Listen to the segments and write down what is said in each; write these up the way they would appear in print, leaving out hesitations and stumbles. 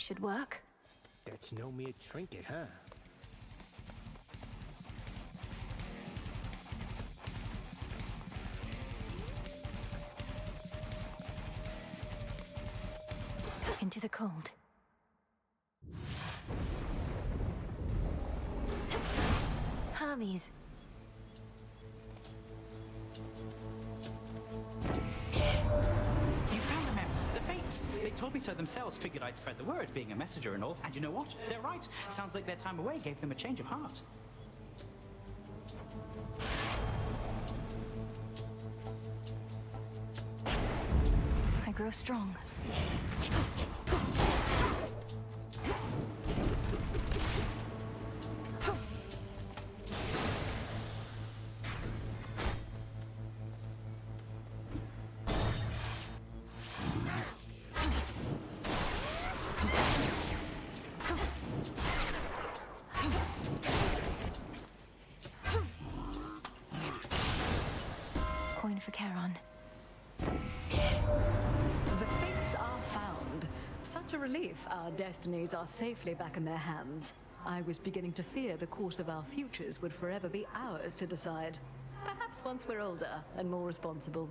should work. That's no mere trinket, huh? Into the cold. Hermes. You found the map. The Fates. They told me so themselves, figured I'd spread the word, being a messenger and all. And you know what? They're right. Sounds like their time away gave them a change of heart. I grow strong. Coin for Charon. The fates are found. Such a relief our destinies are safely back in their hands. I was beginning to fear the course of our futures would forever be ours to decide. Perhaps once we're older and more responsible.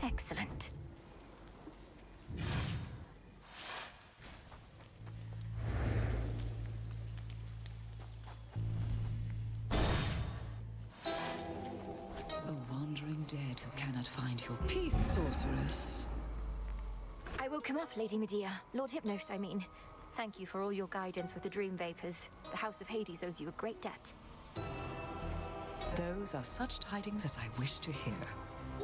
Excellent. A wandering dead who cannot find your peace, sorceress. I will come up, Lady Medea. Lord Hypnos, I mean. Thank you for all your guidance with the dream vapors. The House of Hades owes you a great debt. Those are such tidings as I wish to hear.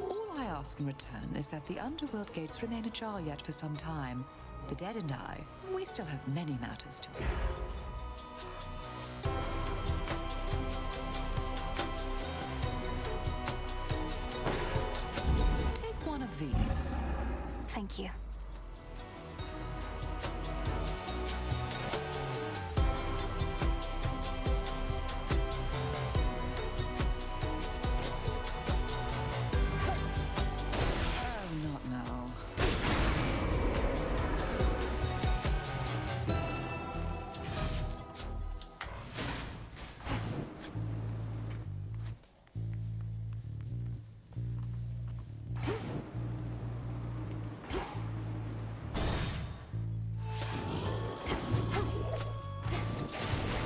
All I ask in return is that the underworld gates remain ajar yet for some time. The dead and I, we still have many matters to do. Take one of these. Thank you. Oh, not now.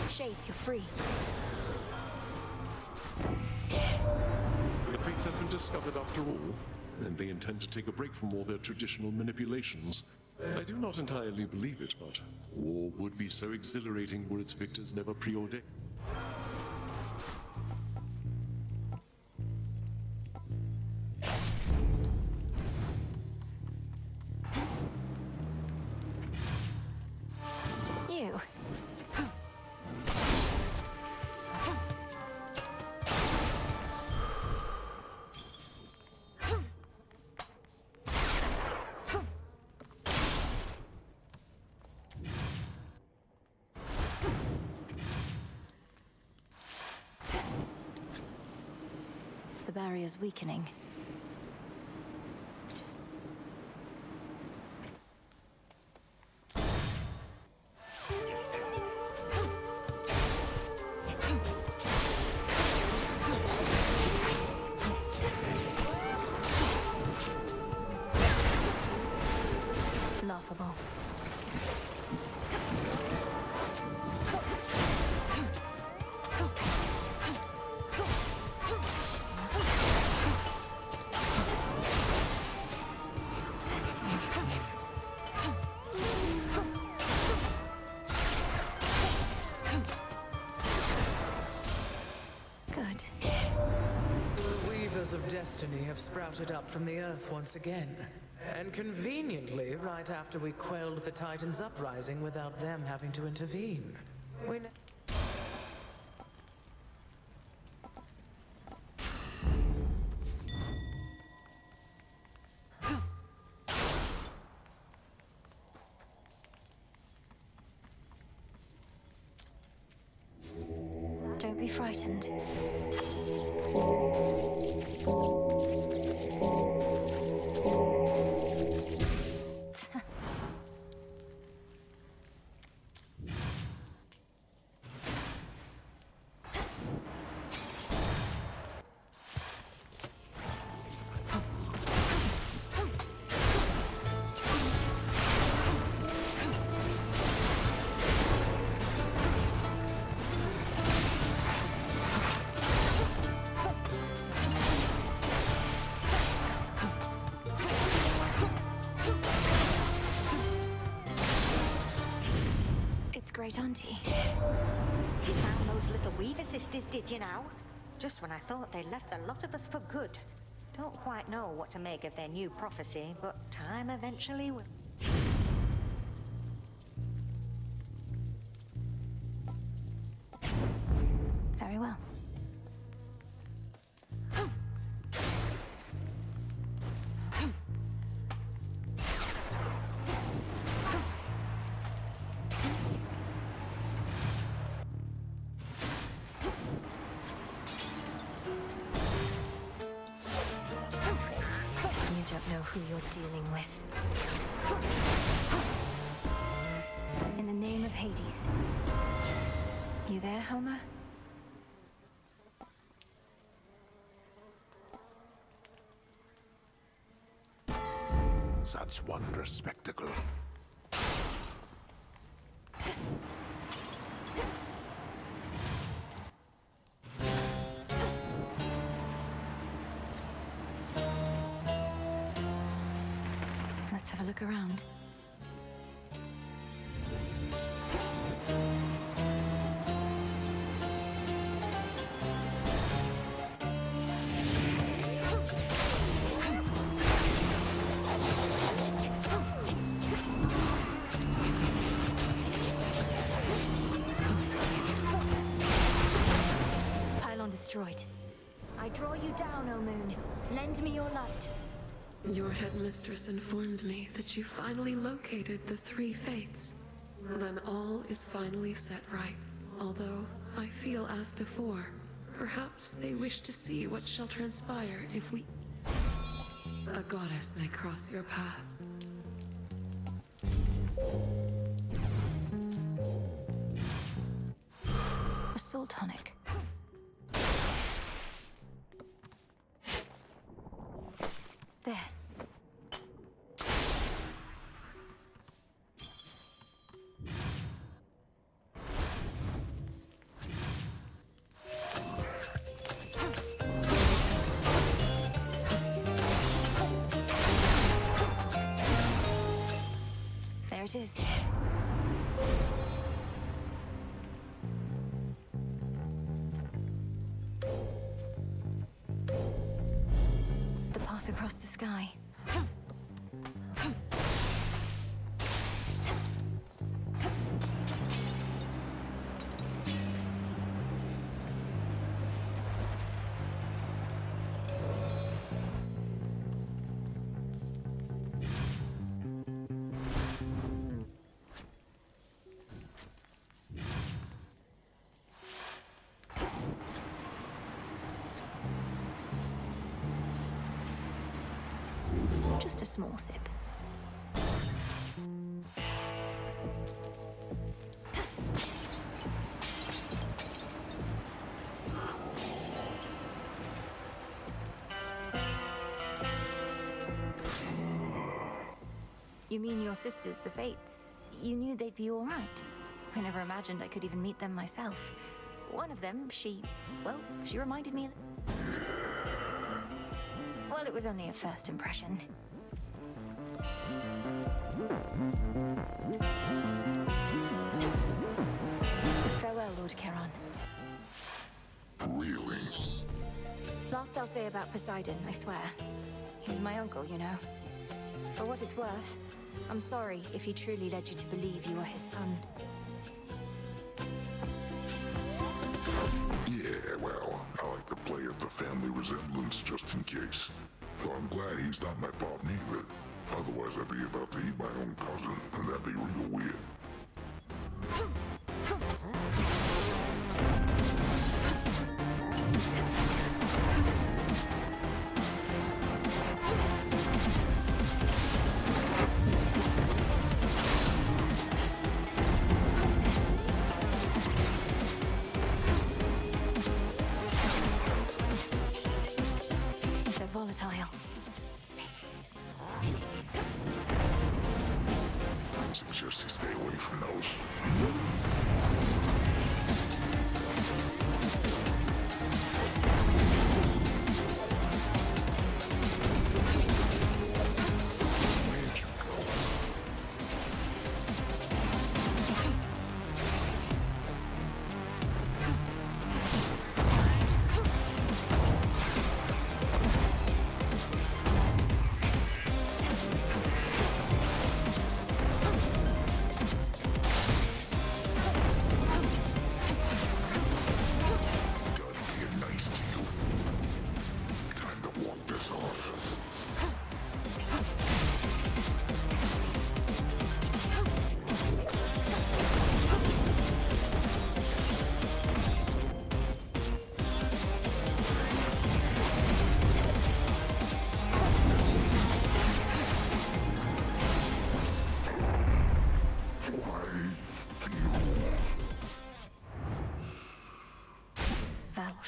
Shades, you're free. The fates have been discovered after all, and they intend to take a break from all their traditional manipulations. I do not entirely believe it, but war would be so exhilarating were its victors never preordained. You. The barrier's weakening. Laughable. Good. The Weavers of Destiny have sprouted up from the Earth once again. And conveniently, right after we quelled the Titans' uprising without them having to intervene. We be frightened. Great Auntie. You found those little Weaver sisters, did you now? Just when I thought they left a lot of us for good. Don't quite know what to make of their new prophecy, but time eventually will. Very well. You don't know who you're dealing with. In the name of Hades. You there, Homer? Such wondrous spectacle. Let's have a look around. Pylon destroyed. I draw you down, O Moon. Lend me your light. Your headmistress informed me that you finally located the three fates. Then all is finally set right. Although I feel as before, perhaps they wish to see what shall transpire if we... A goddess may cross your path. A soul tonic. There. There it is. The path across the sky. Just a small sip. You mean your sisters, the Fates? You knew they'd be all right? I never imagined I could even meet them myself. One of them, she reminded me... Well, it was only a first impression. Farewell, Lord Charon. Really? Last I'll say about Poseidon, I swear. He's my uncle, you know. For what it's worth, I'm sorry if he truly led you to believe you were his son. Yeah, well, I like to play up the family resemblance just in case. So I'm glad he's not my pop neither. Otherwise I'd be about to eat my own cousin, and that'd be real weird.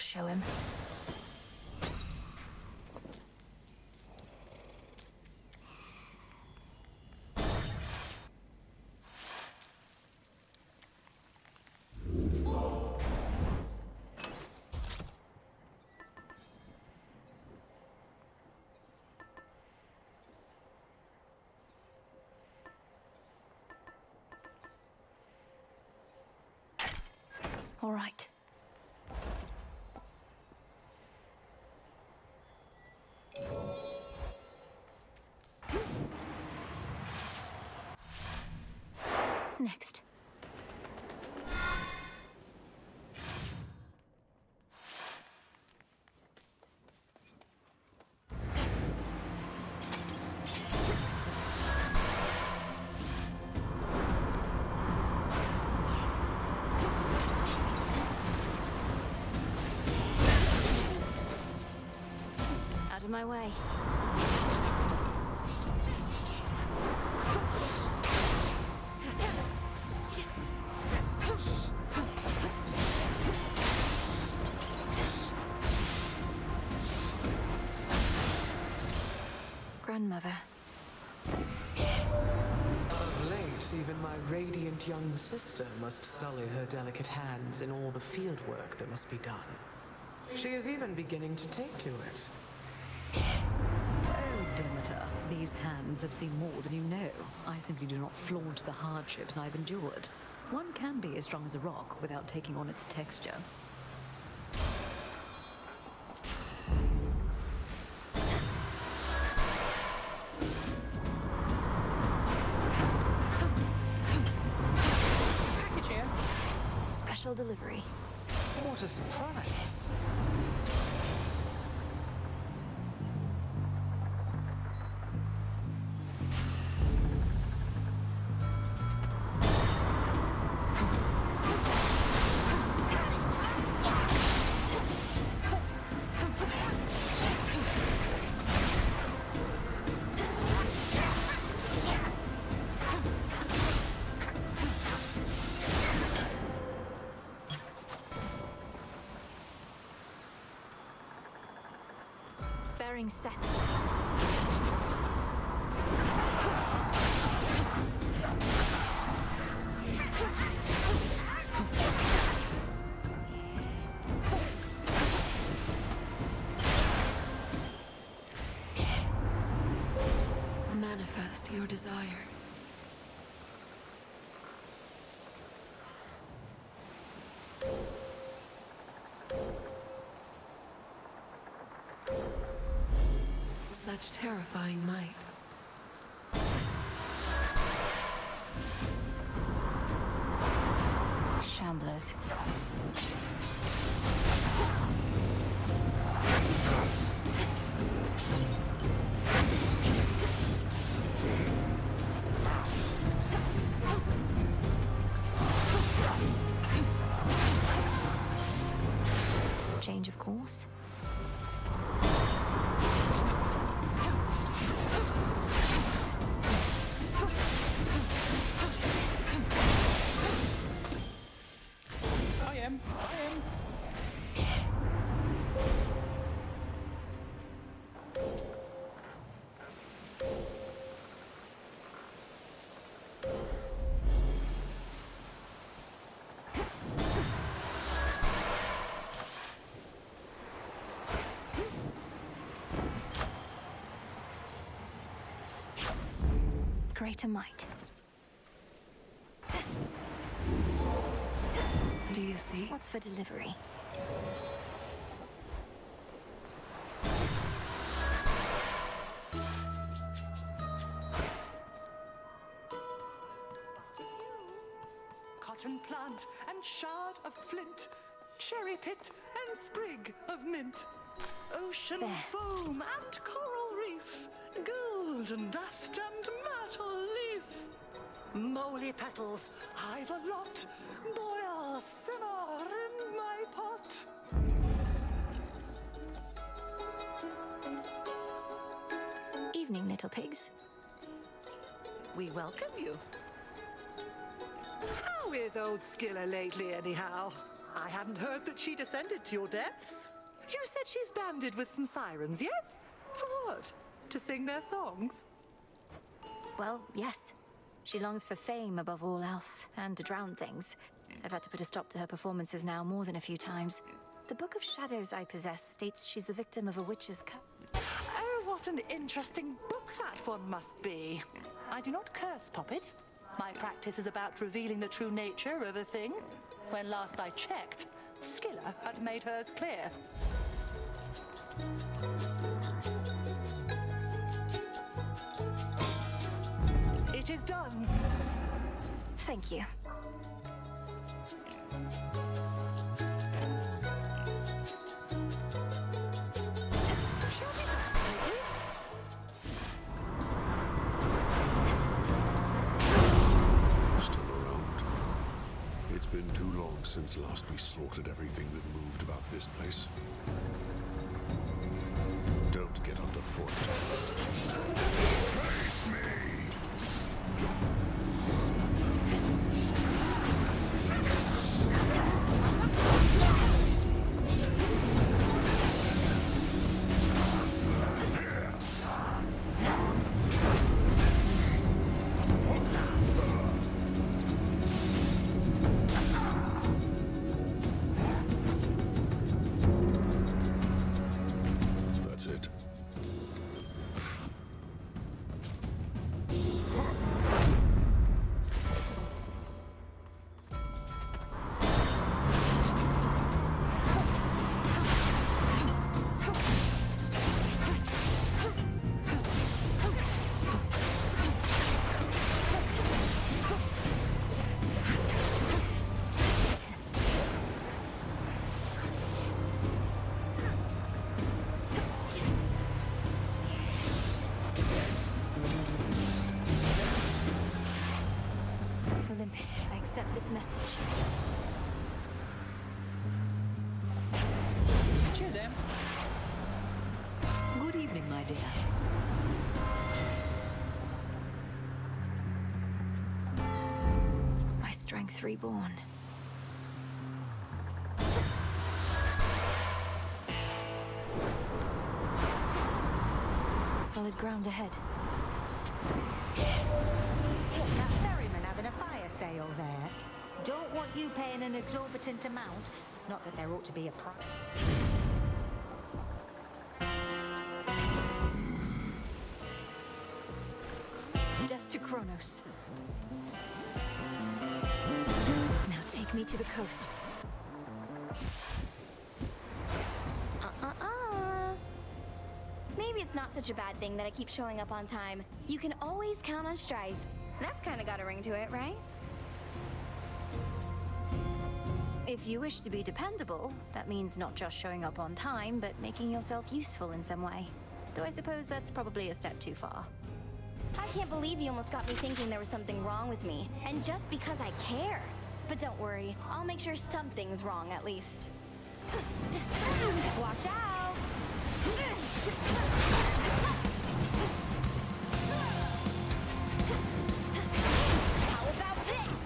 show him. All right. Next. Out of my way. Grandmother. Of late, even my radiant young sister must sully her delicate hands in all the field work that must be done. She is even beginning to take to it. Oh, Demeter, these hands have seen more than you know. I simply do not flaunt the hardships I've endured. One can be as strong as a rock without taking on its texture. Package here. Special delivery. What a surprise. Bearing set. Manifest your desire. Such terrifying might. Shamblers. Change of course. I am. Greater might. Do you see? What's for delivery? Cotton plant and shard of flint, cherry pit and sprig of mint, ocean There. foam and coral reef, golden dust and myrtle leaf. Moly petals, I've a lot, boil, simmer in my pot. Evening, little pigs. We welcome you. How is old Skiller lately, anyhow? I hadn't heard that she descended to your depths. You said she's banded with some sirens, yes? For what? To sing their songs? Well, yes. She longs for fame above all else, and to drown things. I've had to put a stop to her performances now more than a few times. The Book of Shadows I possess states she's the victim of a witch's curse. Oh, what an interesting book that one must be. I do not curse, Poppet. My practice is about revealing the true nature of a thing. When last I checked, Skilla had made hers clear. It is done. Thank you. Show me that, please. Still around. It's been too long since last we slaughtered everything that moved about this place. Don't get underfoot. Face me! That's it. Olympus, I accept this message. Cheers, Em. Good evening, my dear. My strength reborn. Solid ground ahead. That ferryman having a fire sale there. Don't want you paying an exorbitant amount. Not that there ought to be a price. Death to Kronos. Now take me to the coast. Maybe it's not such a bad thing that I keep showing up on time. You can always count on Strife. That's kind of got a ring to it, right? If you wish to be dependable, that means not just showing up on time, but making yourself useful in some way. Though I suppose that's probably a step too far. I can't believe you almost got me thinking there was something wrong with me. And just because I care. But don't worry, I'll make sure something's wrong at least. Watch out! How about this?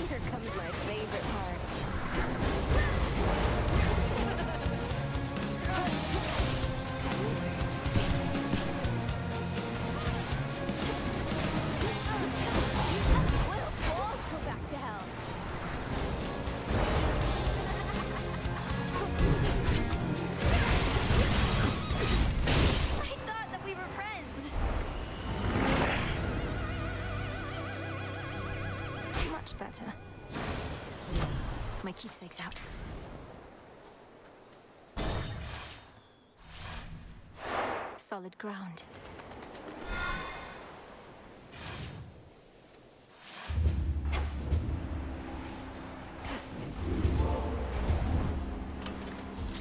Here comes my favorite part. We'll all go back to hell. I thought that we were friends. Much better. My keepsake's out. Solid ground.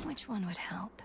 Which one would help?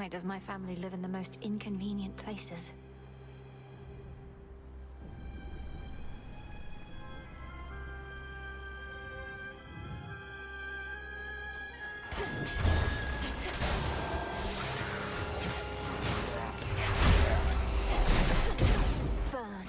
why does my family live in the most inconvenient places? Burn.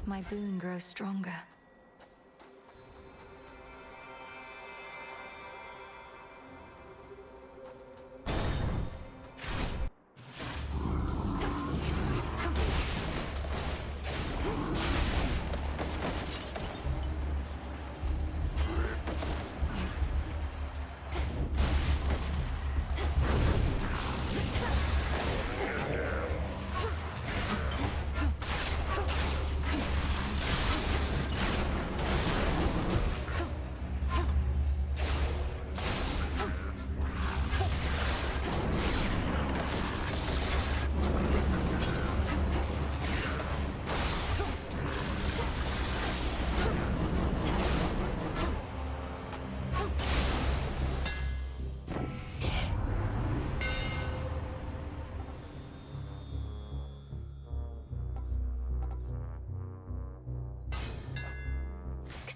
My boon grows stronger.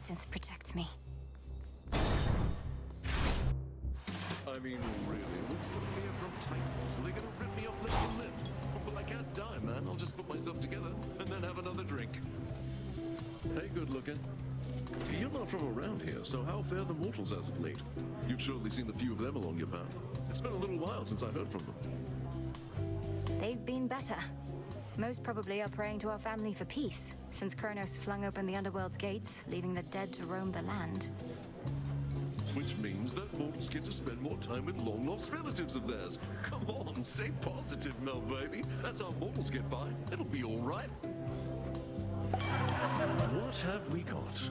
Synth, protect me. I mean, really, what's the fear from Titans? Are they gonna rip me off left and left? Well, I can't die, man. I'll just put myself together and then have another drink. Hey, good looking. You're not from around here, so how fare the mortals as of late? You've surely seen a few of them along your path. It's been a little while since I heard from them. They've been better. Most probably are praying to our family for peace, since Kronos flung open the Underworld's gates, leaving the dead to roam the land. Which means that mortals get to spend more time with long-lost relatives of theirs. Come on, stay positive, Mel, baby. That's how mortals get by. It'll be all right. What have we got?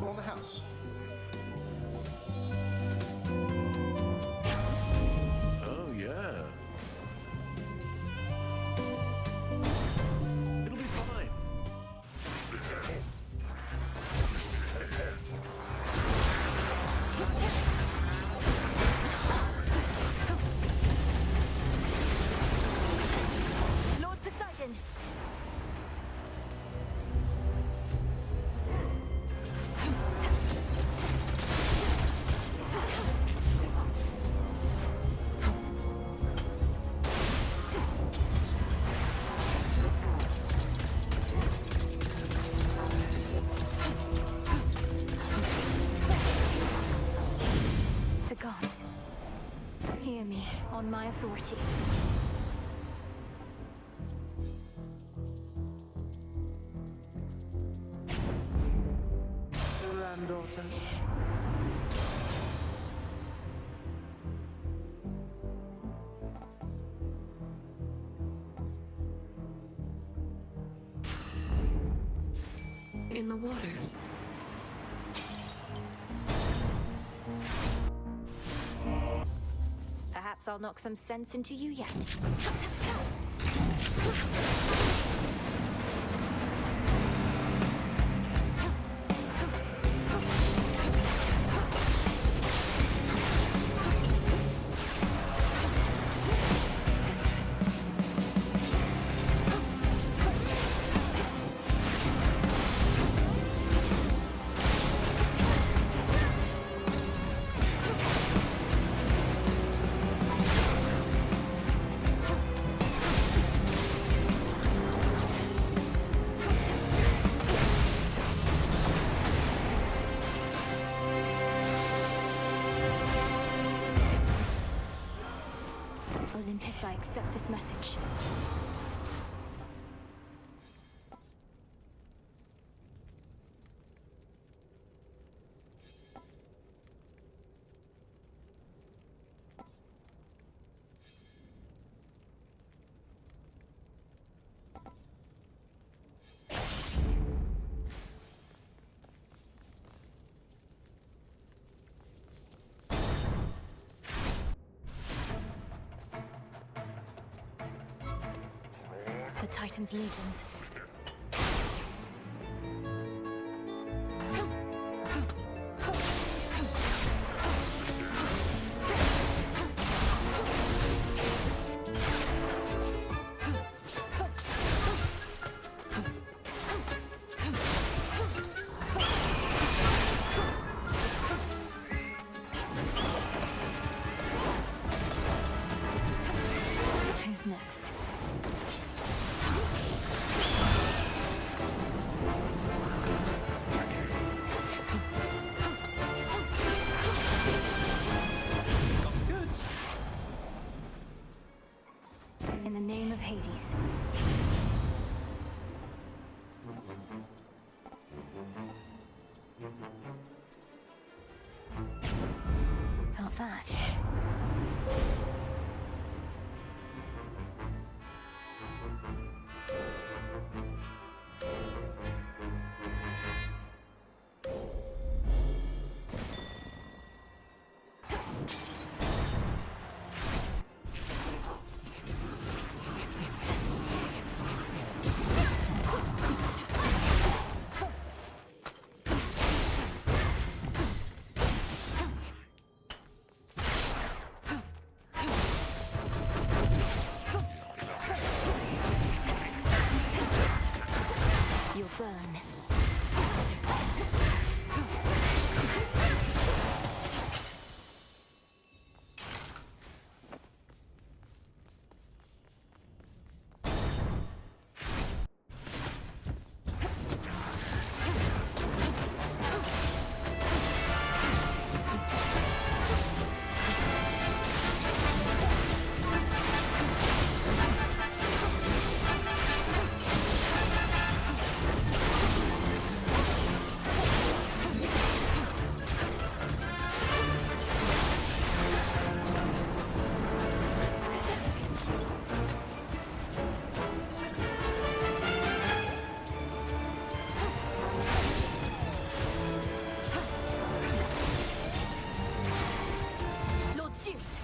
On the house. Oh, yeah. It'll be fine. Lord Poseidon! The gods, hear me on my authority. Granddaughter. In the waters. Perhaps I'll knock some sense into you yet. Olympus, I accept this message. Titan's legions. Who's next? Got the goods. In the name of Hades. Not that. You'll burn. Lord Zeus!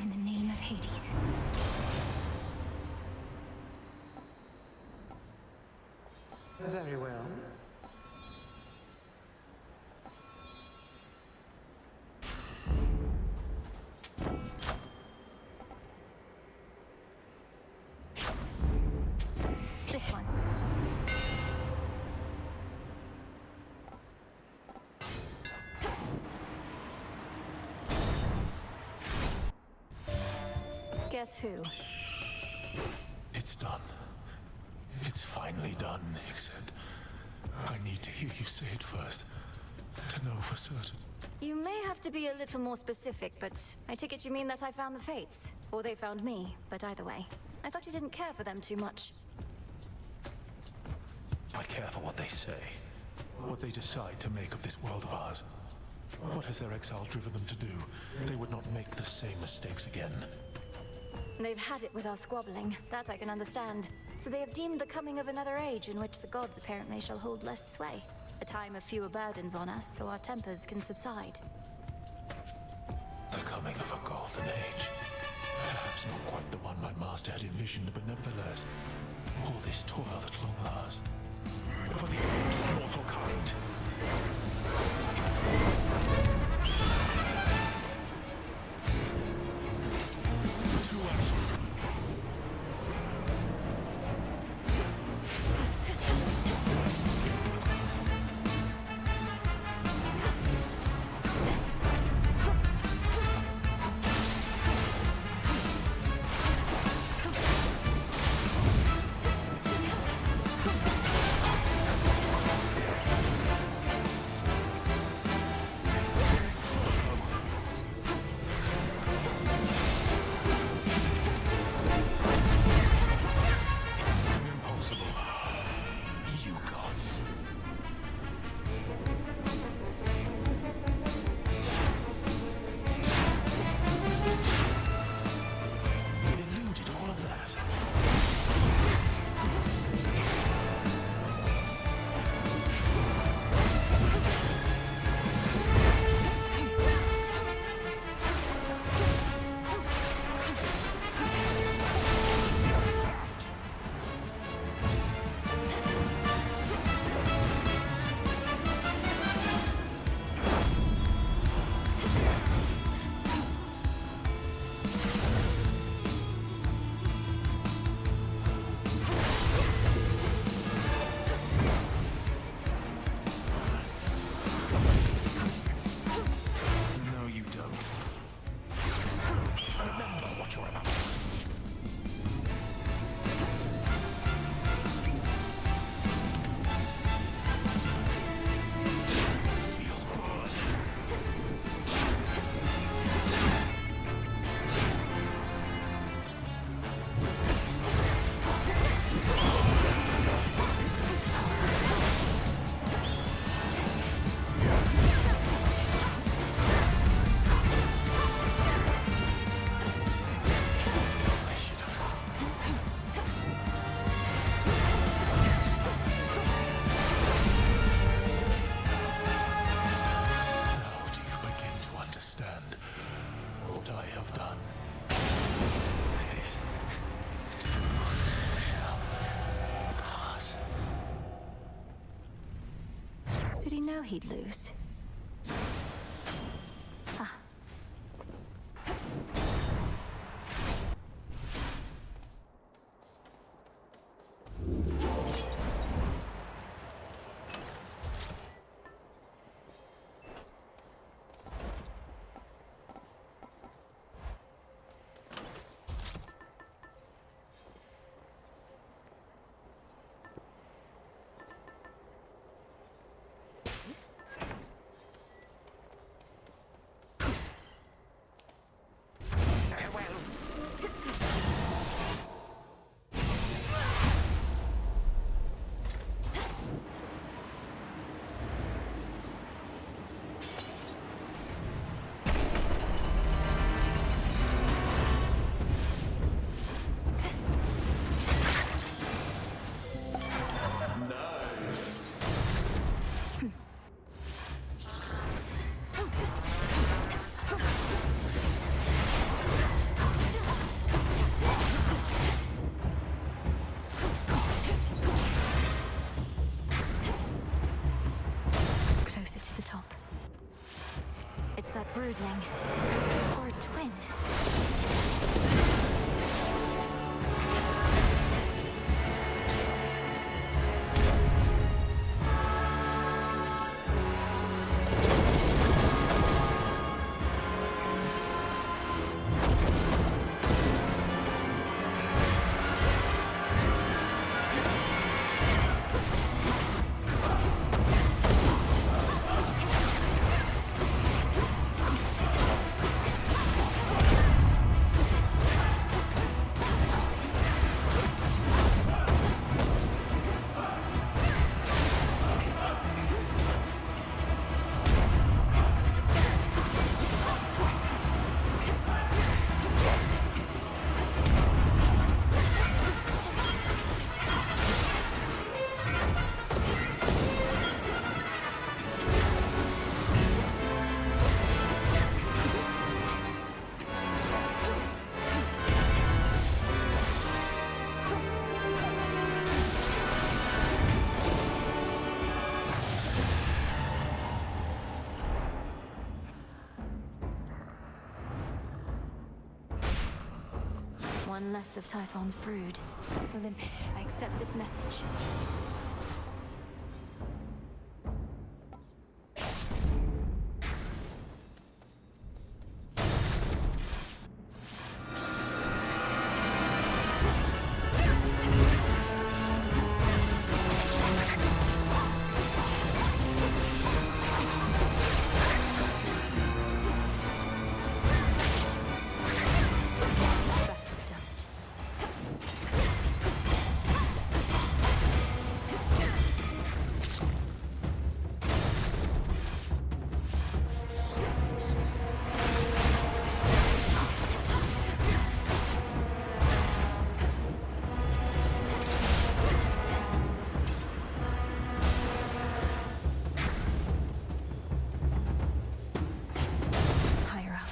In the name of Hades. Very well. This one. Guess who? It's done. It's finally done, except I need to hear you say it first, to know for certain. You may have to be a little more specific, but I take it you mean that I found the Fates. Or they found me, but either way. I thought you didn't care for them too much. I care for what they say, what they decide to make of this world of ours. What has their exile driven them to do? They would not make the same mistakes again. They've had it with our squabbling, that I can understand. So they have deemed the coming of another age in which the gods apparently shall hold less sway. A time of fewer burdens on us, so our tempers can subside. The coming of a golden age. Perhaps not quite the one my master had envisioned, but nevertheless, all this toil at long last. For the immortal kind. To ashes. he'd lose. Ah. Closer to the top. It's that broodling. Or a twin. One less of Typhon's brood. Olympus, I accept this message. Back to the dust. Higher up.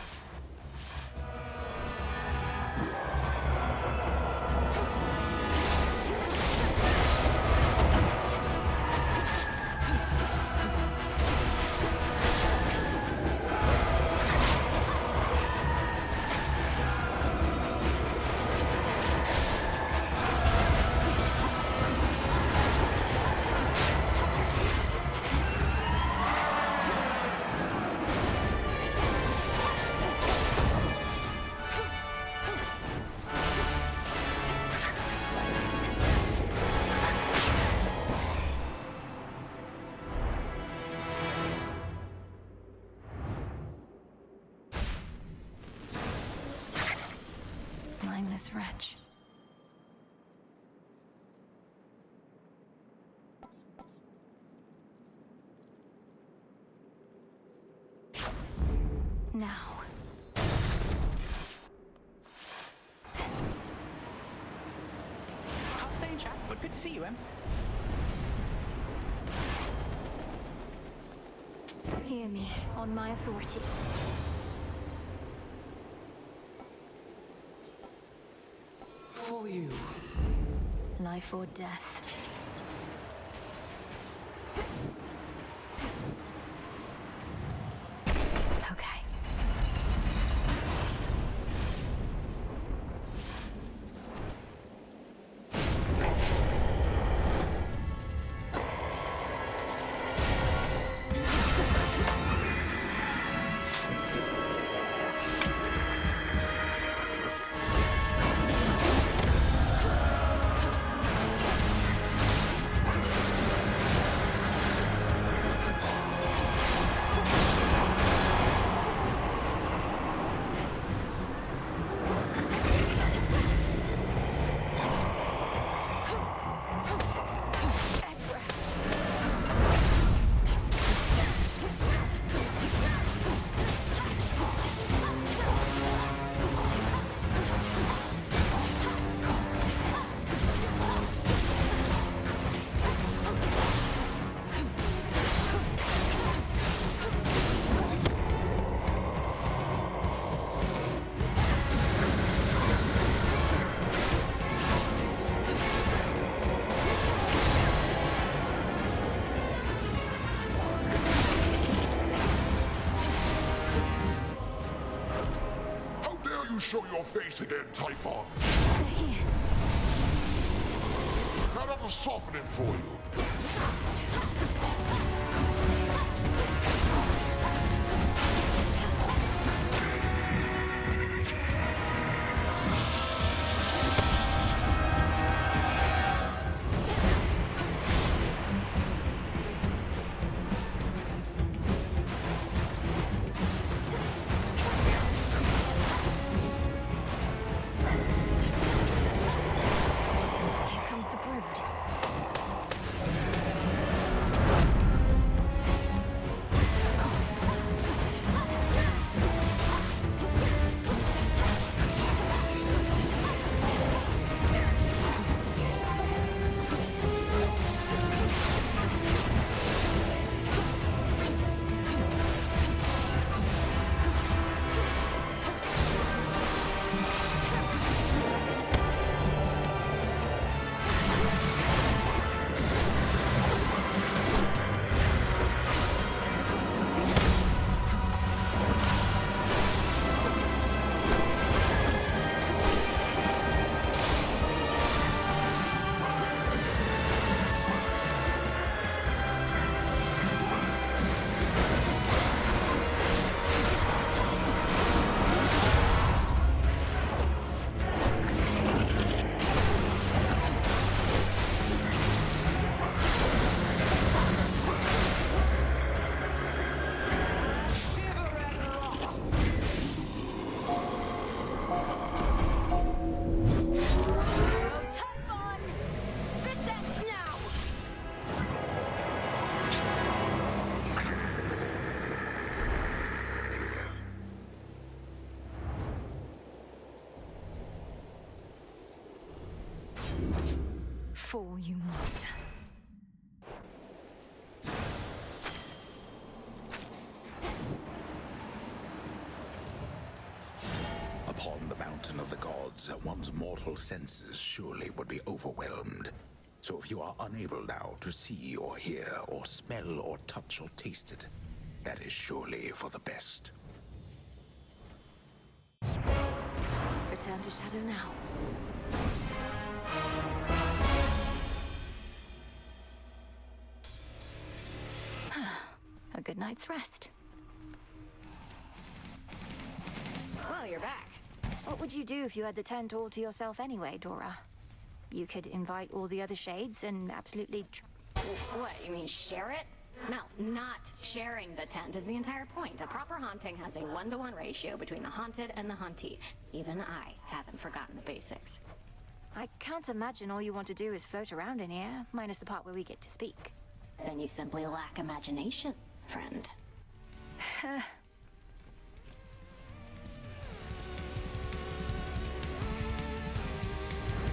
Mindless wretch. Now. Can't stay in chat, but good to see you, Em. Hear me, on my authority. For you. Life or death. show your face again, Typhon. They're here. That ought to soften him for you. Here comes the brood. Fall, you monster. Upon the mountain of the gods, one's mortal senses surely would be overwhelmed. So if you are unable now to see or hear or smell or touch or taste it, that is surely for the best. Return to Shadow now. A good night's rest. Well, you're back. What would you do if you had the tent all to yourself anyway, Dora? You could invite all the other shades and absolutely... What, you mean share it? No, not sharing the tent is the entire point. A proper haunting has a 1-to-1 ratio between the haunted and the hauntee. Even I haven't forgotten the basics. I can't imagine all you want to do is float around in here, minus the part where we get to speak. Then you simply lack imagination, friend.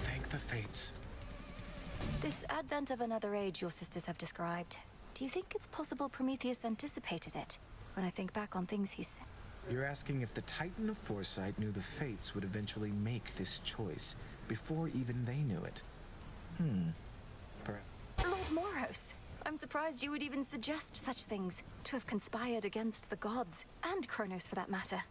Thank the fates. This advent of another age your sisters have described, do you think it's possible Prometheus anticipated it? When I think back on things he said... You're asking if the Titan of Foresight knew the fates would eventually make this choice, before even they knew it. Lord Moros, I'm surprised you would even suggest such things, to have conspired against the gods, and Kronos for that matter.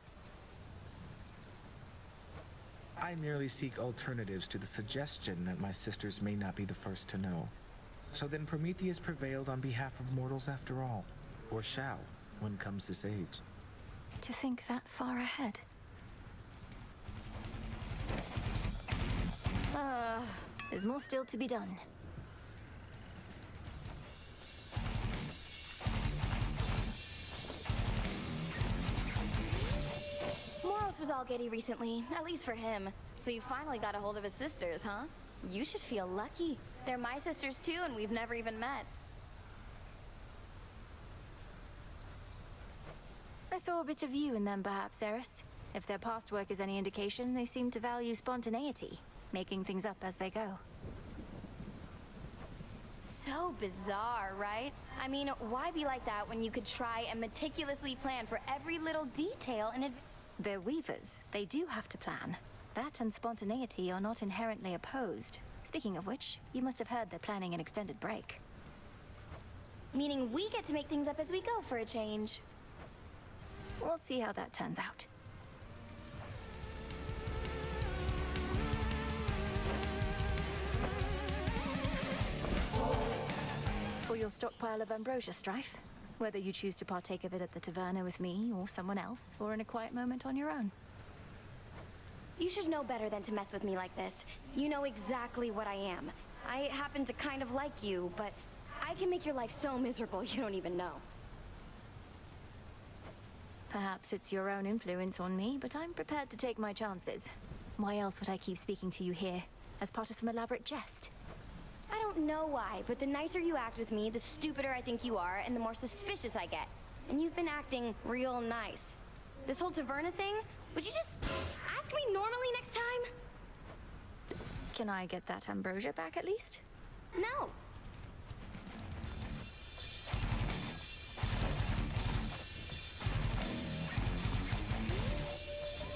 I merely seek alternatives to the suggestion that my sisters may not be the first to know. So then Prometheus prevailed on behalf of mortals after all, or shall, when comes this age. To think that far ahead. There's more still to be done. Moros was all giddy recently, at least for him. So you finally got a hold of his sisters, huh? You should feel lucky. They're my sisters too, and we've never even met. I saw a bit of you in them, perhaps, Eris. If their past work is any indication, they seem to value spontaneity, making things up as they go. So bizarre, right? I mean, why be like that when you could try and meticulously plan for every little detail and They're weavers. They do have to plan. That and spontaneity are not inherently opposed. Speaking of which, you must have heard they're planning an extended break. Meaning we get to make things up as we go for a change. We'll see how that turns out. your stockpile of ambrosia, Strife. Whether you choose to partake of it at the taverna with me or someone else, or in a quiet moment on your own. You should know better than to mess with me like this. You know exactly what I am. I happen to kind of like you, but I can make your life so miserable you don't even know. Perhaps it's your own influence on me, but I'm prepared to take my chances. Why else would I keep speaking to you here? As part of some elaborate jest? I don't know why, but the nicer you act with me, the stupider I think you are, and the more suspicious I get. And you've been acting real nice. This whole taverna thing, would you just ask me normally next time? Can I get that ambrosia back at least? No.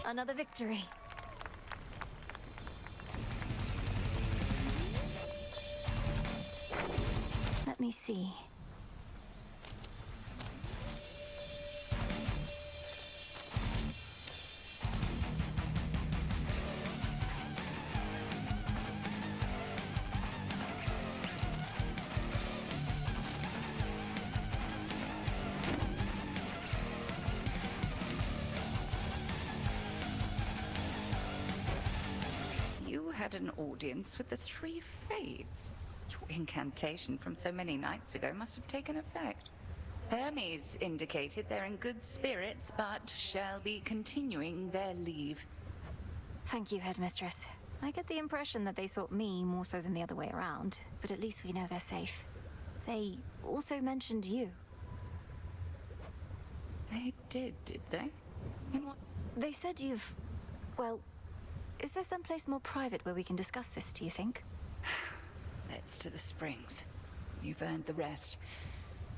Another victory. Let me see. You had an audience with the three Fates. Your incantation from so many nights ago must have taken effect. Hermes indicated they're in good spirits, but shall be continuing their leave. Thank you, Headmistress. I get the impression that they sought me more so than the other way around, but at least we know they're safe. They also mentioned you. They did they? In what? They said you've... Well, is there someplace more private where we can discuss this, do you think? Let's to the springs. You've earned the rest.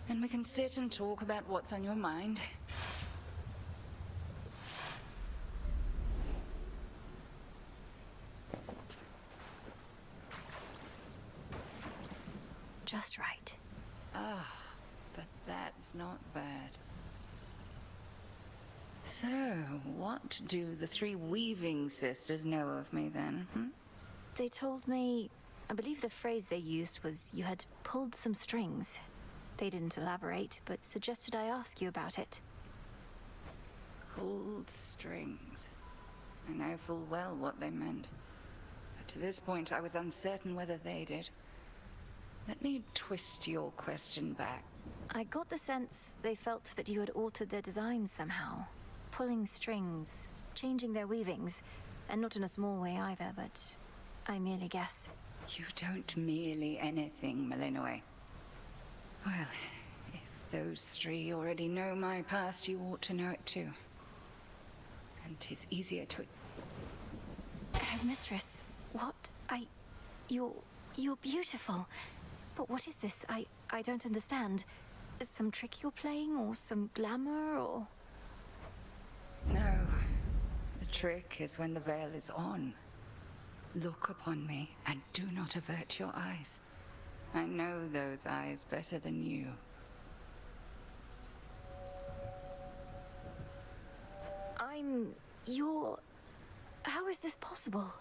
And we can sit and talk about what's on your mind. Just right. Ah, but that's not bad. So, what do the three weaving sisters know of me then, They told me... I believe the phrase they used was you had pulled some strings. They didn't elaborate, but suggested I ask you about it. Pulled strings. I know full well what they meant. But to this point, I was uncertain whether they did. Let me twist your question back. I got the sense they felt that you had altered their designs somehow. Pulling strings, changing their weavings, and not in a small way either, but I merely guess. You don't merely anything, Malinois. Well, if those three already know my past, you ought to know it too. And 'tis easier to... Headmistress, what? You're beautiful. But what is this? I don't understand. Some trick you're playing, or some glamour, or... No. The trick is when the veil is on. Look upon me, and do not avert your eyes. I know those eyes better than you. You're... How is this possible?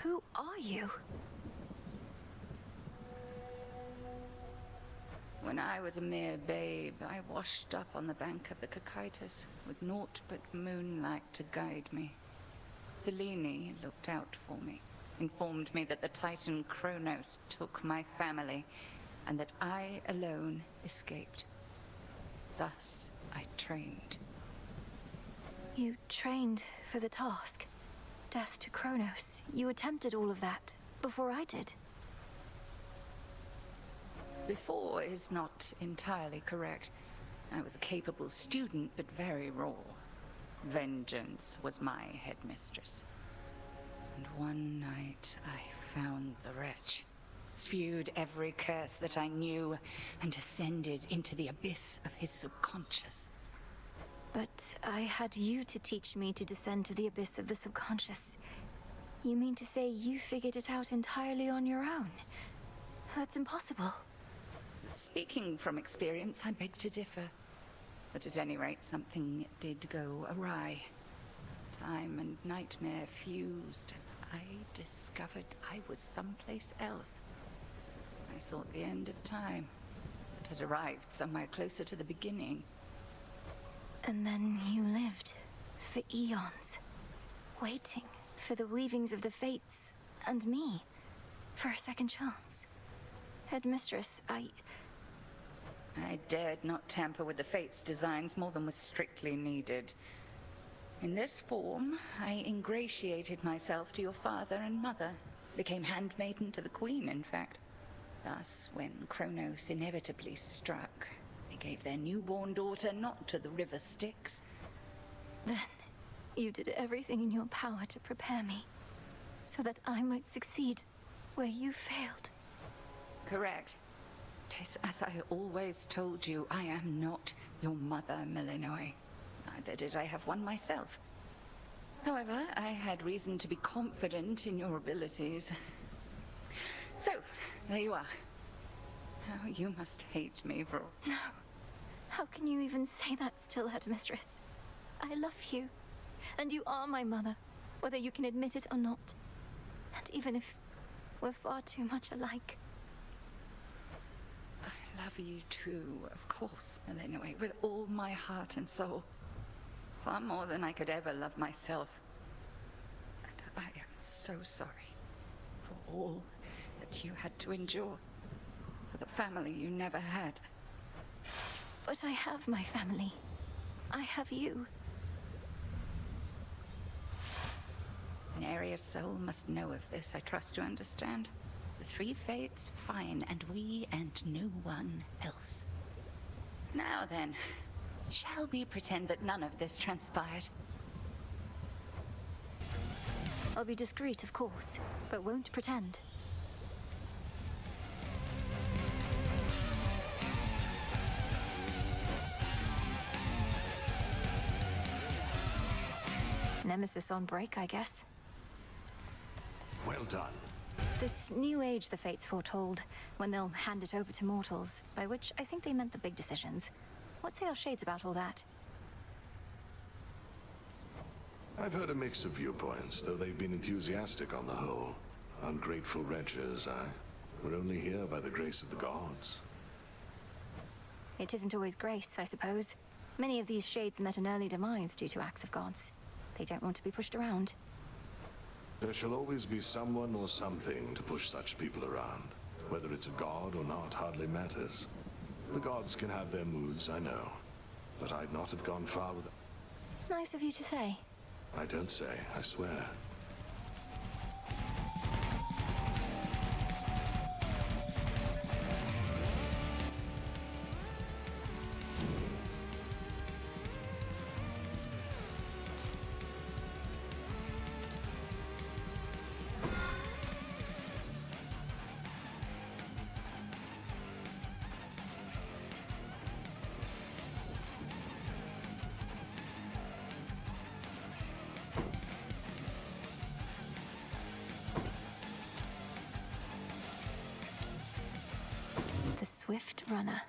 Who are you? When I was a mere babe, I washed up on the bank of the Cocytus, with naught but moonlight to guide me. Selene looked out for me, informed me that the Titan Kronos took my family, and that I alone escaped. Thus, I trained. You trained for the task. Death to Kronos. You attempted all of that before I did. Before is not entirely correct. I was a capable student, but very raw. Vengeance was my headmistress. And one night I found the wretch, spewed every curse that I knew, and descended into the abyss of his subconscious. But I had you to teach me to descend to the abyss of the subconscious. You mean to say you figured it out entirely on your own? That's impossible. Speaking from experience, I beg to differ. But at any rate, something did go awry. Time and nightmare fused, and I discovered I was someplace else. I sought the end of time, had arrived somewhere closer to the beginning. And then you lived for eons, waiting for the weavings of the fates and me for a second chance. Headmistress, I dared not tamper with the Fates' designs more than was strictly needed. In this form, I ingratiated myself to your father and mother, became handmaiden to the Queen, in fact. Thus, when Kronos inevitably struck, they gave their newborn daughter not to the river Styx. Then you did everything in your power to prepare me, so that I might succeed where you failed. Correct. 'Tis as I always told you, I am not your mother, Millenoi. Neither did I have one myself. However, I had reason to be confident in your abilities. So, there you are. How you must hate me for... No. How can you even say that still, Headmistress? I love you, and you are my mother, whether you can admit it or not. And even if we're far too much alike. I love you too, of course, Millenoi, with all my heart and soul. Far more than I could ever love myself. And I am so sorry for all that you had to endure, for the family you never had. But I have my family. I have you. Neria's soul must know of this, I trust you understand. The three fates, fine, and we and no one else. Now then, shall we pretend that none of this transpired? I'll be discreet, of course, but won't pretend. Nemesis on break, I guess. Well done. This new age the Fates foretold, when they'll hand it over to mortals, by which I think they meant the big decisions. What say our shades about all that? I've heard a mix of viewpoints, though they've been enthusiastic on the whole. Ungrateful wretches, We're only here by the grace of the gods. It isn't always grace, I suppose. Many of these shades met an early demise due to acts of gods. They don't want to be pushed around. There shall always be someone or something to push such people around. Whether it's a god or not hardly matters. The gods can have their moods, I know. But I'd not have gone far with... Nice of you to say. I don't say, I swear. The Swift Runner.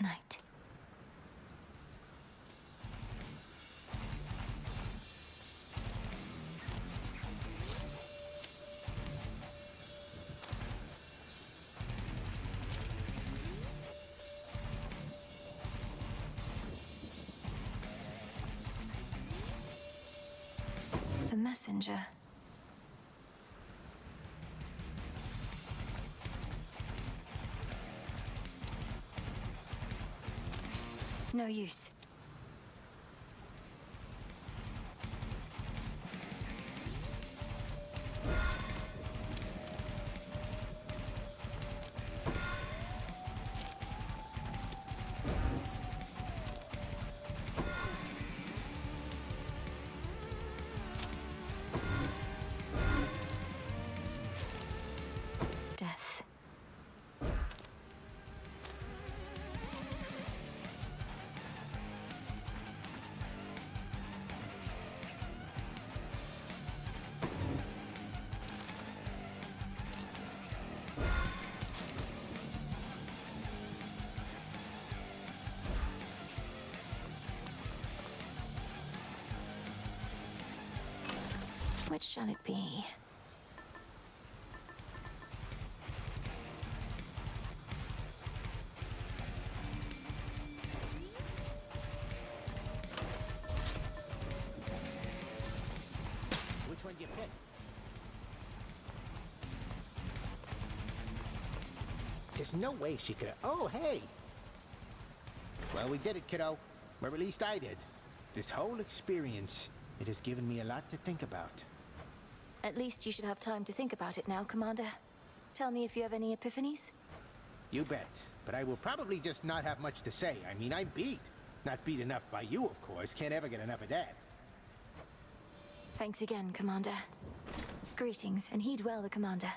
Night. The messenger. No use. Death. Which shall it be? Which one do you pick? There's no way she could have... Oh, hey! Well, we did it, kiddo. Or at least I did. This whole experience, it has given me a lot to think about. At least you should have time to think about it now, Commander. Tell me if you have any epiphanies. You bet. But I will probably just not have much to say. I mean, I'm beat. Not beat enough by you, of course. Can't ever get enough of that. Thanks again, Commander. Greetings, and heed well the Commander.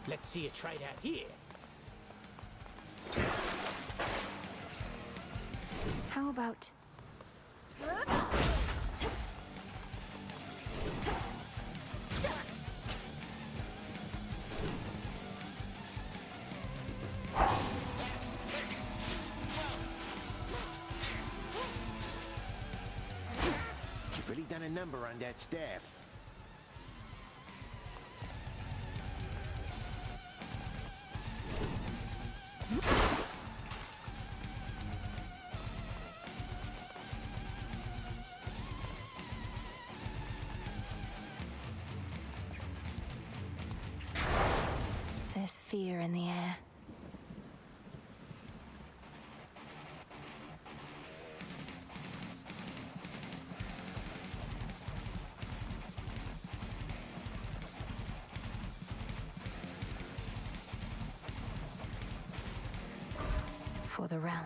Let's see you try that here. How about... You've really done a number on that staff. There's fear in the air. For the realm.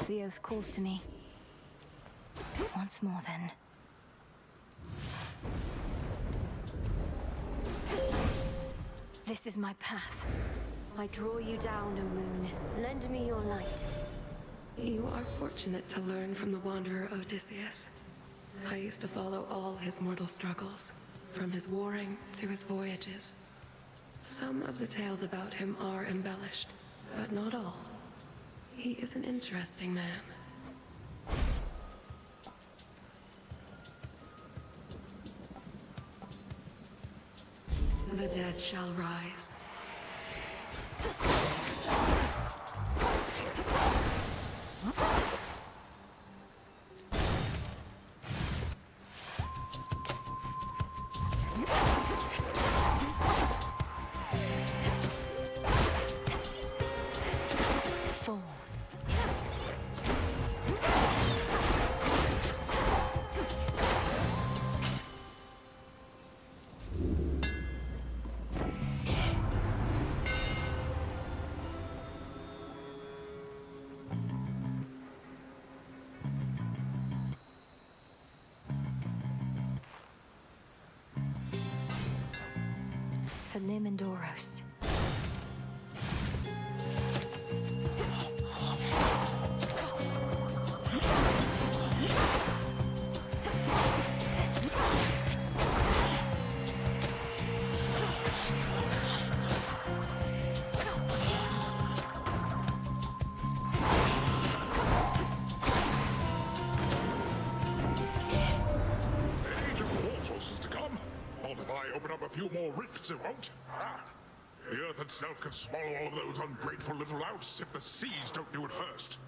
The oath calls to me. Once more, then. This is my path. I draw you down, O moon. Lend me your light. You are fortunate to learn from the wanderer Odysseus. I used to follow all his mortal struggles, from his warring to his voyages. Some of the tales about him are embellished, but not all. He is an interesting man. The dead shall rise. For Limandoros. few more rifts, it won't. Ah! The Earth itself can swallow all of those ungrateful little louts if the seas don't do it first.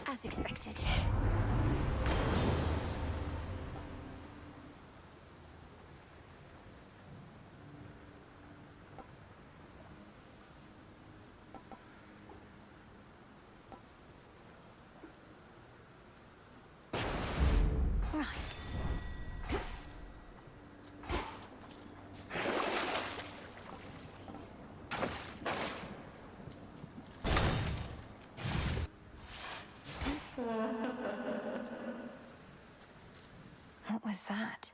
As expected. Right. What was that?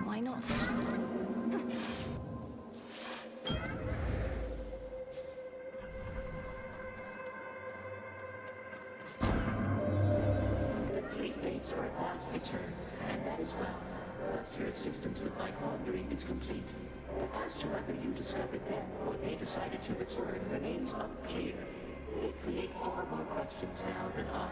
Why not? Three fates are at last returned, and that is well. Thus your assistance with my quandary is complete. But as to whether you discovered them or they decided to return remains unclear. They create far more questions now than I.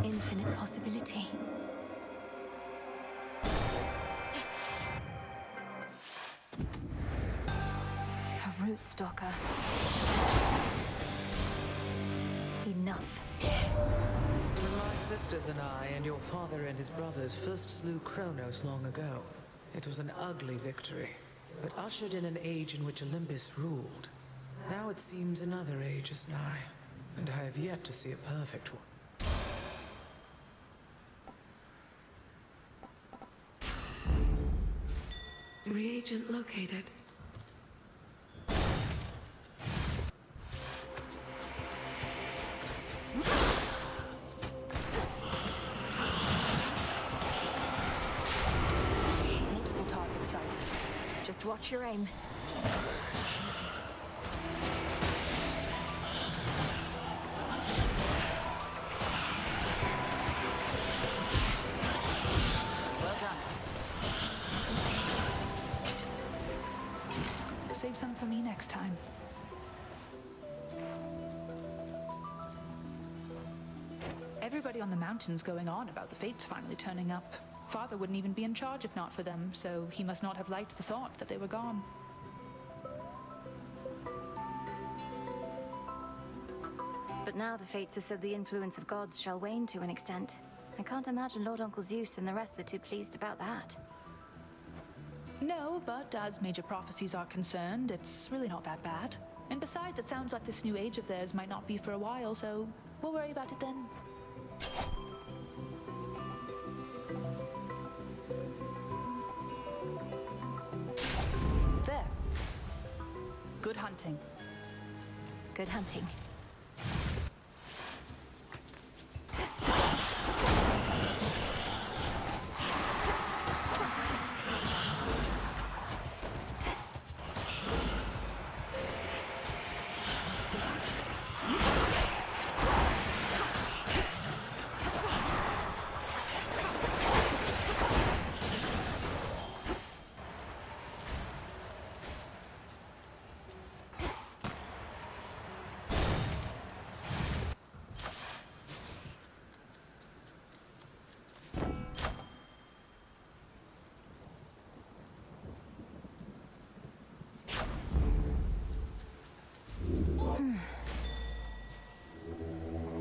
Infinite possibility. A root stalker. Enough. When my sisters and I and your father and his brothers first slew Kronos long ago, it was an ugly victory, but ushered in an age in which Olympus ruled. Now it seems another age is nigh, and I have yet to see a perfect one. Reagent located. Multiple targets sighted. Just watch your aim. Well done. Save some for me next time. Everybody on the mountain's going on about the fates finally turning up. Father wouldn't even be in charge if not for them, so he must not have liked the thought that they were gone. But now the fates have said the influence of gods shall wane to an extent. I can't imagine Lord Uncle Zeus and the rest are too pleased about that. No, but as major prophecies are concerned, it's really not that bad. And besides, it sounds like this new age of theirs might not be for a while, so we'll worry about it then. There. Good hunting. Good hunting.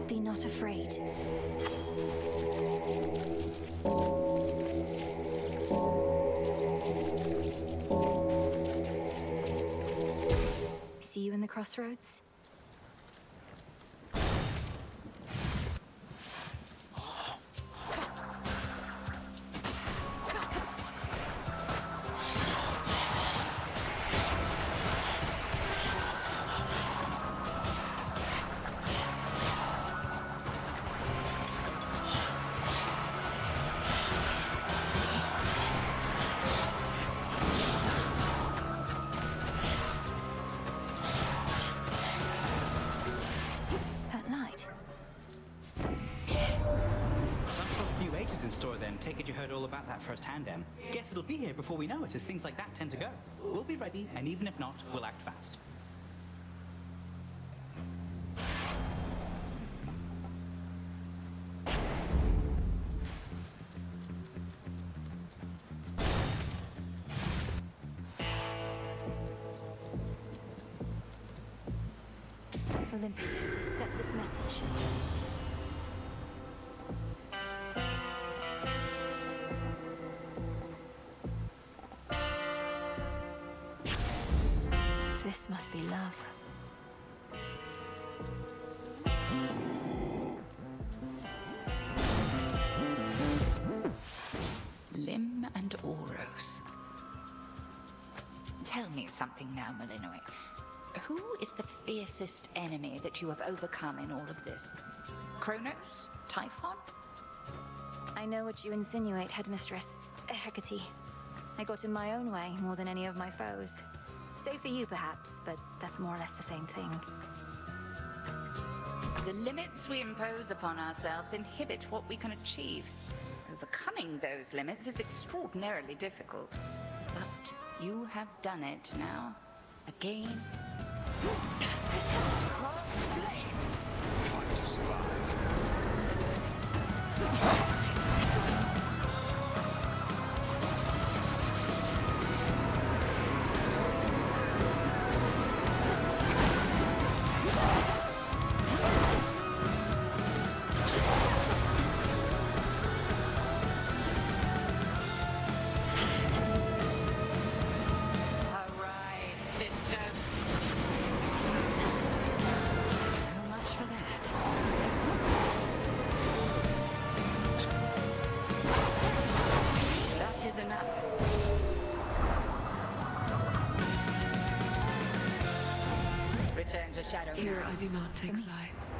Be not afraid. crossroads? In store then. Take it you heard all about that firsthand, Em. Guess it'll be here before we know it, as things like that tend to go. We'll be ready, and even if not, we'll act fast. Olympus, accept this message. This must be love. Lim and Oros. Tell me something now, Malinois. Who is the fiercest enemy that you have overcome in all of this? Kronos? Typhon? I know what you insinuate, Headmistress. Hecate. I got in my own way more than any of my foes. Save for you, perhaps, but that's more or less the same thing. The limits we impose upon ourselves inhibit what we can achieve. Overcoming those limits is extraordinarily difficult. But you have done it now. Again. Cross flames. Fight to survive. Here I do not take sides.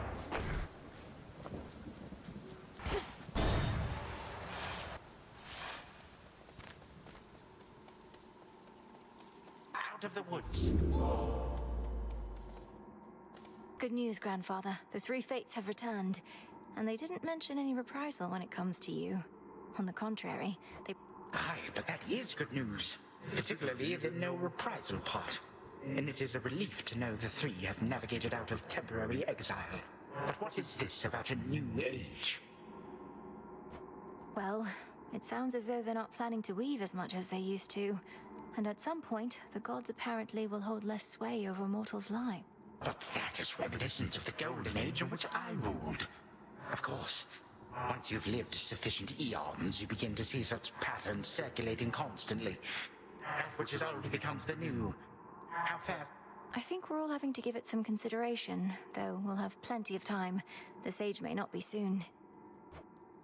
Out of the woods. Good news, Grandfather. The three fates have returned, and they didn't mention any reprisal when it comes to you. On the contrary, they... Aye, but that is good news. Particularly the no reprisal part. And it is a relief to know the three have navigated out of temporary exile. But what is this about a new age? Well, it sounds as though they're not planning to weave as much as they used to. And at some point, the gods apparently will hold less sway over mortals' lives. But that is reminiscent of the golden age in which I ruled. Of course, once you've lived sufficient eons, you begin to see such patterns circulating constantly. That which is old becomes the new. How fast? I think we're all having to give it some consideration, though we'll have plenty of time. This age may not be soon.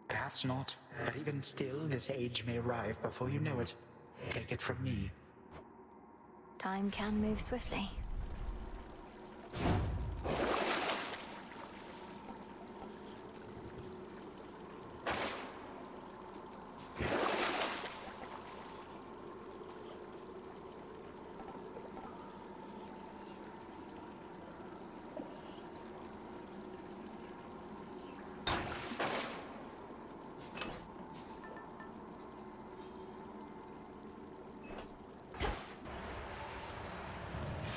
Perhaps not, but even still, this age may arrive before you know it. Take it from me. Time can move swiftly.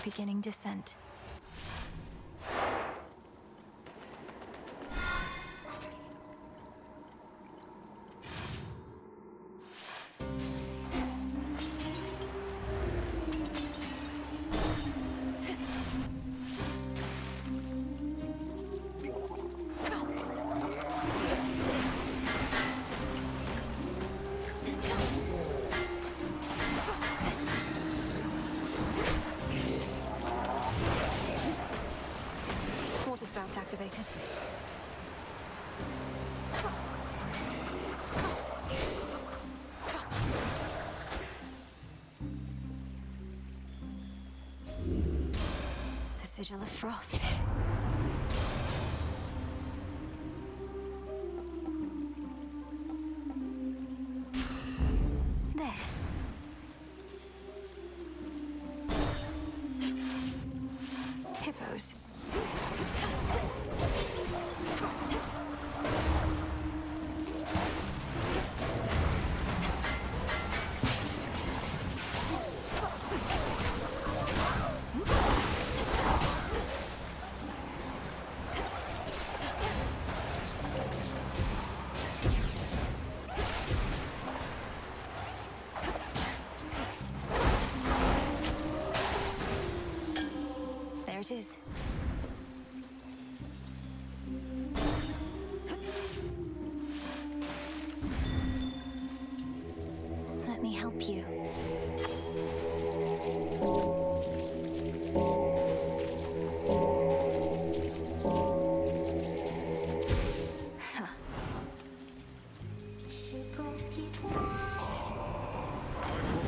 Beginning descent. activated. The sigil of frost. There. Hippos. There it is. Let me help you.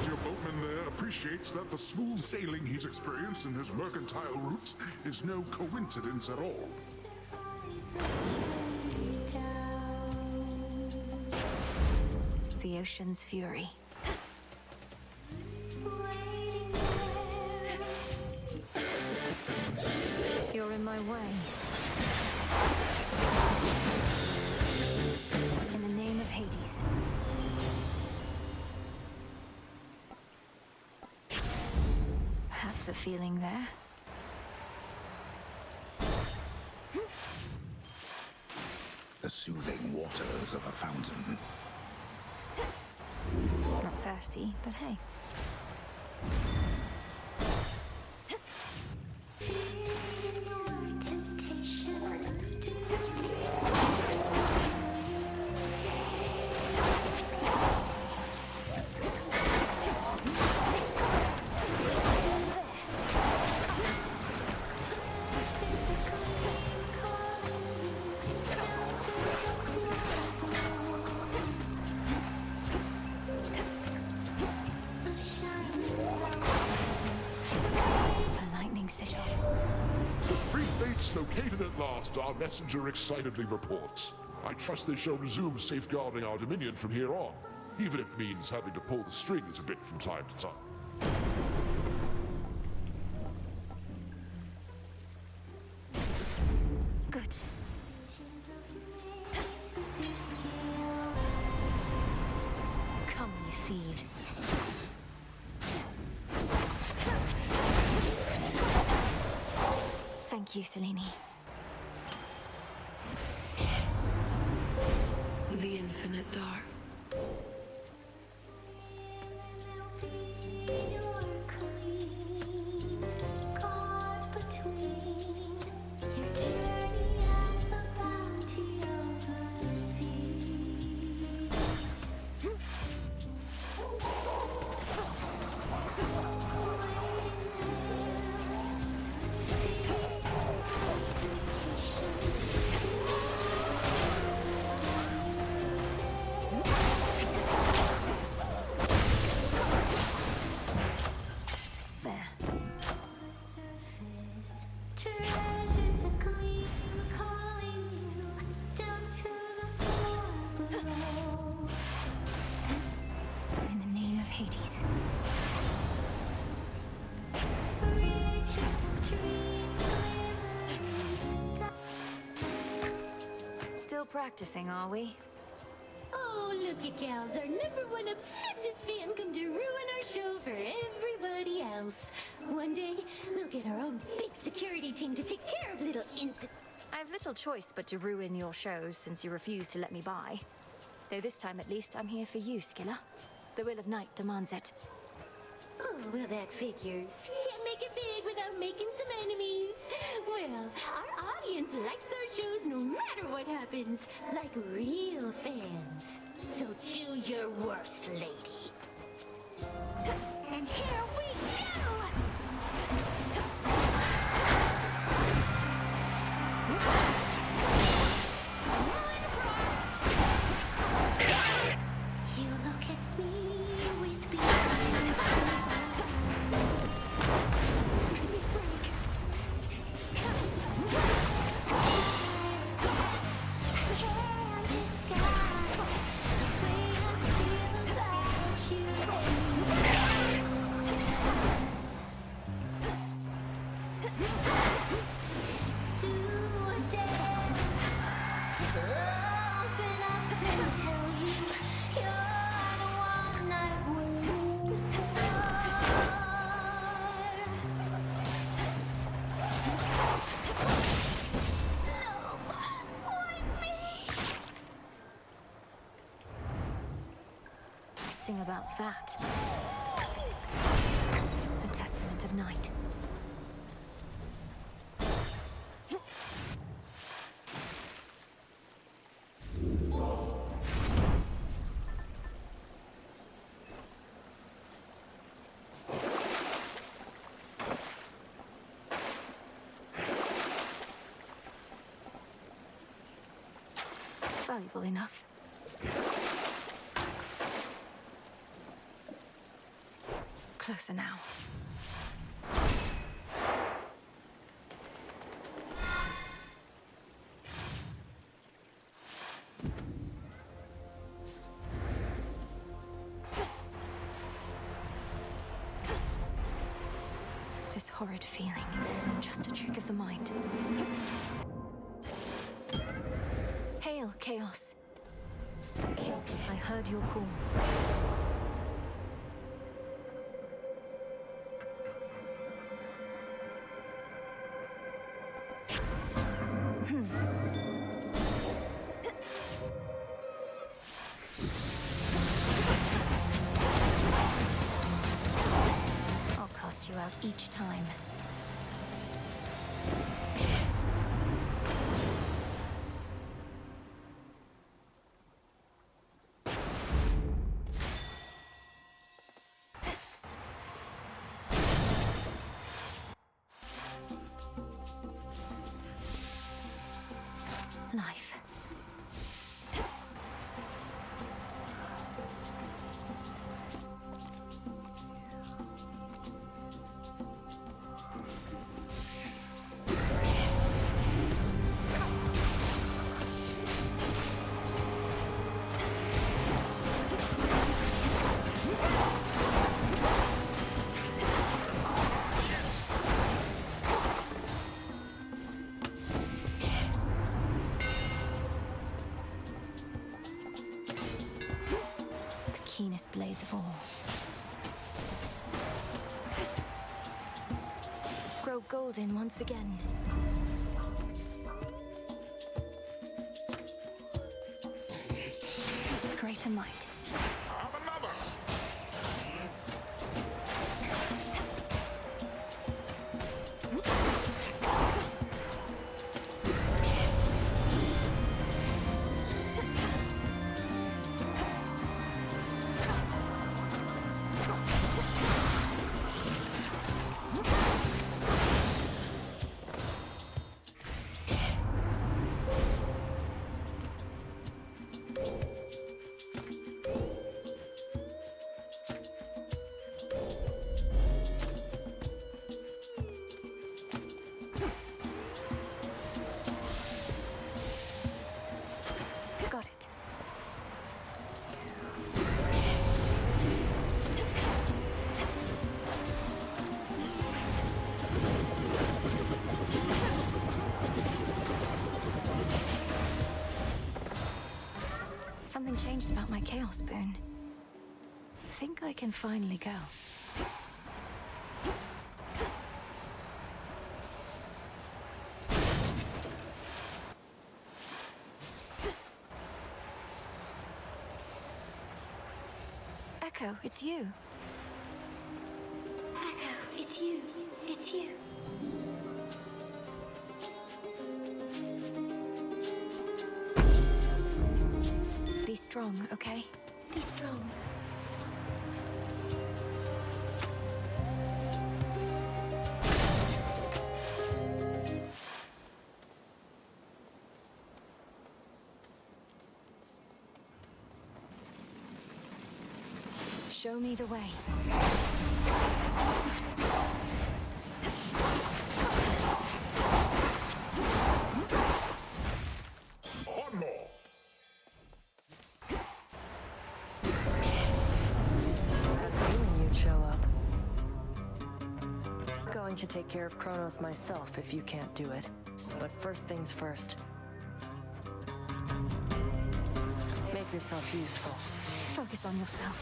Your boatman there appreciates that the smooth sailing he's experienced in his mercantile routes is no coincidence at all. The ocean's fury. You're in my way. In the name of Hades. That's a feeling there. The soothing waters of a fountain. Not thirsty, but hey. Located at last, our messenger excitedly reports. I trust they shall resume safeguarding our dominion from here on, even if it means having to pull the strings a bit from time to time. Good. Come, you thieves. Thank you, Selene. The infinite dark. In the name of Hades. Still practicing, are we? Oh, look at gals. Our #1 obsessive fan come to ruin our show for everybody else. One day, we'll get our own big security team to take care of little incidents. I have little choice but to ruin your shows since you refuse to let me by. Though this time at least I'm here for you, Skilla. The will of Night demands it. Oh, well, that figures. Can't make it big without making some enemies. Well, our audience likes our shows no matter what happens, like real fans. So do your worst, lady. And here we go! sing about that. The Testament of Night. Valuable enough. Closer now. This horrid feeling, just a trick of the mind. Hail, Chaos. Chaos, I heard your call. I'll cast you out each time. Life. Keenest blades of all. Grow golden once again. Greater might. Something changed about my Chaos Boon. Think I can finally go. Echo, it's you. Echo, it's you. It's you. Be strong, okay? Be strong. Show me the way. One more. You'd show up. Going to take care of Kronos myself if you can't do it. But first things first. Make yourself useful. Focus on yourself.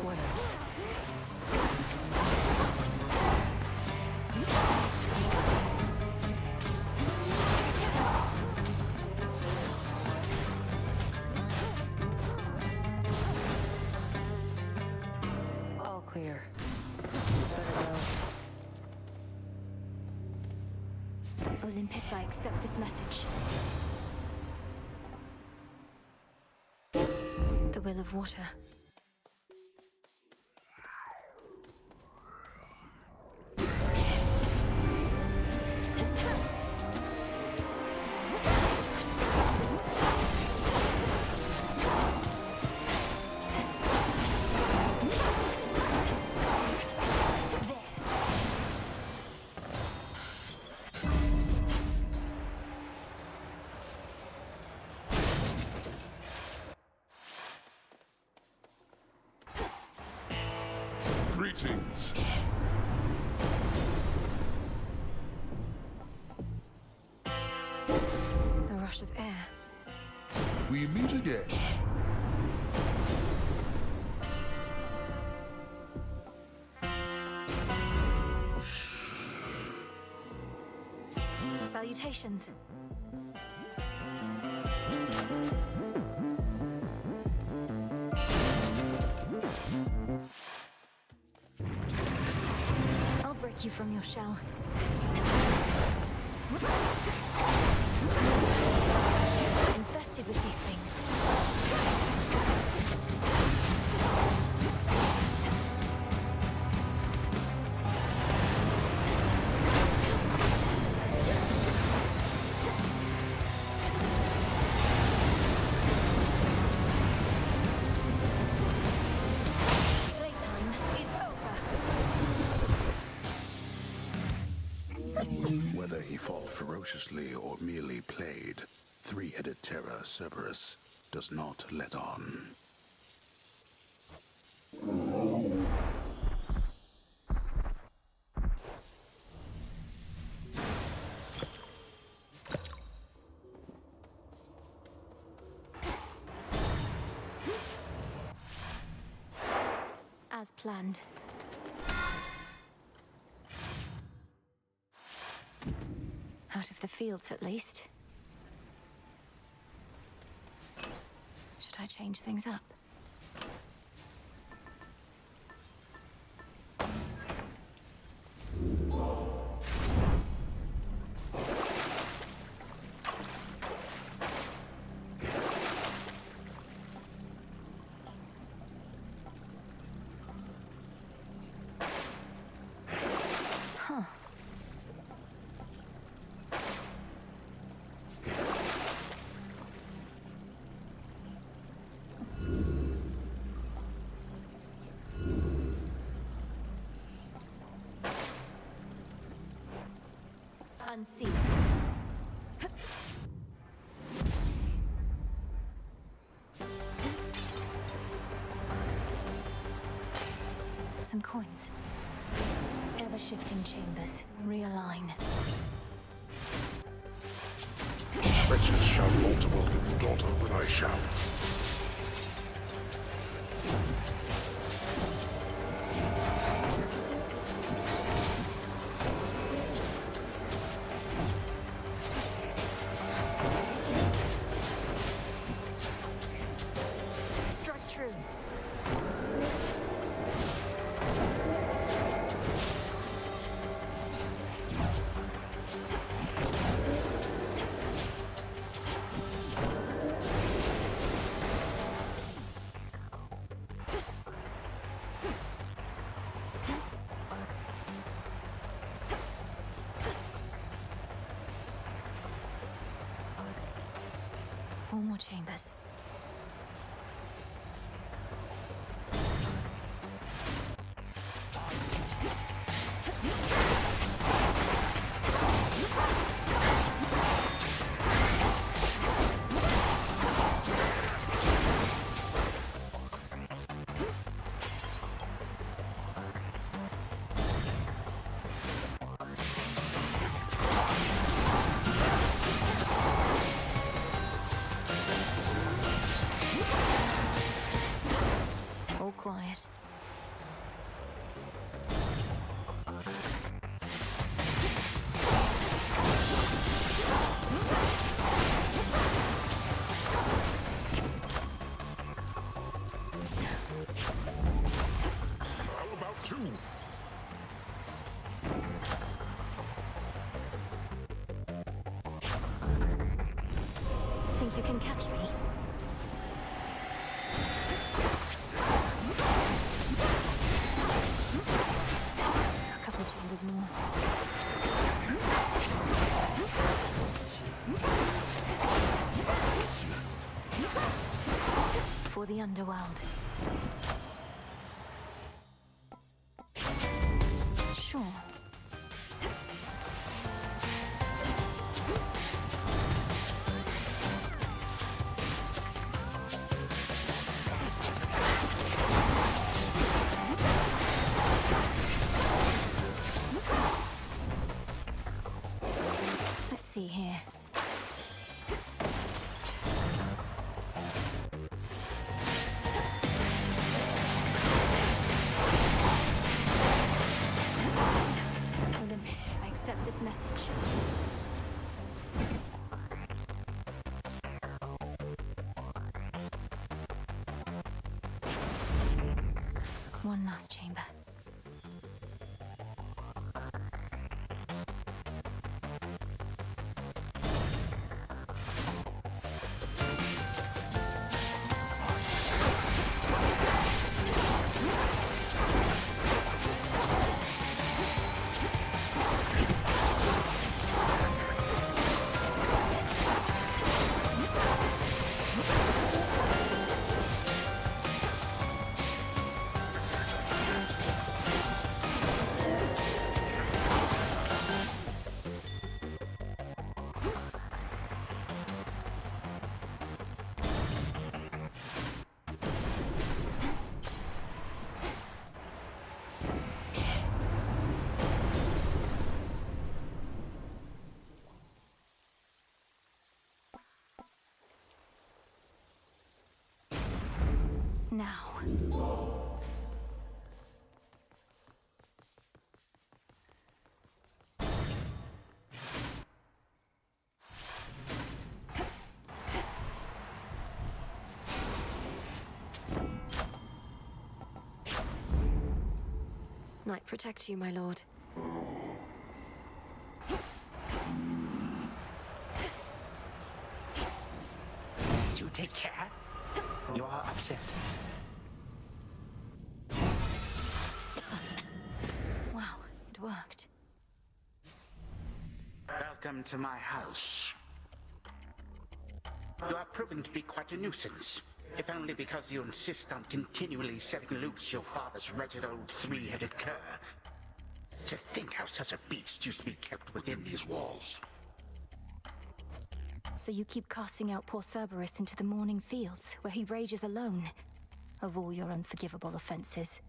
What else? Olympus, I accept this message. The will of water. Greetings. The rush of air. We meet again. Salutations. I'll break you from your shell. Infested with these things. Playtime is over. Whether he fall ferociously or merely played, three-headed terror Cerberus does not let on. As planned. Out of the fields, at least. Should I change things up? Huh. Unseen. Some coins. Ever-shifting chambers. Realign. Wretches shall not welcome the daughter, but I shall. Strike true. Four more chambers. chambers more. For the underworld. Sure. Let's see here. Olympus, I accept this message. One last chamber. Now. Night protect you, my lord. You take care. You are upset. Wow, it worked. Welcome to my house. You are proven to be quite a nuisance. If only because you insist on continually setting loose your father's wretched old three-headed cur. To think how such a beast used to be kept within these walls. So you keep casting out poor Cerberus into the morning fields, where he rages alone, of all your unforgivable offenses.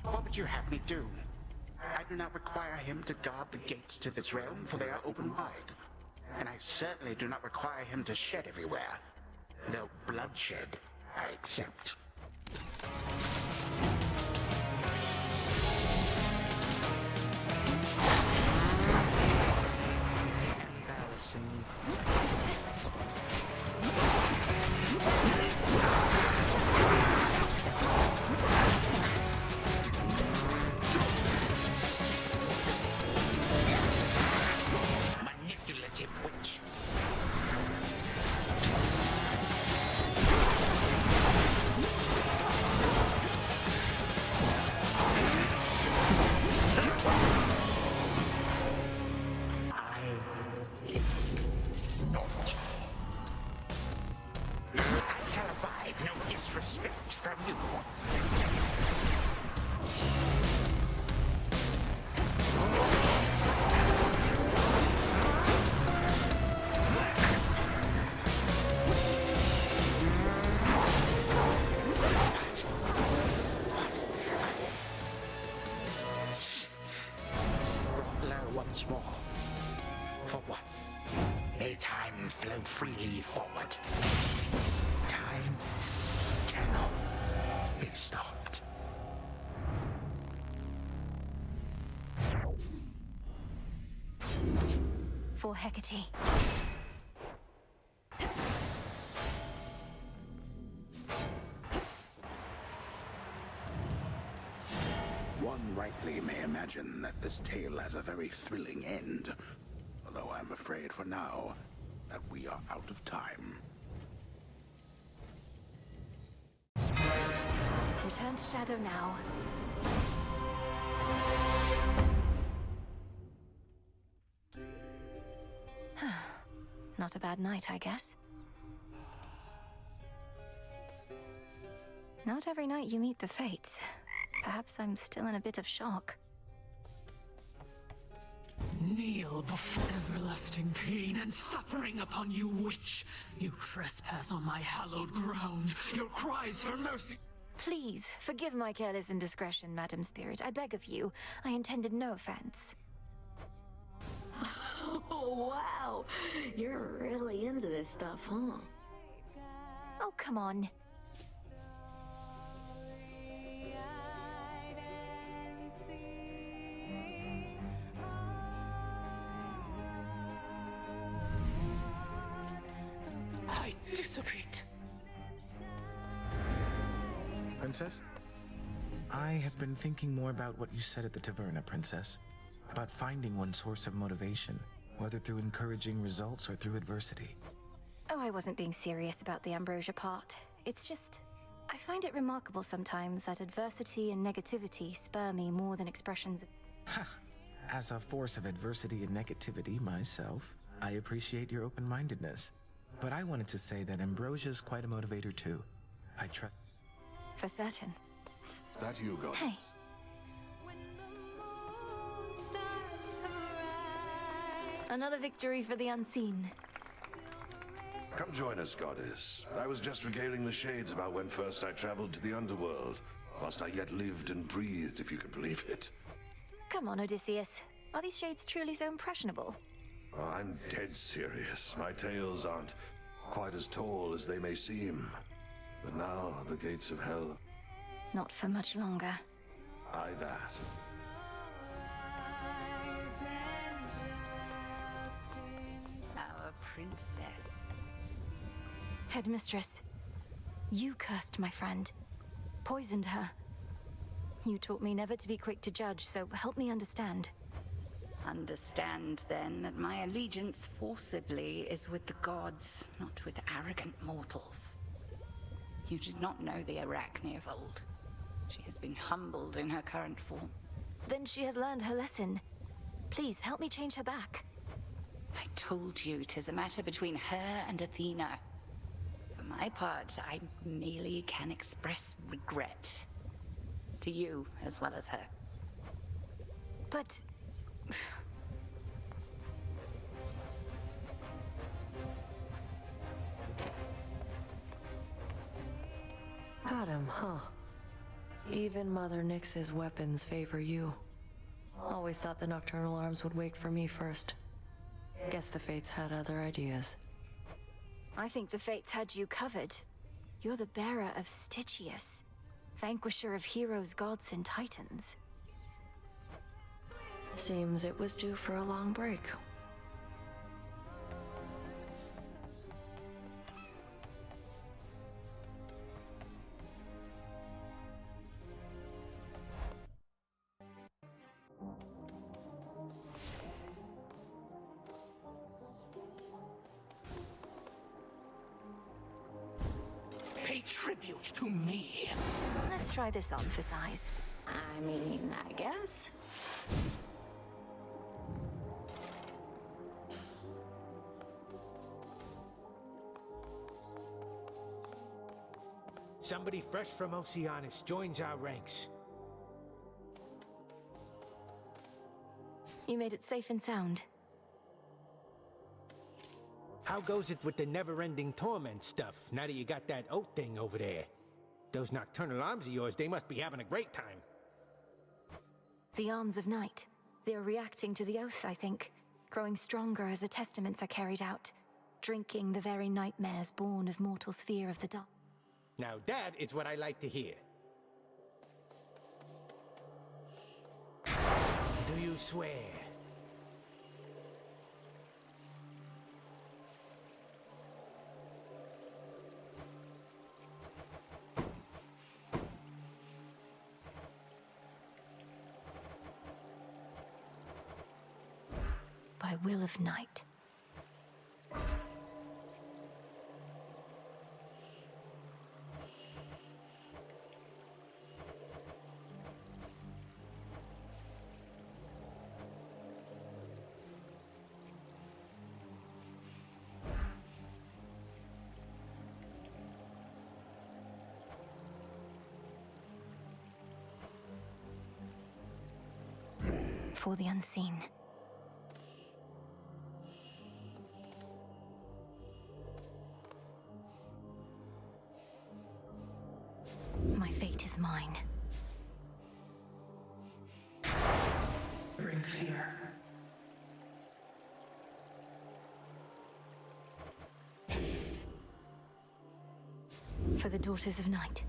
What would you have me do? I do not require him to guard the gates to this realm, for they are open wide. And I certainly do not require him to shed everywhere. Though bloodshed, I accept. Embarrassing. Manipulative witch. I shall abide no disrespect from you. Brought low once more. For what? May time flow freely forward. Time cannot be stopped. For Hecate. One rightly may imagine that this tale has a very thrilling end, although I'm afraid for now that we are out of time. Return to Shadow now. Not a bad night, I guess. Not every night you meet the fates. Perhaps I'm still in a bit of shock. Kneel before everlasting pain and suffering upon you, witch! You trespass on my hallowed ground. Your cries for mercy. Please, forgive my careless indiscretion, Madam Spirit. I beg of you. I intended no offense. Oh, wow. You're really into this stuff, huh? Oh, come on. I dissipate. Princess? I have been thinking more about what you said at the taverna, Princess. About finding one source of motivation, whether through encouraging results or through adversity. Oh, I wasn't being serious about the ambrosia part. It's just, I find it remarkable sometimes that adversity and negativity spur me more than expressions of... Ha! As a force of adversity and negativity myself, I appreciate your open-mindedness. But I wanted to say that Ambrosia's quite a motivator too. I trust... For certain. Is that you, God? Hey. Another victory for the unseen. Come join us, Goddess. I was just regaling the shades about when first I traveled to the underworld, whilst I yet lived and breathed, if you can believe it. Come on, Odysseus. Are these shades truly so impressionable? Oh, I'm dead serious. My tales aren't quite as tall as they may seem. But now, the gates of hell... Not for much longer. Aye, that. Our princess. Headmistress, you cursed my friend. Poisoned her. You taught me never to be quick to judge, so help me understand. Understand, then, that my allegiance forcibly is with the gods, not with arrogant mortals. You did not know the Arachne of old. She has been humbled in her current form. Then she has learned her lesson. Please, help me change her back. I told you 'tis a matter between her and Athena. For my part, I merely can express regret. To you, as well as her. But... Got him, huh? Even Mother Nyx's weapons favor you. Always thought the nocturnal arms would wake for me first. Guess the Fates had other ideas. I think the Fates had you covered. You're the bearer of Stygius, vanquisher of heroes, gods, and titans. Seems it was due for a long break. Pay tribute to me. Let's try this on for size. I mean, I guess. Somebody fresh from Oceanus joins our ranks. You made it safe and sound. How goes it with the never-ending torment stuff, now that you got that oat thing over there? Those nocturnal arms of yours, they must be having a great time. The arms of night. They're reacting to the oath, I think. Growing stronger as the testaments are carried out. Drinking the very nightmares born of mortal's fear of the dark. Now that is what I like to hear. Do you swear? By will of night. before the unseen. My fate is mine. Bring fear. For the Daughters of Night.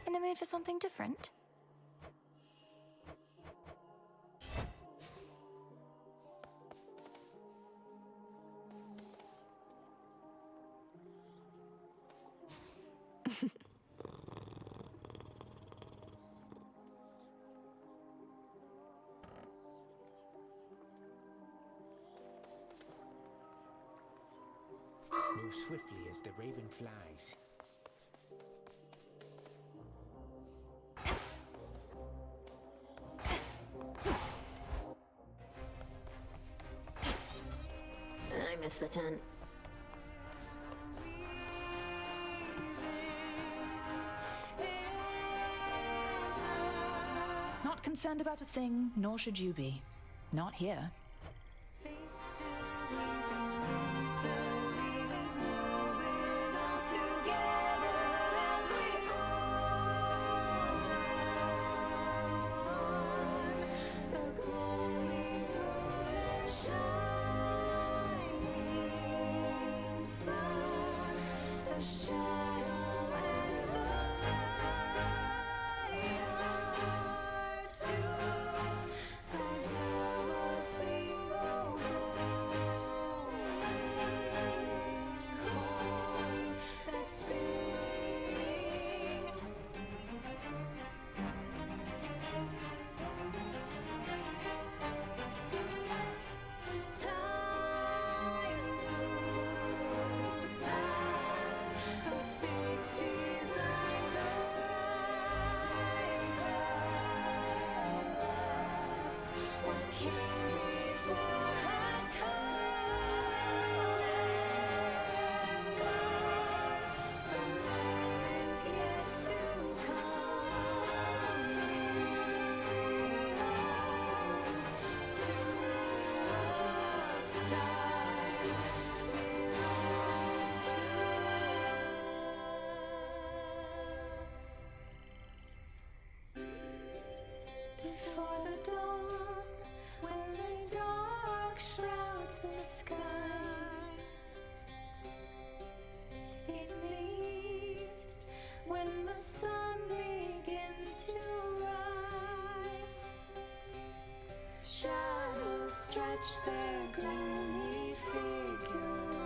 In the mood for something different? Move swiftly as the raven flies. I miss the tent. Not concerned about a thing, nor should you be. Not here. Before the dawn, when the dark shrouds the sky, in the east, when the sun begins to rise, shadows stretch their gloomy figures,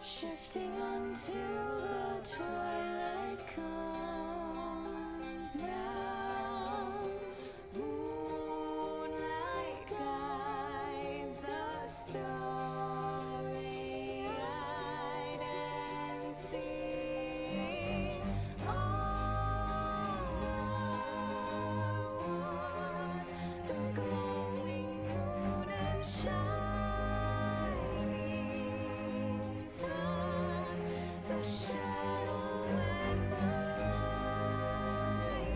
shifting until the twilight comes now. Moonlight guides us starry-eyed and see all one, the glowing moon and shining sun, the shadow and the light.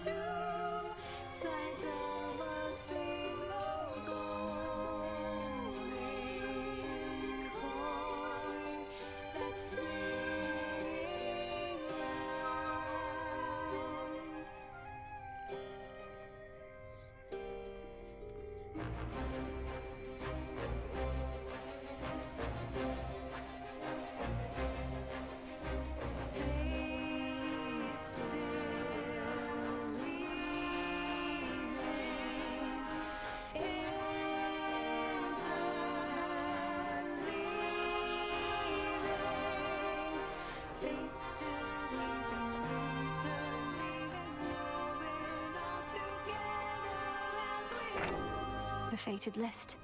two sides of a single golden coin that's spinning round. Fate still leaving, interleaving. Fate still leaving, interleaving, woven all together as we go. The fated list.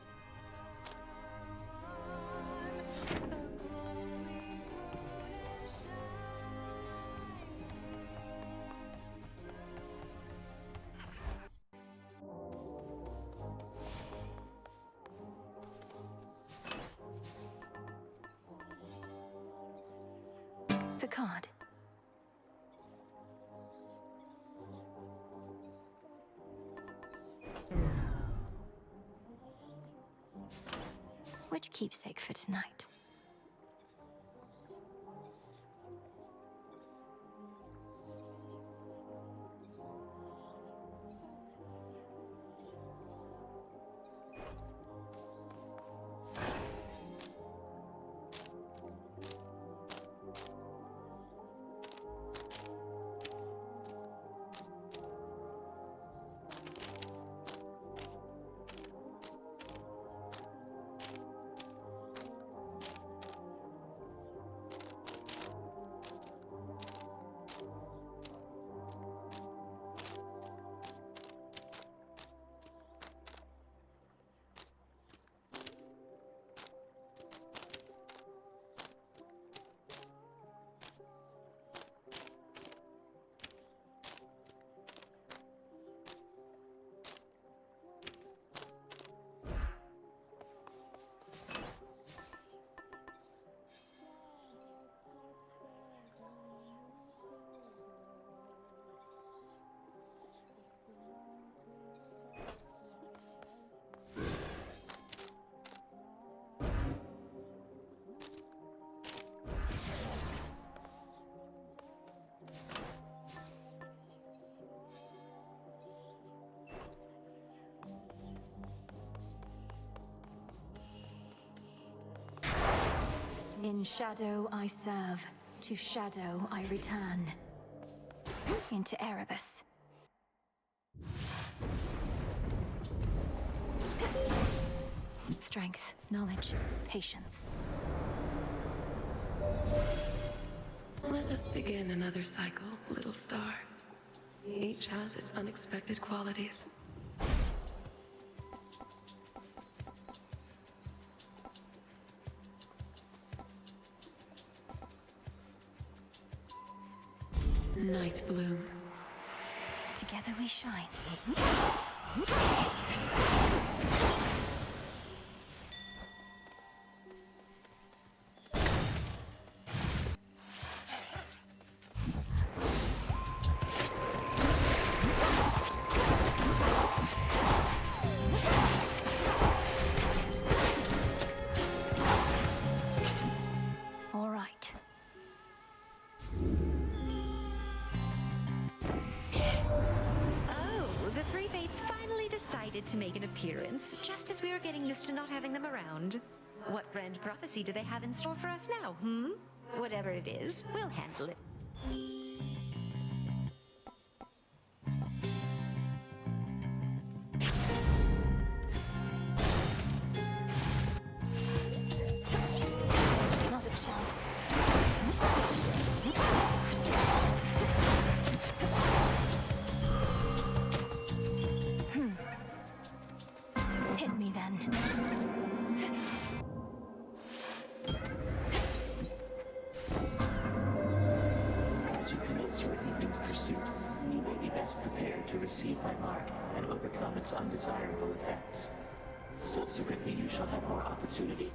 The card. Which keepsake for tonight? In shadow I serve, to shadow I return. Into Erebus. Strength, knowledge, patience. Let us begin another cycle, little star. Each has its unexpected qualities. Night bloom. Together we shine. All right. Oh, the Three Fates finally decided to make an appearance, just as we were getting used to not having them around. What grand prophecy do they have in store for us now, Whatever it is, we'll handle it. Not a chance. Hit me then. As you commence your evening's pursuit, you may be best prepared to receive my mark and overcome its undesirable effects. Subsequently, you shall have more opportunity.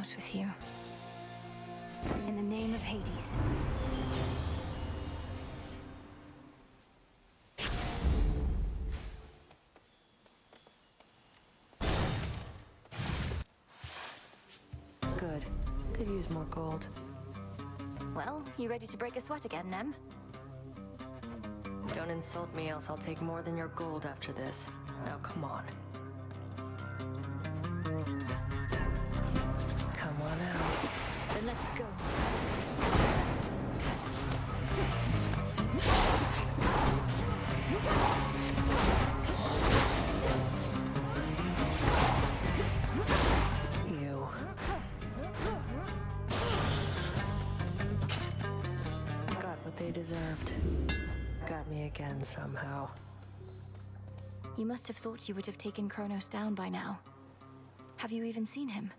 out with you. In the name of Hades. Good. Could use more gold. Well, you ready to break a sweat again, Nem? Don't insult me, else I'll take more than your gold after this. Now, come on. Come on out. Then let's go. You. Got what they deserved. Got me again somehow. You must have thought you would have taken Kronos down by now. Have you even seen him?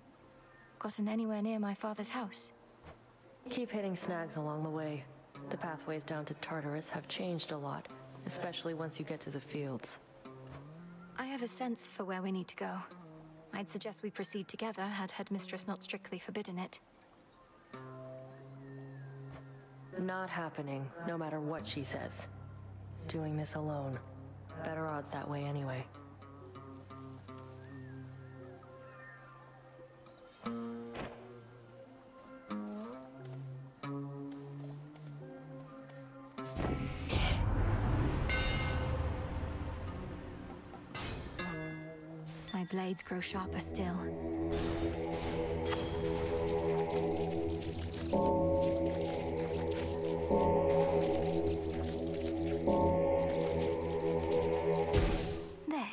Gotten anywhere near my father's house? Keep hitting snags along the way. The pathways down to Tartarus have changed a lot, especially once you get to the fields. I have a sense for where we need to go. I'd suggest we proceed together, had Headmistress not strictly forbidden it. Not happening, no matter what she says. Doing this alone. Better odds that way anyway. My blades grow sharper still. There.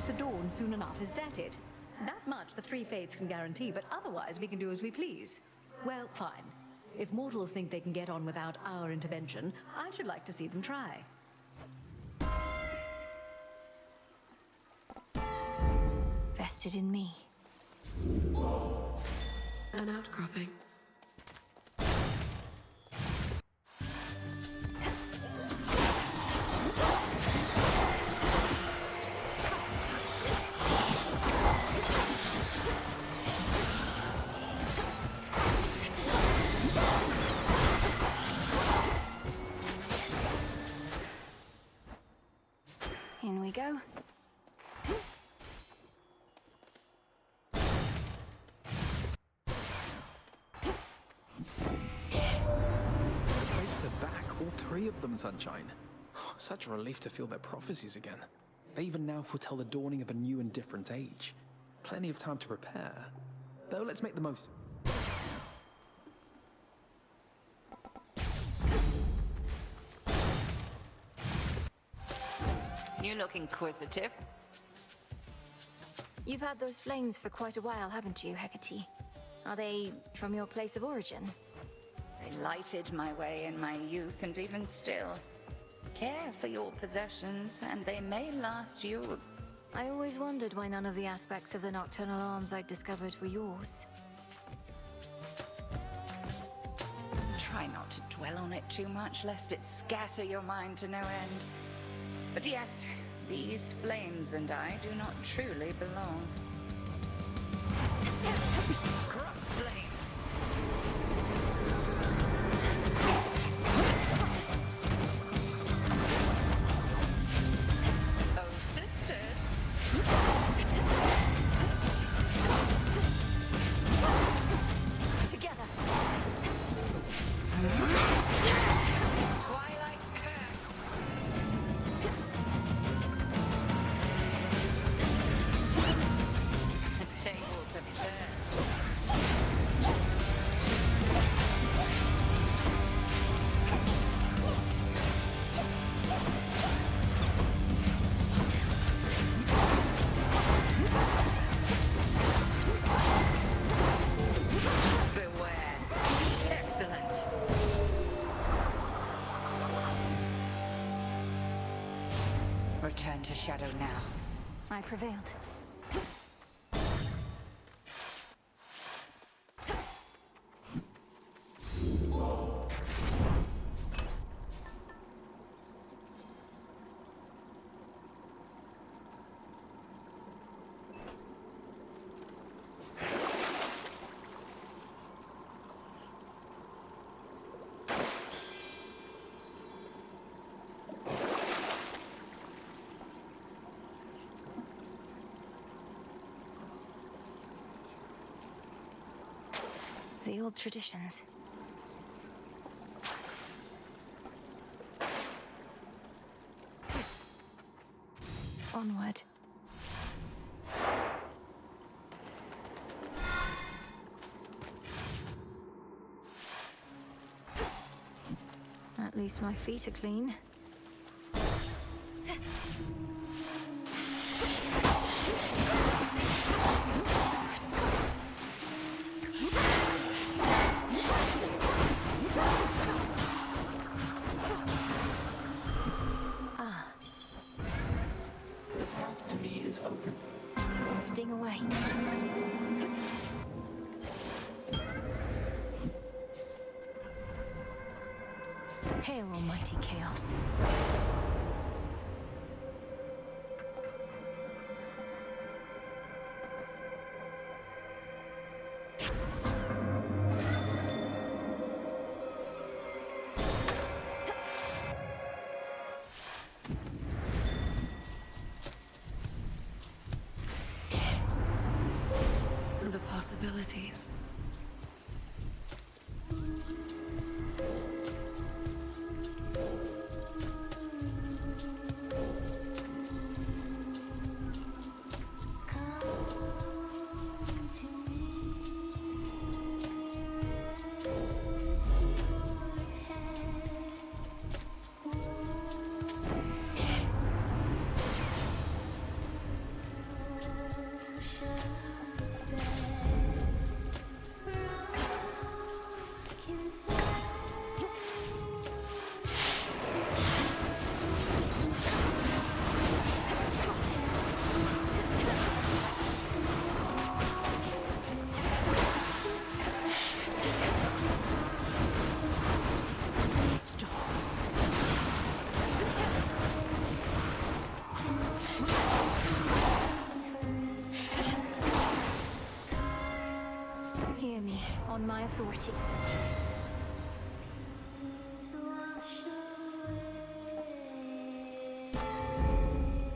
To dawn soon enough, is that it? That much the Three Fates can guarantee, but otherwise we can do as we please. Well, fine. If mortals think they can get on without our intervention, I should like to see them try. Vested in me. An outcropping. In we go. Fates are back, all three of them, Sunshine. Such a relief to feel their prophecies again. They even now foretell the dawning of a new and different age. Plenty of time to prepare. Though let's make the most. You look inquisitive. You've had those flames for quite a while, haven't you, Hecate? Are they from your place of origin? They lighted my way in my youth, and even still. Care for your possessions, and they may last you. I always wondered why none of the aspects of the nocturnal arms I'd discovered were yours. Try not to dwell on it too much, lest it scatter your mind to no end. But yes, these flames and I do not truly belong. Crossblade! Beware. Excellent. Return to Shadow now. I prevailed. The old traditions. Onward. At least my feet are clean. To me is open. Sting away. Hail, almighty chaos. The possibilities. Hear me, on my authority.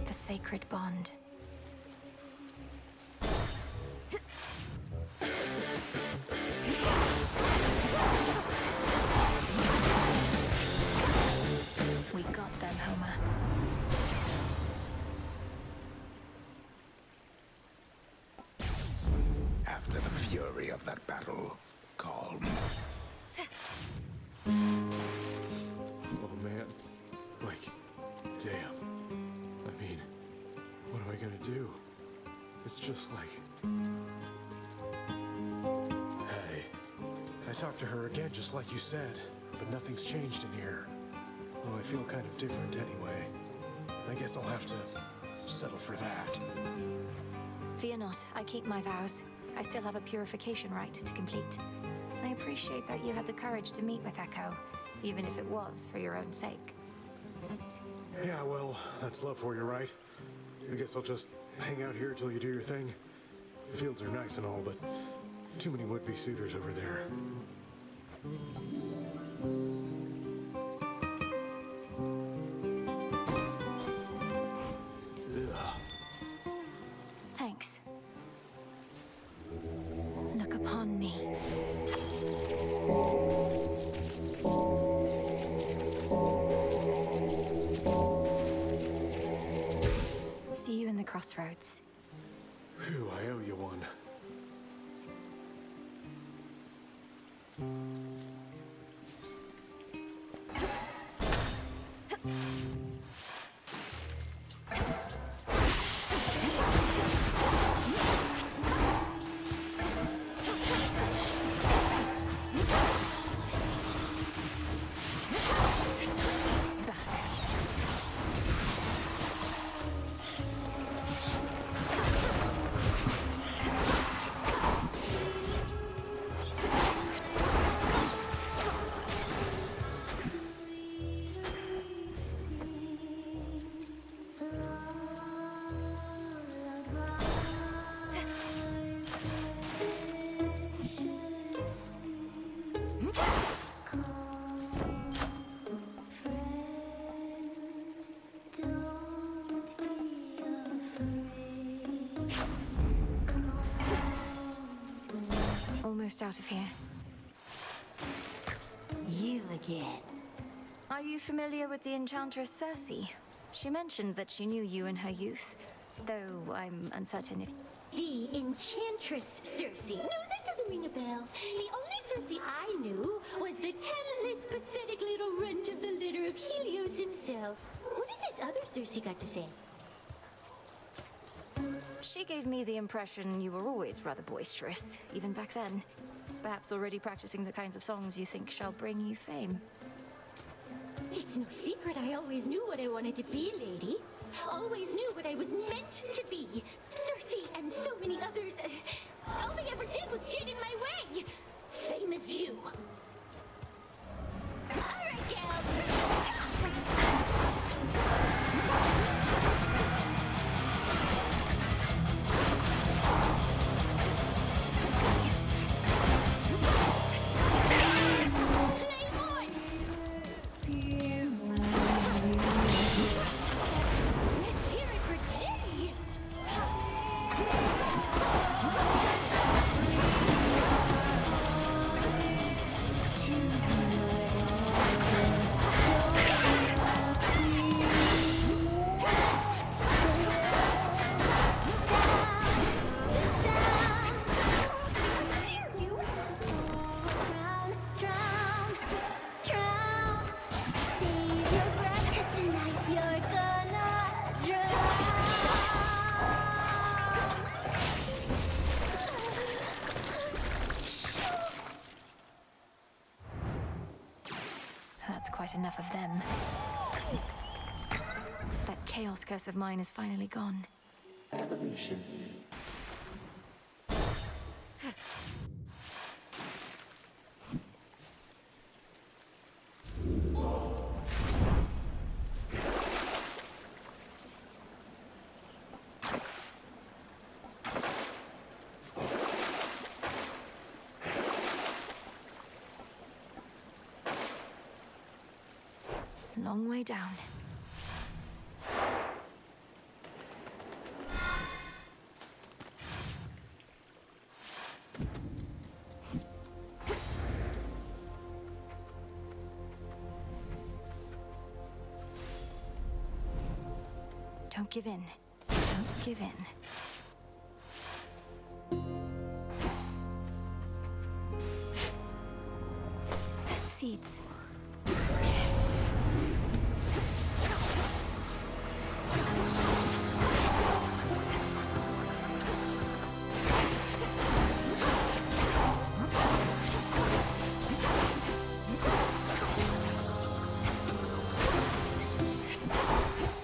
The sacred bond. We got them, Homer. After the fury of that battle, calm. Oh man. Like, damn. I mean, what am I gonna do? It's just like... Hey, I talked to her again just like you said, but nothing's changed in here. Well, I feel kind of different anyway. I guess I'll have to settle for that. Fear not, I keep my vows. I still have a purification rite to complete. I appreciate that you had the courage to meet with Echo, even if it was for your own sake. Yeah, well, that's love for you, right? I guess I'll just hang out here till you do your thing. The fields are nice and all, but too many would-be suitors over there. Thanks. Look upon me. See you in the crossroads. Phew, I owe you one. almost out of here. You again. Are you familiar with the Enchantress Circe? She mentioned that she knew you in her youth, though I'm uncertain if... The Enchantress Circe. No, that doesn't ring a bell. The only Circe I knew was the talentless, pathetic little runt of the litter of Helios himself. What has this other Circe got to say? She gave me the impression you were always rather boisterous, even back then. Perhaps already practicing the kinds of songs you think shall bring you fame. It's no secret I always knew what I wanted to be, lady. Always knew what I was meant to be. Circe and so many others. All they ever did was get in my way. Same as you. All right, gals. That's quite enough of them. That chaos curse of mine is finally gone. Evolution. Long way down. Don't give in. Don't give in. Seeds.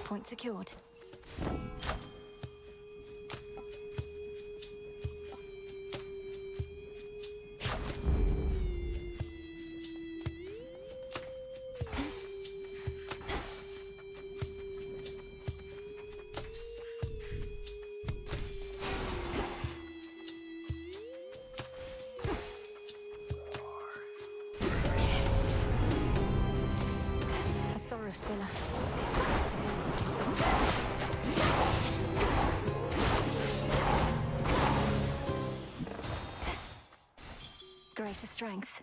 Point secured. A sorrow spiller. Greater strength.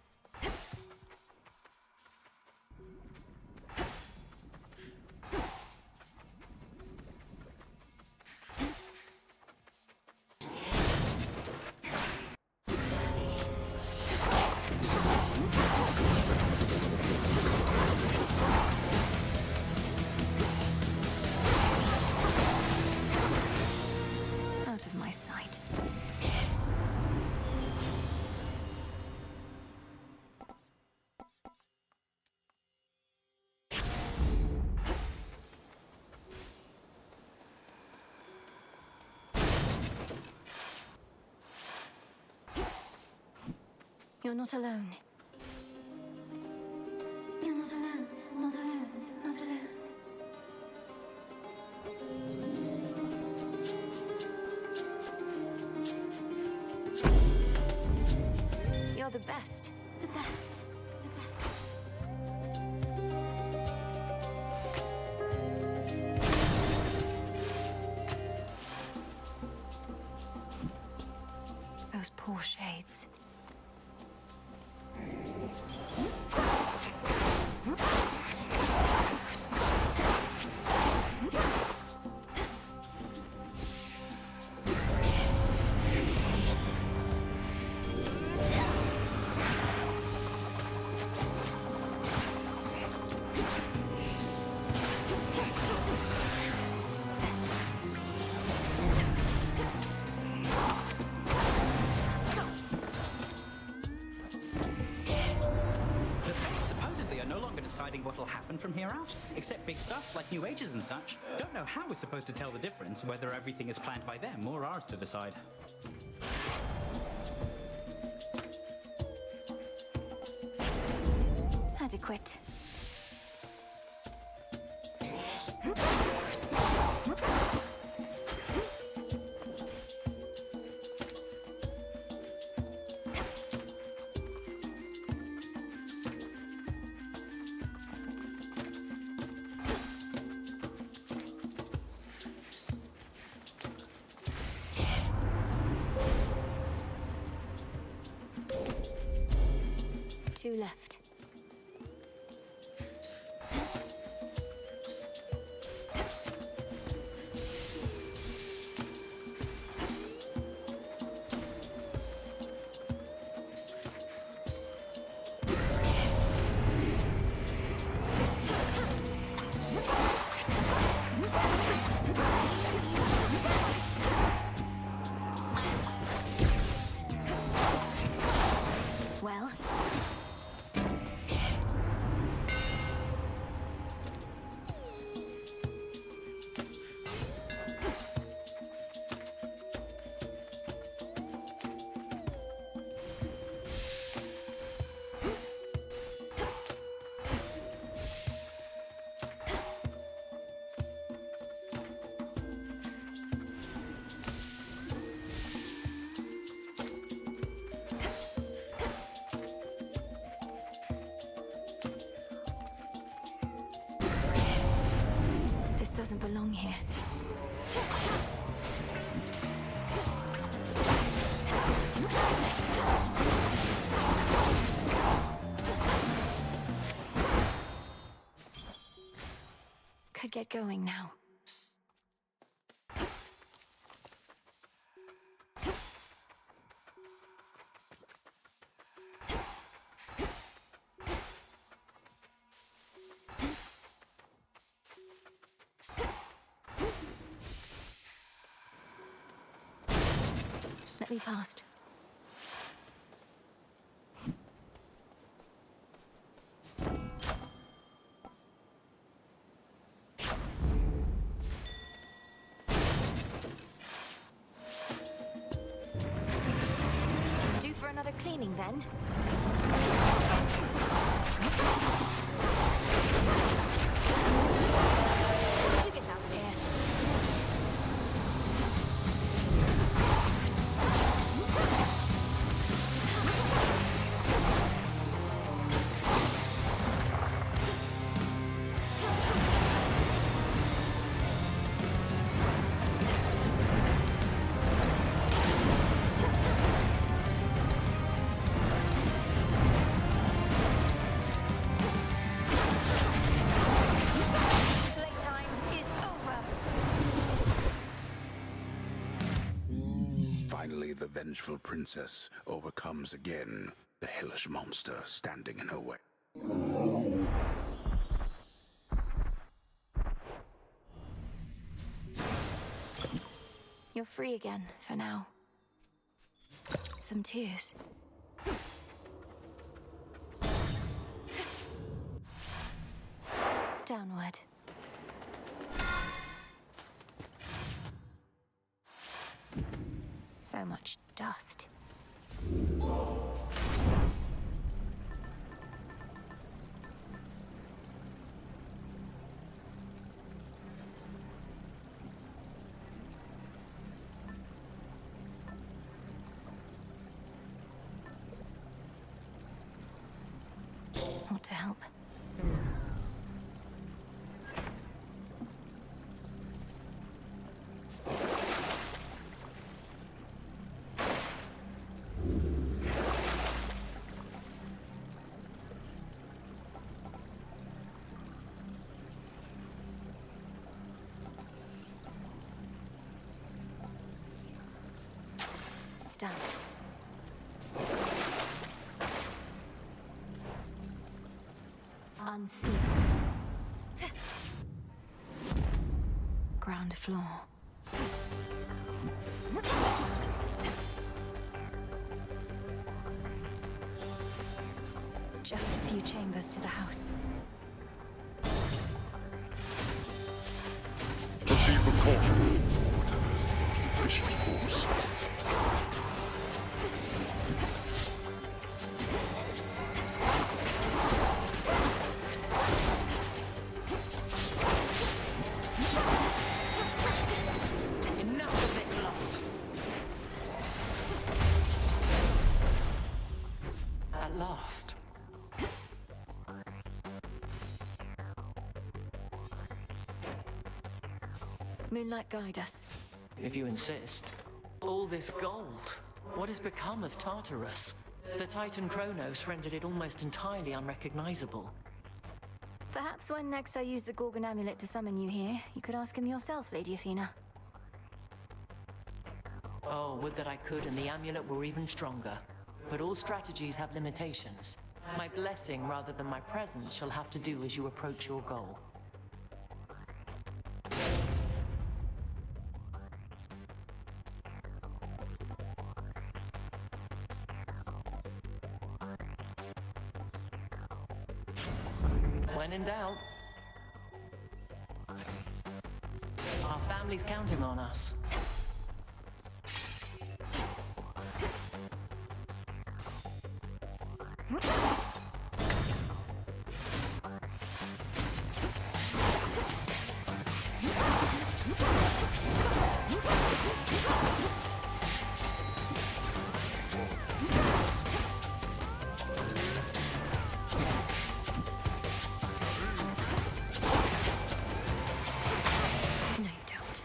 Out of my sight. You're not alone. You're not alone. Not alone. Not alone. You're the best. The best. The best. Those poor shades. What'll happen from here out, except big stuff like new ages and such. Don't know how we're supposed to tell the difference, whether everything is planned by them or ours to decide. Adequate. Two left. Well, this doesn't belong here. Could get going now. Let me past. Due for another cleaning then? You get out of here. Playtime is over. Finally, the vengeful princess overcomes again the hellish monster standing in her way. You're free again, for now. Some tears. Downward. So much dust. Want to help? done. Unseal. Ground floor. Just a few chambers to the house. Proceed with caution. Whatever is the most efficient course. Enough of this lot. At last. Moonlight, guide us. If you insist. All this gold. What has become of Tartarus? The Titan Kronos rendered it almost entirely unrecognizable. Perhaps when next I use the Gorgon amulet to summon you here, you could ask him yourself, Lady Athena. Oh, would that I could and the amulet were even stronger. But all strategies have limitations. My blessing rather than my presence shall have to do as you approach your goal. When in doubt. Our family's counting on us. No, you don't.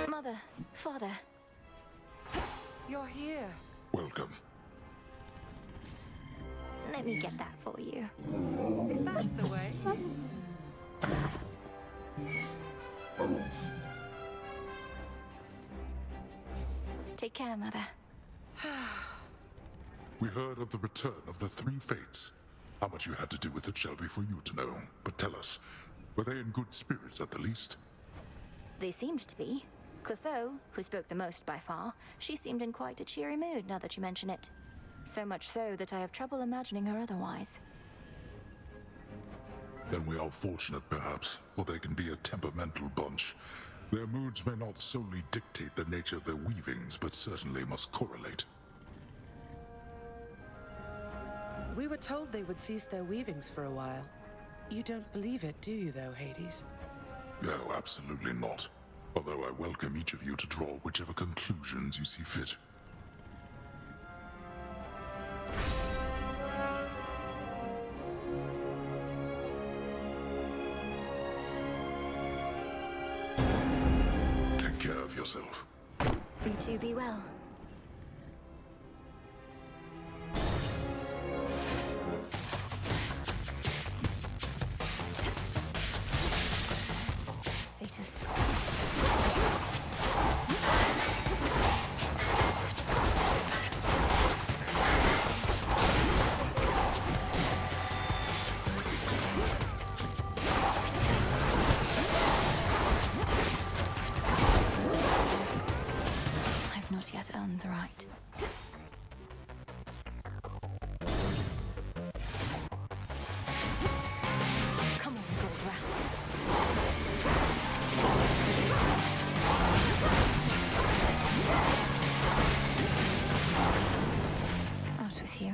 Mother, father. You're here. Welcome. Let me get that for you. That's the way. Take care, Mother. We heard of the return of the three fates. How much you had to do with it shall be for you to know. But tell us, were they in good spirits at the least? They seemed to be. Clotho, who spoke the most by far, she seemed in quite a cheery mood now that you mention it. So much so that I have trouble imagining her otherwise. Then we are fortunate, perhaps, for they can be a temperamental bunch. Their moods may not solely dictate the nature of their weavings, but certainly must correlate. We were told they would cease their weavings for a while. You don't believe it, do you, though, Hades? No, absolutely not. Although I welcome each of you to draw whichever conclusions you see fit. Take care of yourself. You two be well. Satyrs. I've not yet earned the right. Come on, Goldwrath. Out with you.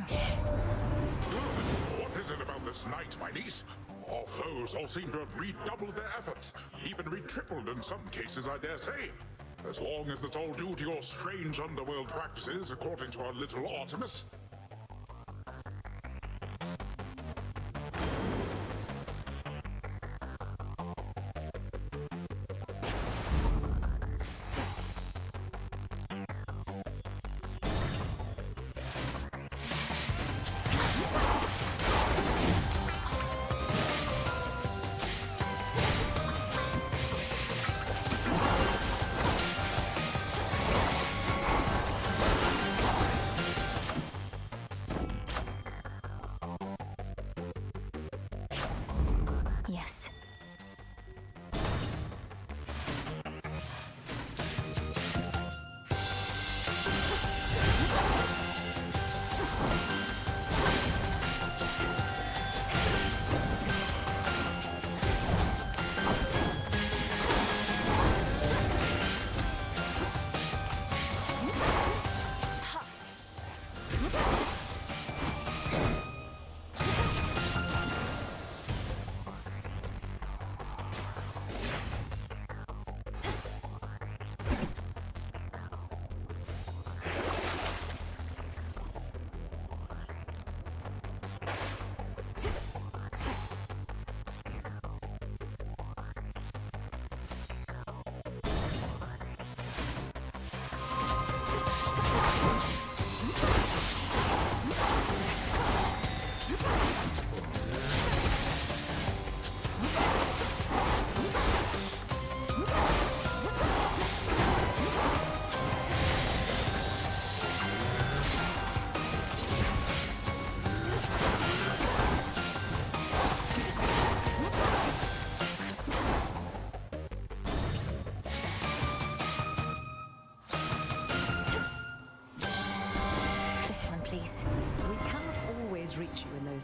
What is it about this night, my niece? Our foes all seem to have redoubled their efforts, even retripled in some cases, I dare say. As long as it's all due to your strange underworld practices, according to our little Artemis.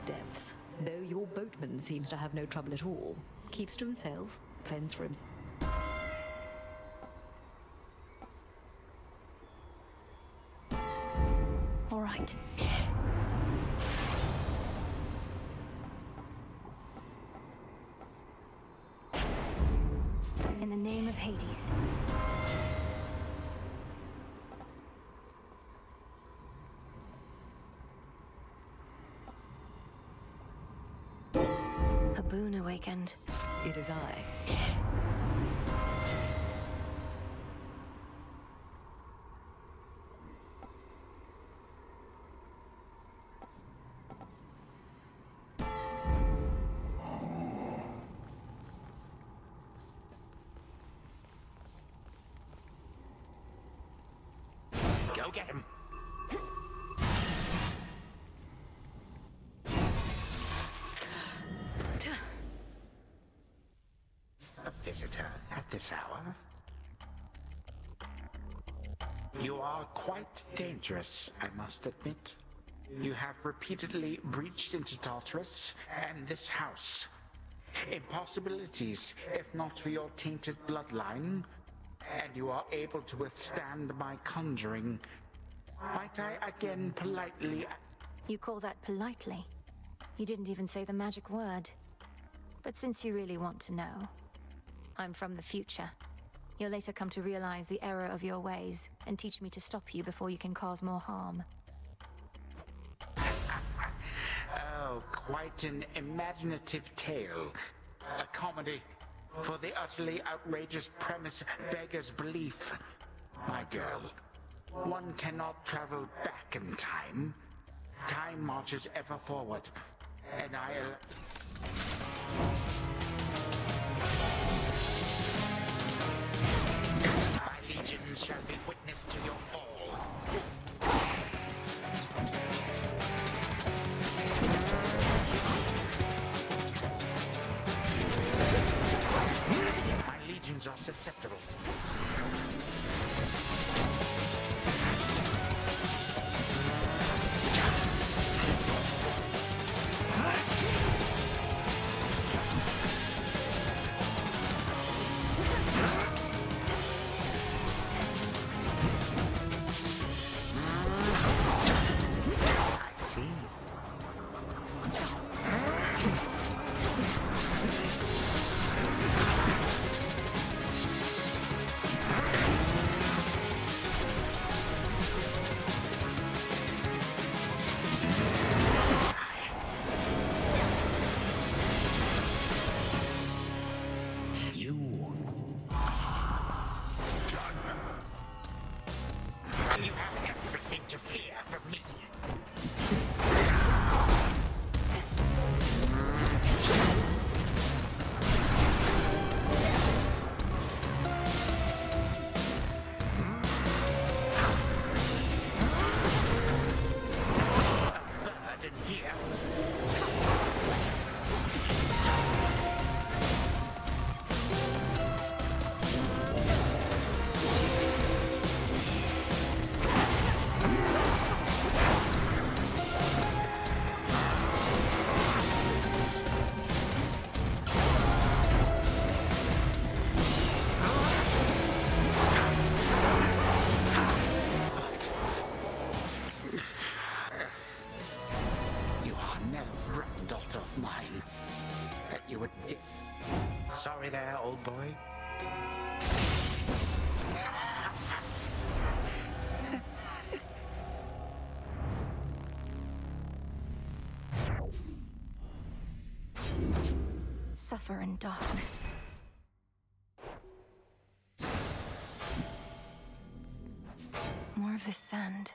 depths. Though your boatman seems to have no trouble at all. Keeps to himself, fends for himself. All right. In the name of Hades. A boon awakened. It is I. Go get him. A visitor at this hour? You are quite dangerous, I must admit. You have repeatedly breached into Tartarus and this house. Impossibilities, if not for your tainted bloodline, and you are able to withstand my conjuring. Might I again politely... You call that politely? You didn't even say the magic word. But since you really want to know, I'm from the future. You'll later come to realize the error of your ways and teach me to stop you before you can cause more harm. Oh, quite an imaginative tale. A comedy for the utterly outrageous premise beggars belief. My girl, one cannot travel back in time. Time marches ever forward, and my legions shall be witness to your fall. My legions are susceptible. Sorry there, old boy. Suffer in darkness. More of this sand.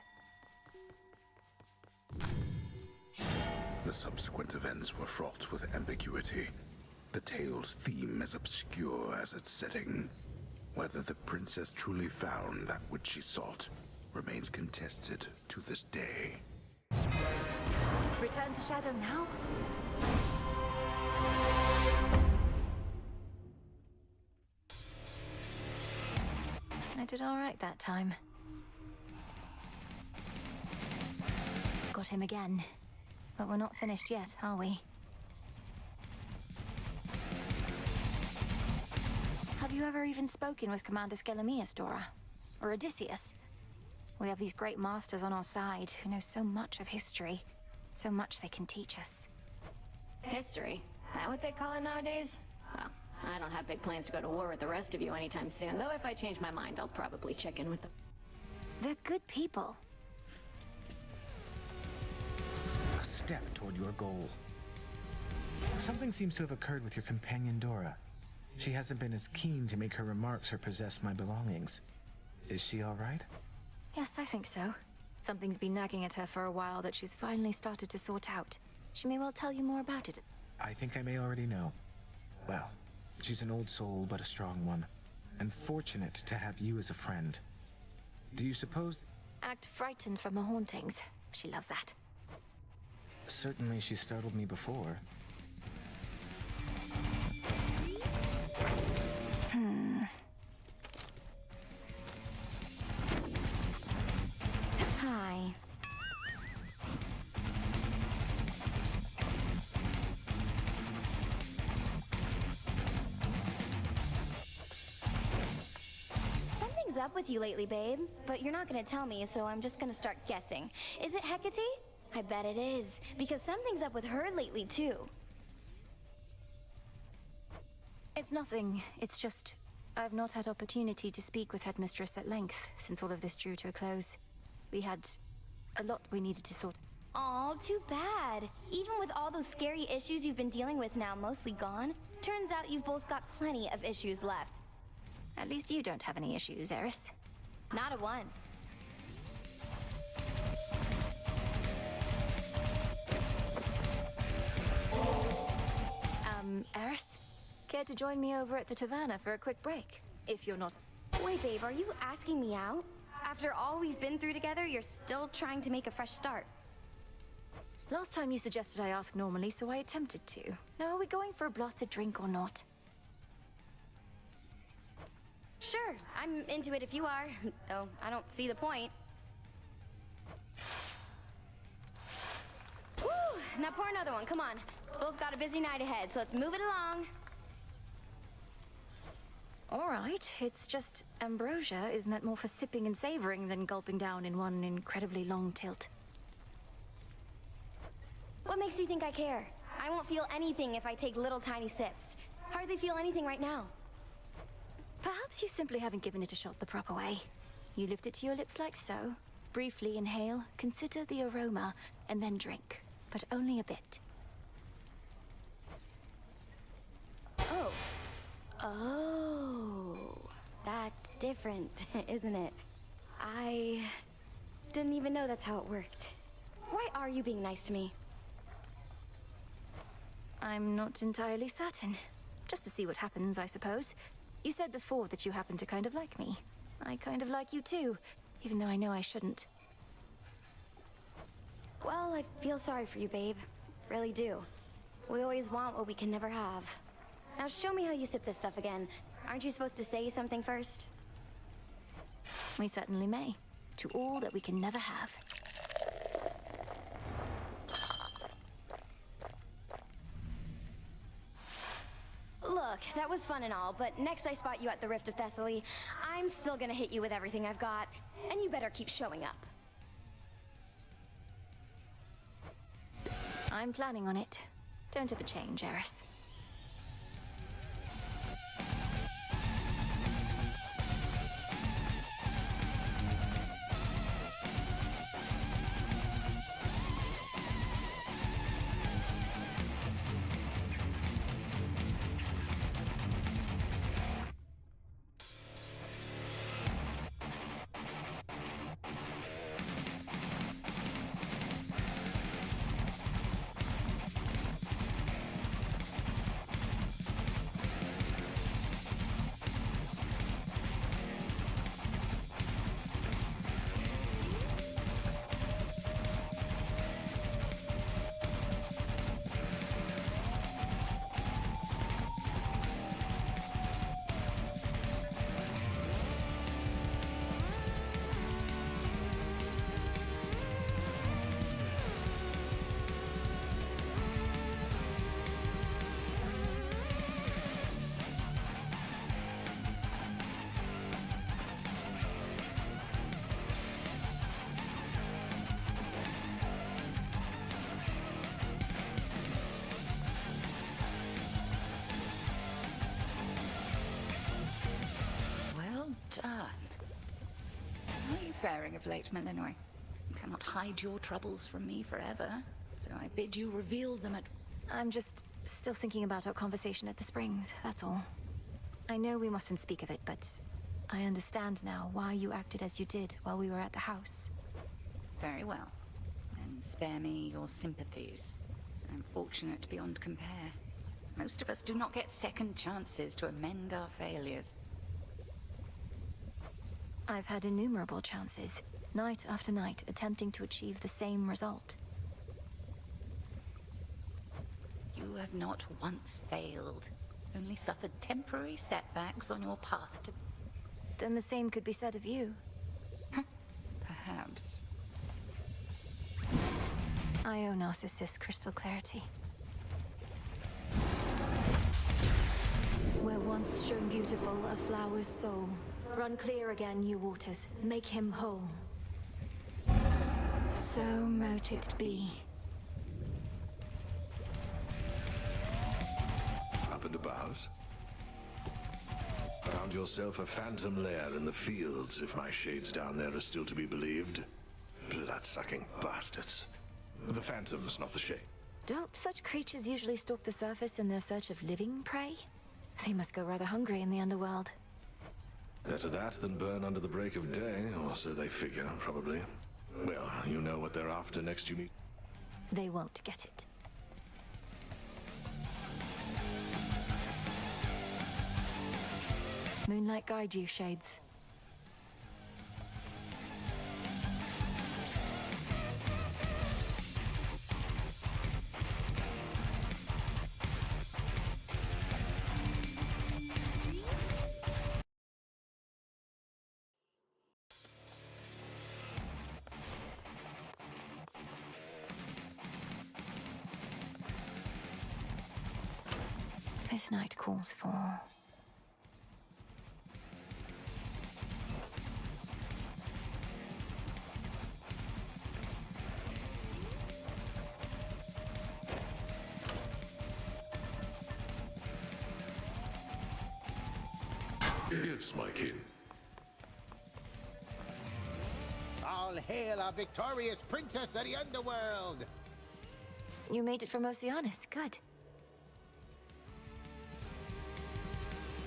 The subsequent events were fraught with ambiguity. The tale's theme as obscure as its setting. Whether the princess truly found that which she sought remains contested to this day. Return to Shadow now? I did all right that time. Got him again. But we're not finished yet, are we? Have you ever even spoken with Commander Skelemius, Dora? Or Odysseus? We have these great masters on our side who know so much of history. So much they can teach us. History? That what they call it nowadays? Well, I don't have big plans to go to war with the rest of you anytime soon, though if I change my mind, I'll probably check in with them. They're good people. A step toward your goal. Something seems to have occurred with your companion Dora. She hasn't been as keen to make her remarks or possess my belongings. Is she all right? Yes, I think so. Something's been nagging at her for a while that she's finally started to sort out. She may well tell you more about it. I think I may already know. Well, she's an old soul, but a strong one. And fortunate to have you as a friend. Do you suppose... Act frightened from her hauntings. She loves that. Certainly she startled me before. Hi. Something's up with you lately, babe. But you're not gonna tell me, so I'm just gonna start guessing. Is it Hecate? I bet it is, because something's up with her lately, too. It's nothing. It's just... I've not had opportunity to speak with Headmistress at length since all of this drew to a close. We had a lot we needed to sort. Aw, too bad. Even with all those scary issues you've been dealing with now mostly gone, turns out you've both got plenty of issues left. At least you don't have any issues, Eris. Not a one. Eris? Care to join me over at the taverna for a quick break? If you're not... Wait, babe, are you asking me out? After all we've been through together, you're still trying to make a fresh start. Last time you suggested I ask normally, so I attempted to. Now, are we going for a blasted drink or not? Sure, I'm into it if you are, though I don't see the point. Woo! Now pour another one, come on. Both got a busy night ahead, so let's move it along. All right, it's just ambrosia is meant more for sipping and savoring than gulping down in one incredibly long tilt. What makes you think I care? I won't feel anything if I take little tiny sips. Hardly feel anything right now. Perhaps you simply haven't given it a shot the proper way. You lift it to your lips like so, briefly inhale, consider the aroma, and then drink. But only a bit. Oh. Oh. That's different, isn't it? I didn't even know that's how it worked. Why are you being nice to me? I'm not entirely certain. Just to see what happens, I suppose. You said before that you happen to kind of like me. I kind of like you too, even though I know I shouldn't. Well, I feel sorry for you, babe. Really do. We always want what we can never have. Now show me how you sip this stuff again. Aren't you supposed to say something first? We certainly may. To all that we can never have. Look, that was fun and all, but next I spot you at the Rift of Thessaly, I'm still gonna hit you with everything I've got, and you better keep showing up. I'm planning on it. Don't ever change, Eris. faring of late, Malinois? You cannot hide your troubles from me forever, so I bid you reveal them at... I'm just still thinking about our conversation at the Springs, that's all. I know we mustn't speak of it, but I understand now why you acted as you did while we were at the house. Very well. Then spare me your sympathies. I'm fortunate beyond compare. Most of us do not get second chances to amend our failures. I've had innumerable chances, night after night, attempting to achieve the same result. You have not once failed, only suffered temporary setbacks on your path to... Then the same could be said of you. Perhaps. I owe Narcissus crystal clarity. Where once shone beautiful a flower's soul, run clear again, you waters, make him whole. So mote it be. Up and about? Found yourself a phantom lair in the fields, if my shades down there are still to be believed. Blood-sucking bastards. The phantoms, not the shade. Don't such creatures usually stalk the surface in their search of living prey? They must go rather hungry in the underworld. Better that than burn under the break of day, or so they figure, probably. Well, you know what they're after next you meet. They won't get it. Moonlight guide you, Shades. This night calls for... Yes, my king. All hail our victorious princess of the underworld! You made it from Oceanus, good.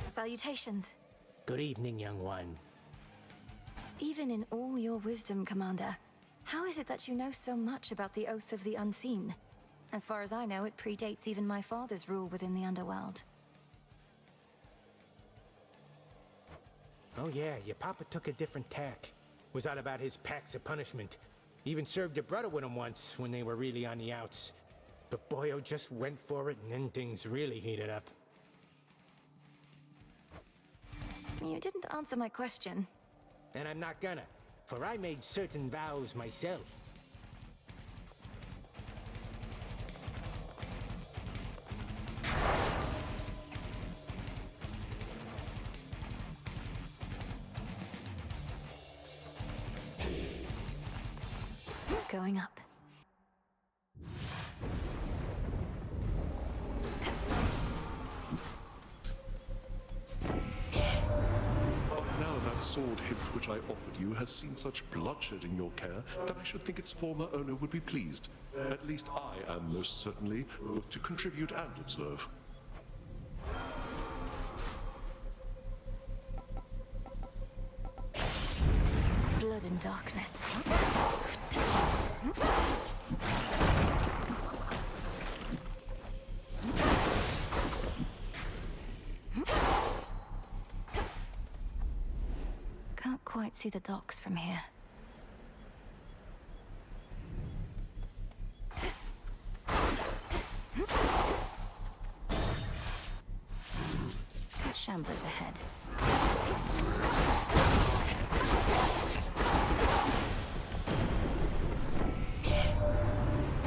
Salutations. Good evening, young one. Even in all your wisdom, Commander, how is it that you know so much about the Oath of the Unseen? As far as I know, it predates even my father's rule within the underworld. Oh yeah, your papa took a different tack. Was all about his packs of punishment. Even served your brother with him once when they were really on the outs. But Boyo just went for it and then things really heated up. You didn't answer my question. And I'm not gonna, for I made certain vows myself. Going up. Now that sword hilt which I offered you has seen such bloodshed in your care that I should think its former owner would be pleased. At least I am most certainly look to contribute and observe. Blood and darkness. Can't quite see the docks from here. Got shamblers ahead.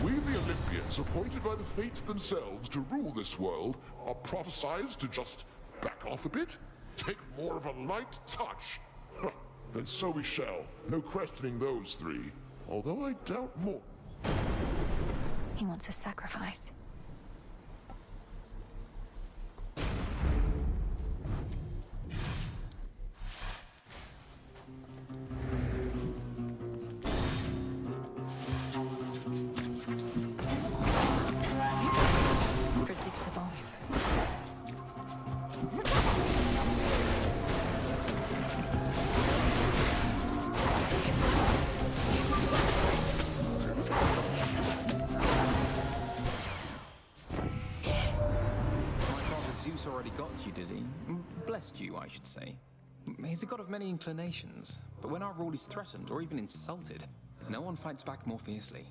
We, the Olympians, appointed by the fates themselves to rule this world, are prophesized to just back off a bit? Take more of a light touch? Huh, then so we shall. No questioning those three. Although I doubt more. He wants a sacrifice. Zeus already got you, did he? Blessed you, I should say. He's a god of many inclinations, but when our rule is threatened or even insulted, no one fights back more fiercely.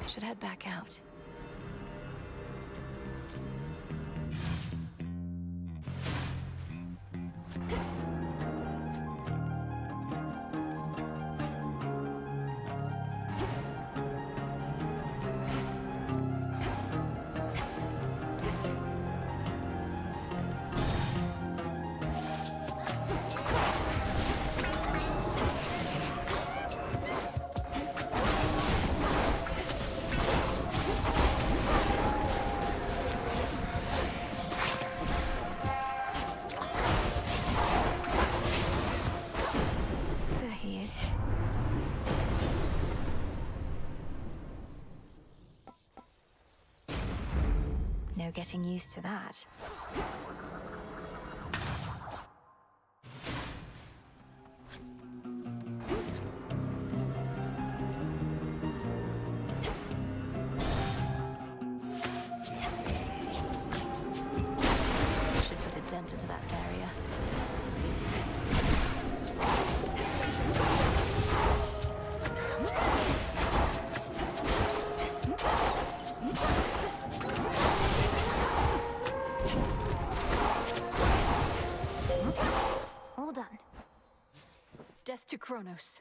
Should head back out. No getting used to that. Should put a dent into that barrier. All done. Death to Kronos.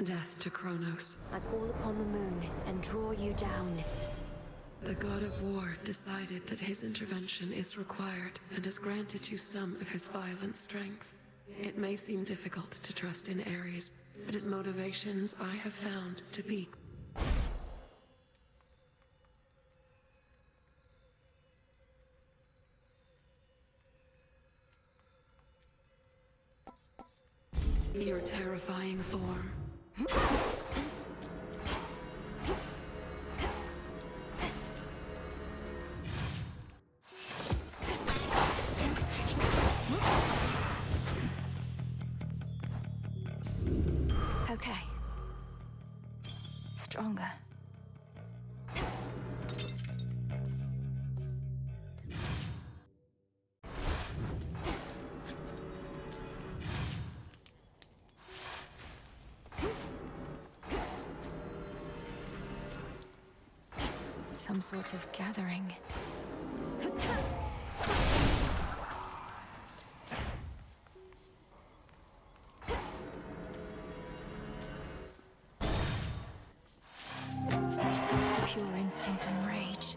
Death to Kronos. I call upon the moon and draw you down. The god of war decided that his intervention is required and has granted you some of his violent strength. It may seem difficult to trust in Ares, but his motivations I have found to be... Your terrifying form. Okay. Stronger. Some sort of gathering. Pure instinct and rage.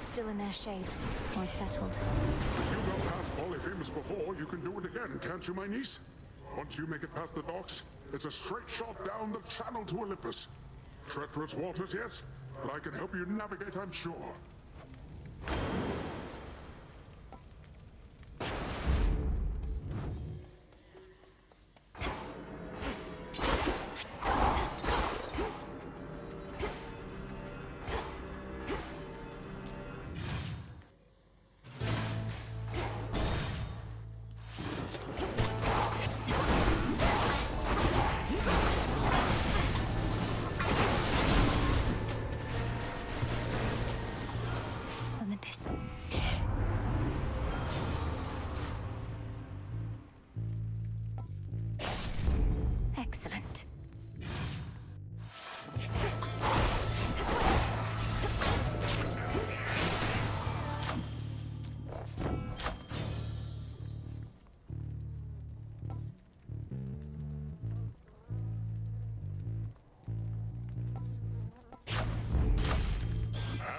Still in their shades, or settled. You got past Polyphemus before, you can do it again, can't you, my niece? Once you make it past the docks, it's a straight shot down the channel to Olympus. Treacherous waters, yes, but I can help you navigate, I'm sure.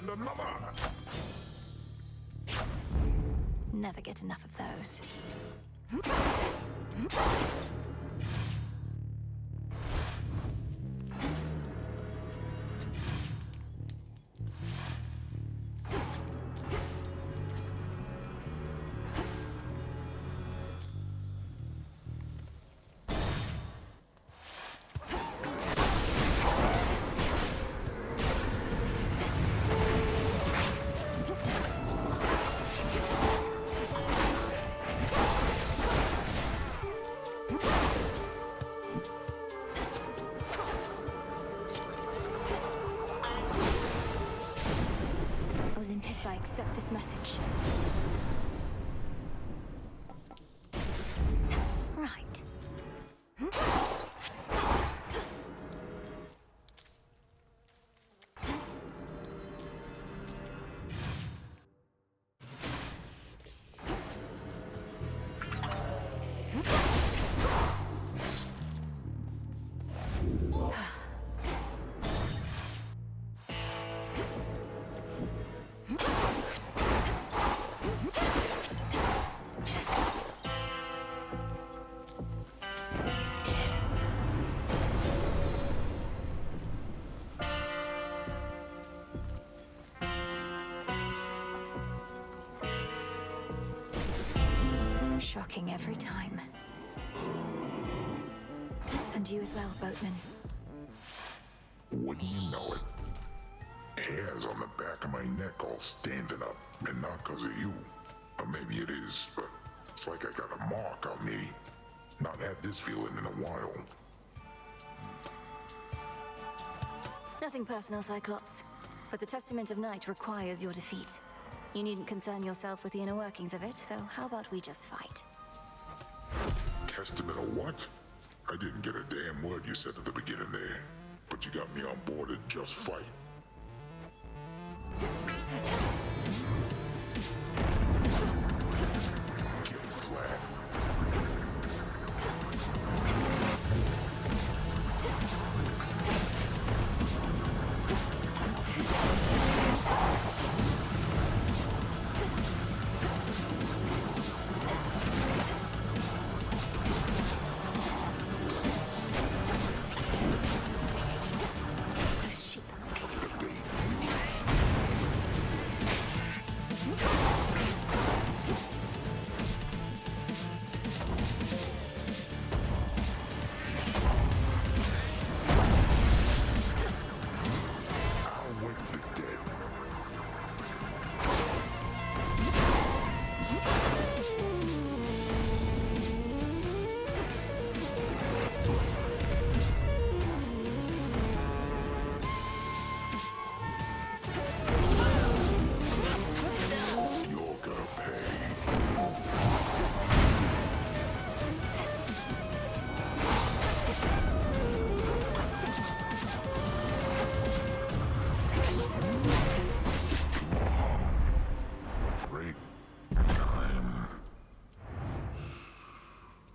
and another. Never get enough of those. Olympus, I accept this message. Right. Shocking every time. And you as well, boatman. Wouldn't you know it? Hairs on the back of my neck all standing up, and not because of you. Or maybe it is, but it's like I got a mark on me. Not had this feeling in a while. Nothing personal, Cyclops. But the Testament of Night requires your defeat. You needn't concern yourself with the inner workings of it, so how about we just fight? Testament of what? I didn't get a damn word you said at the beginning there. But you got me on board to just fight. Get flat.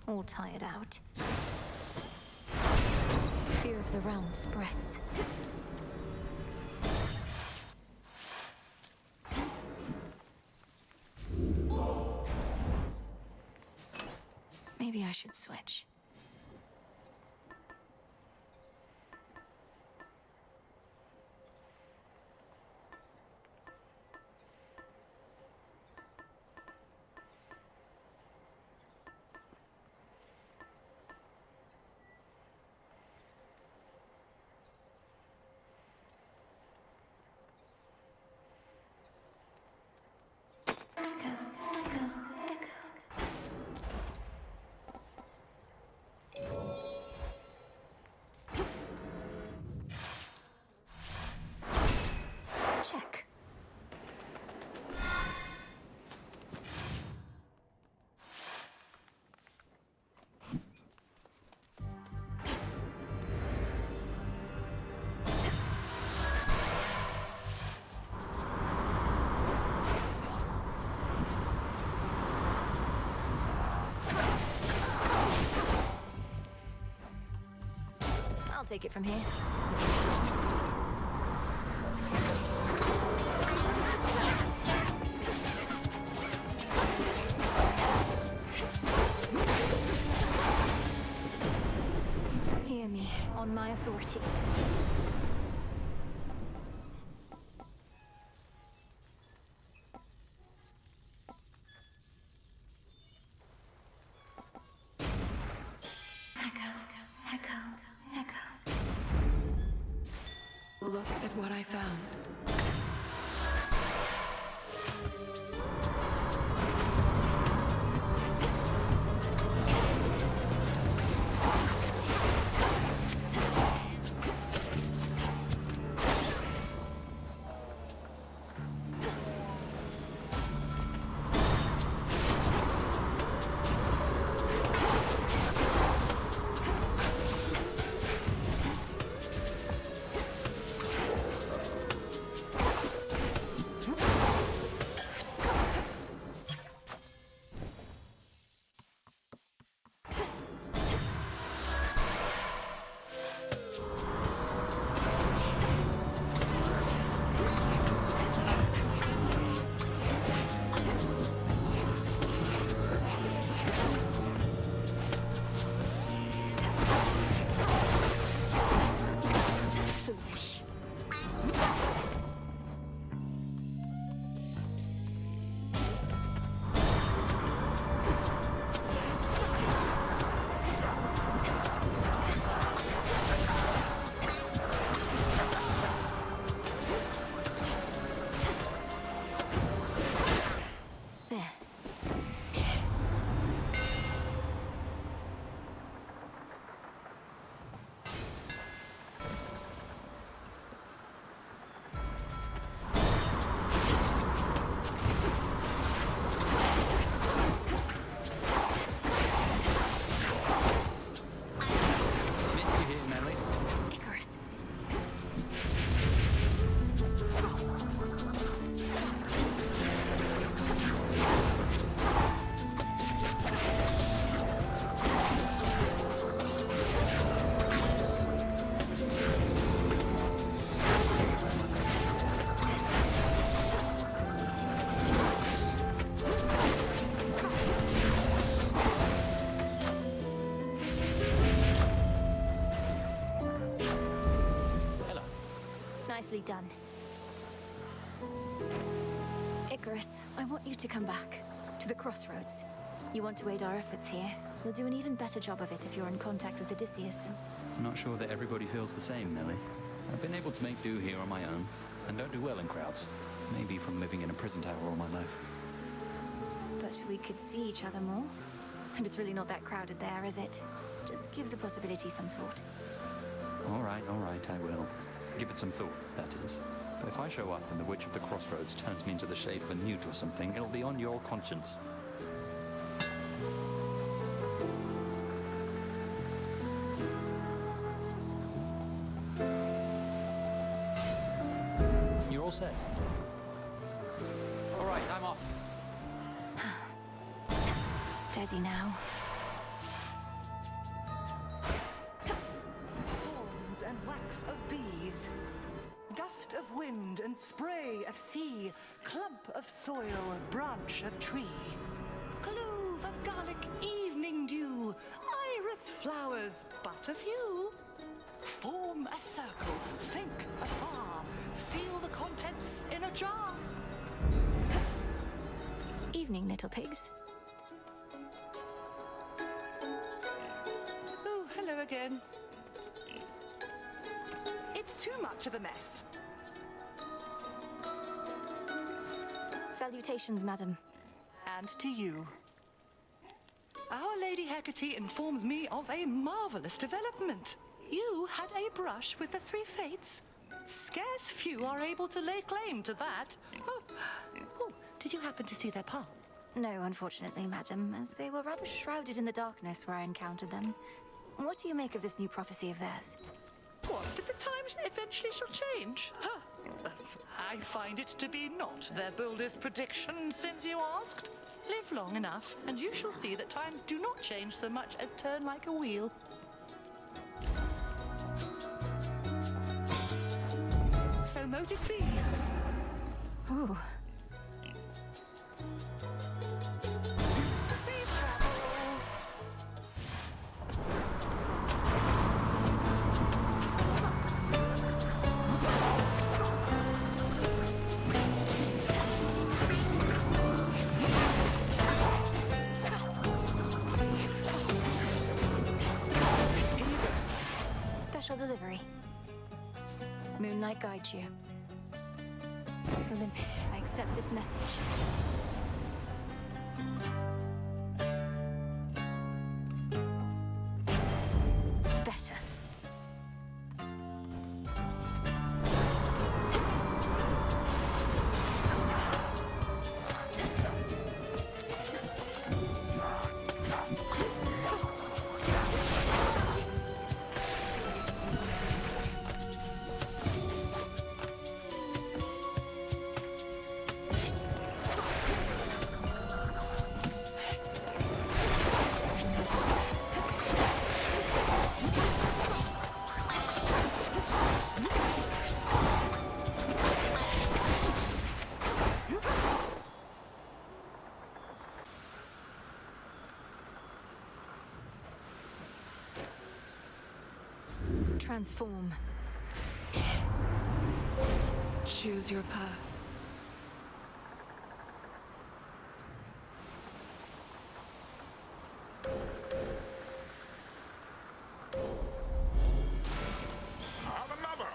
All tired out. Fear of the realm spreads. Maybe I should switch. Check. I'll take it from here. near me, on my authority. Look at what I found. Nicely done. Icarus, I want you to come back. To the crossroads. You want to aid our efforts here. You'll do an even better job of it if you're in contact with Odysseus and... I'm not sure that everybody feels the same, Millie. I've been able to make do here on my own, and don't do well in crowds. Maybe from living in a prison tower all my life. But we could see each other more. And it's really not that crowded there, is it? Just give the possibility some thought. All right, I will. Give it some thought, that is. But if I show up and the Witch of the Crossroads turns me into the shape of a newt or something, it'll be on your conscience. You're all set. All right, I'm off. Steady now. Thorns and wax of bees, gust of wind and spray of sea, clump of soil, branch of tree, clove of garlic, evening dew, iris flowers, but a few. Form a circle, think afar, seal the contents in a jar. Evening, little pigs. Oh, hello again. It's too much of a mess. Salutations, madam. And to you. Our Lady Hecate informs me of a marvelous development. You had a brush with the three fates. Scarce few are able to lay claim to that. Oh, did you happen to see their path? No, unfortunately, madam, as they were rather shrouded in the darkness where I encountered them. What do you make of this new prophecy of theirs? What, that the times eventually shall change? Huh. I find it to be not their boldest prediction since you asked. Live long enough, and you shall see that times do not change so much as turn like a wheel. So mote it be. Ooh. Safe travels. Special delivery. Moonlight guides you. Olympus, I accept this message. Better. Transform. Choose your path. Have another!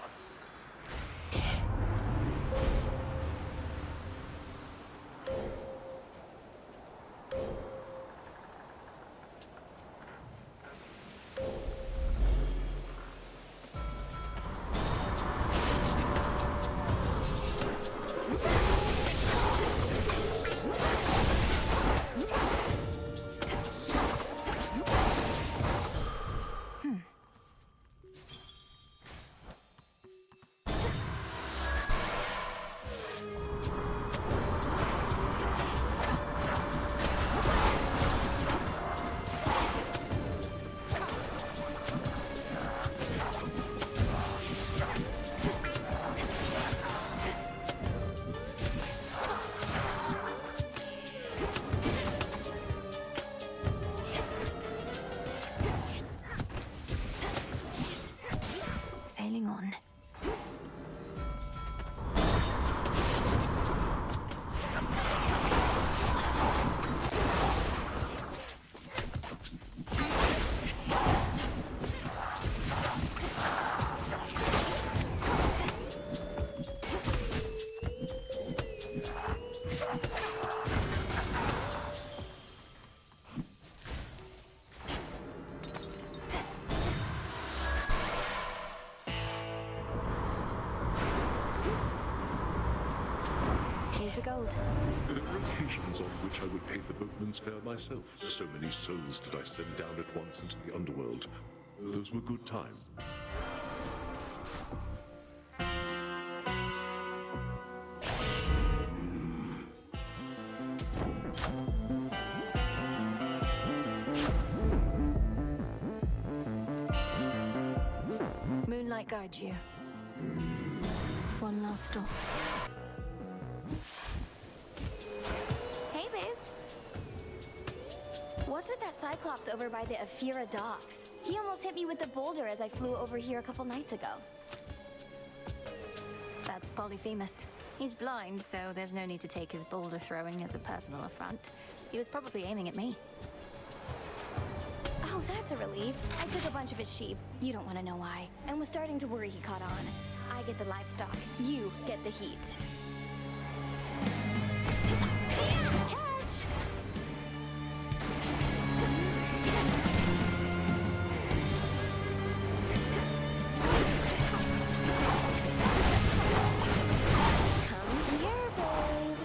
Sailing on. Here's the gold. There were occasions on which I would pay the boatman's fare myself. So many souls did I send down at once into the underworld. Those were good times. Moonlight guides you. One last stop. Hey, babe. What's with that Cyclops over by the Aphira docks? He almost hit me with the boulder as I flew over here a couple nights ago. That's Polyphemus. He's blind, so there's no need to take his boulder throwing as a personal affront. He was probably aiming at me. Oh, that's a relief. I took a bunch of his sheep. You don't want to know why. And was starting to worry he caught on. I get the livestock. You get the heat. Catch! Come here, babe.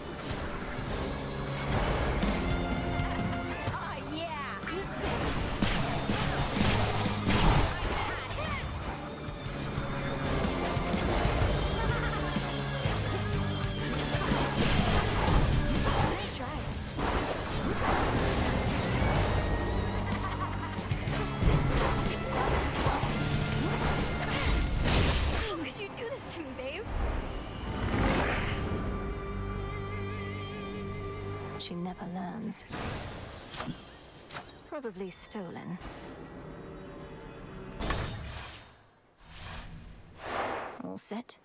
Oh, yeah. Nice try. Why would you do this to me, babe? She never learns. Probably stolen. All set?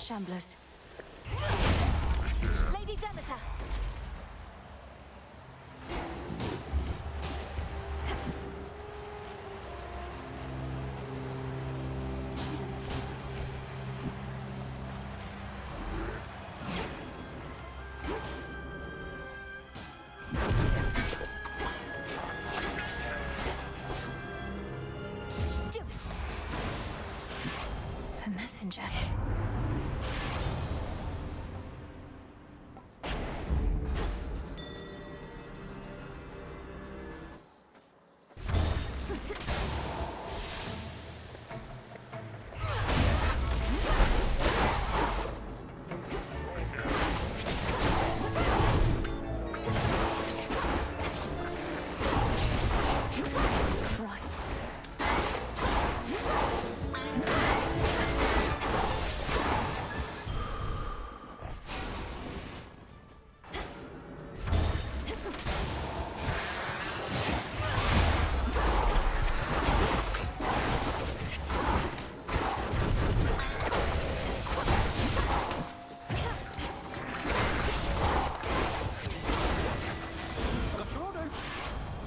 Shamblers. Lady Demeter! Do it! The messenger.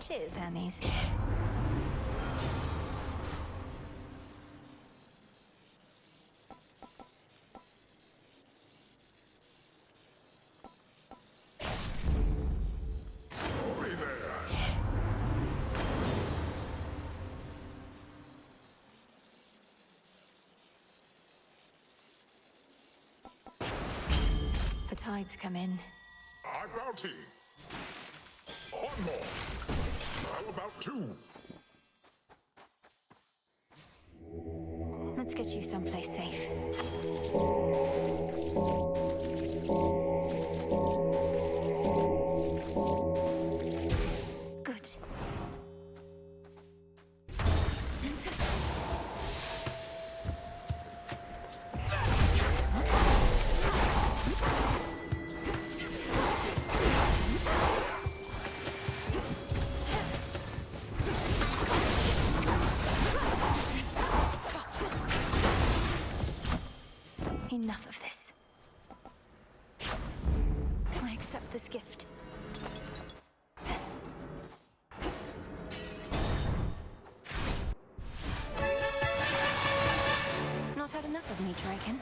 Cheers, Hermes. Hurry there! The tides come in. Our bounty! One more! How about two? Let's get you someplace safe. Good. Enough of this. I accept this gift. Not had enough of me, Draken.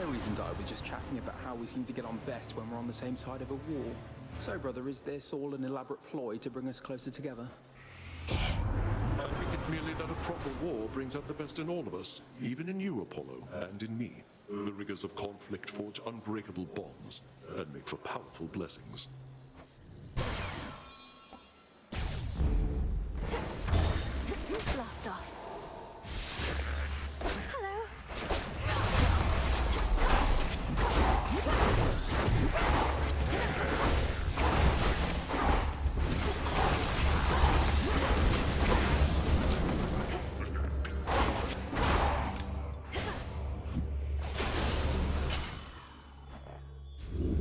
Ares and I were just chatting about how we seem to get on best when we're on the same side of a war. So, brother, is this all an elaborate ploy to bring us closer together? I think it's merely that a proper war brings out the best in all of us, even in you, Apollo, and in me. The rigors of conflict forge unbreakable bonds and make for powerful blessings. Blast off. Hello.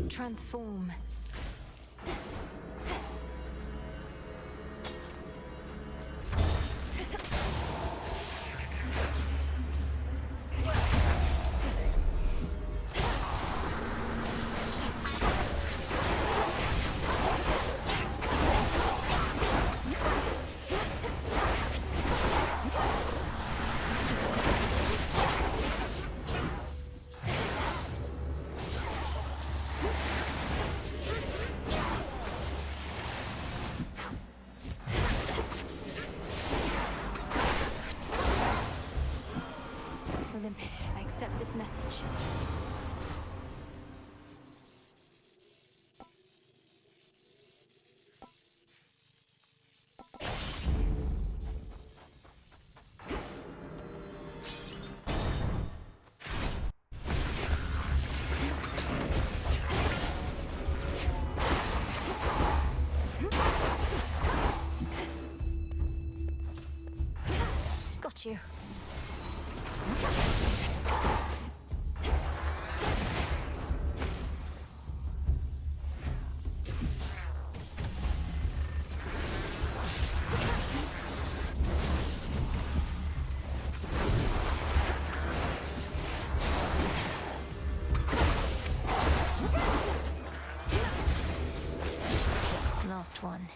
Transform. you. Last one.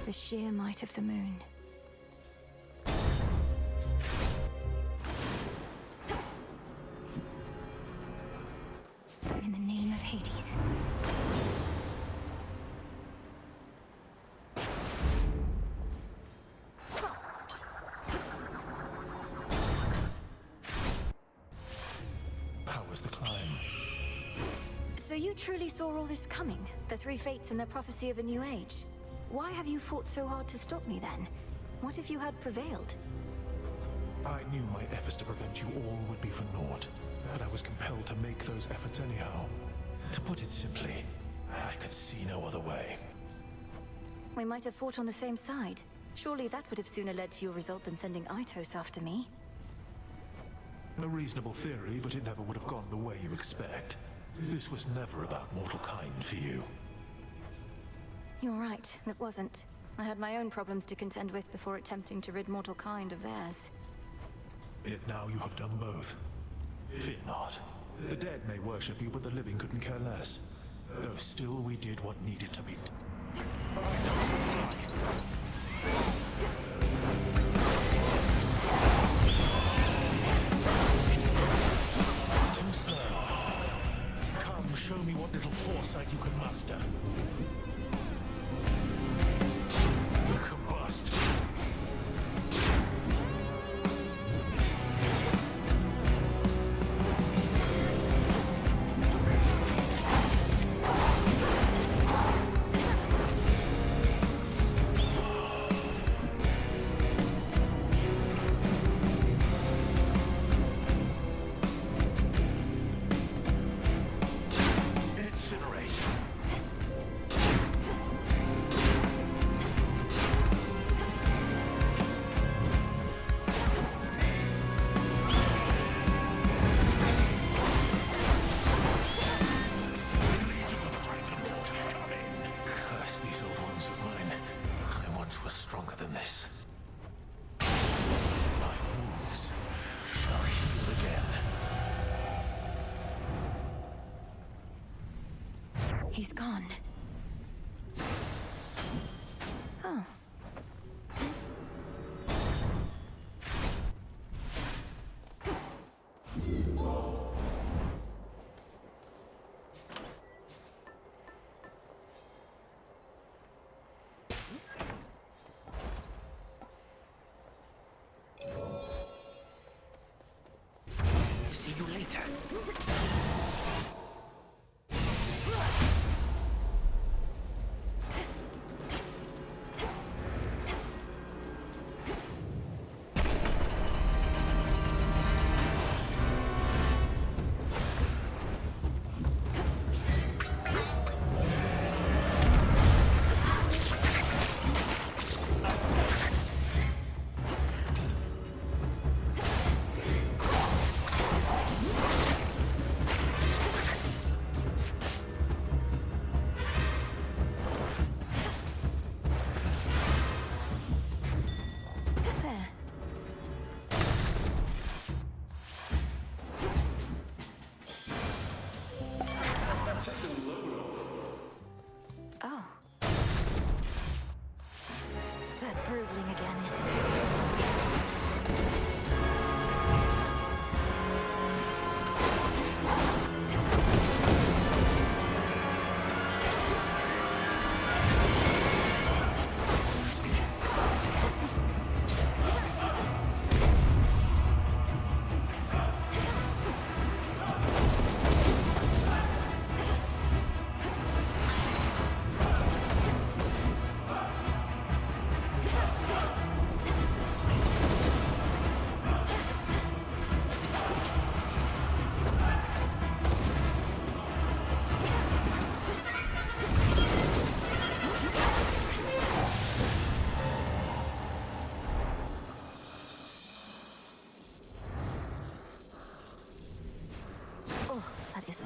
The sheer might of the moon. In the name of Hades. How was the climb? So you truly saw all this coming? The three fates and their prophecy of a new age? Why have you fought so hard to stop me then? What if you had prevailed? I knew my efforts to prevent you all would be for naught, but I was compelled to make those efforts anyhow. To put it simply, I could see no other way. We might have fought on the same side. Surely that would have sooner led to your result than sending Aitos after me. A reasonable theory, but it never would have gone the way you expect. This was never about mortal kind for you. You're right, it wasn't. I had my own problems to contend with before attempting to rid mortal kind of theirs. Yet now you have done both. Fear not. The dead may worship you, but the living couldn't care less. Though still we did what needed to be done. Too slow. Come, show me what little foresight you can muster. Combust. He's gone. Oh. See you later.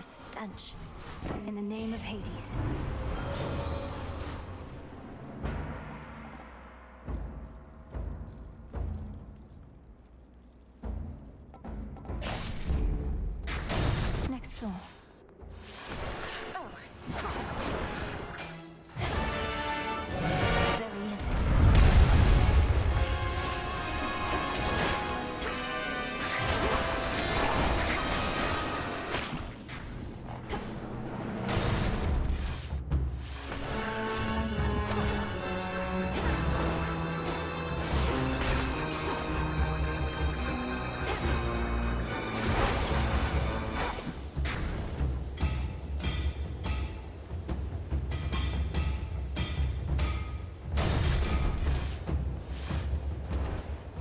stench. In the name of Hades. Next floor. Oh. There he is.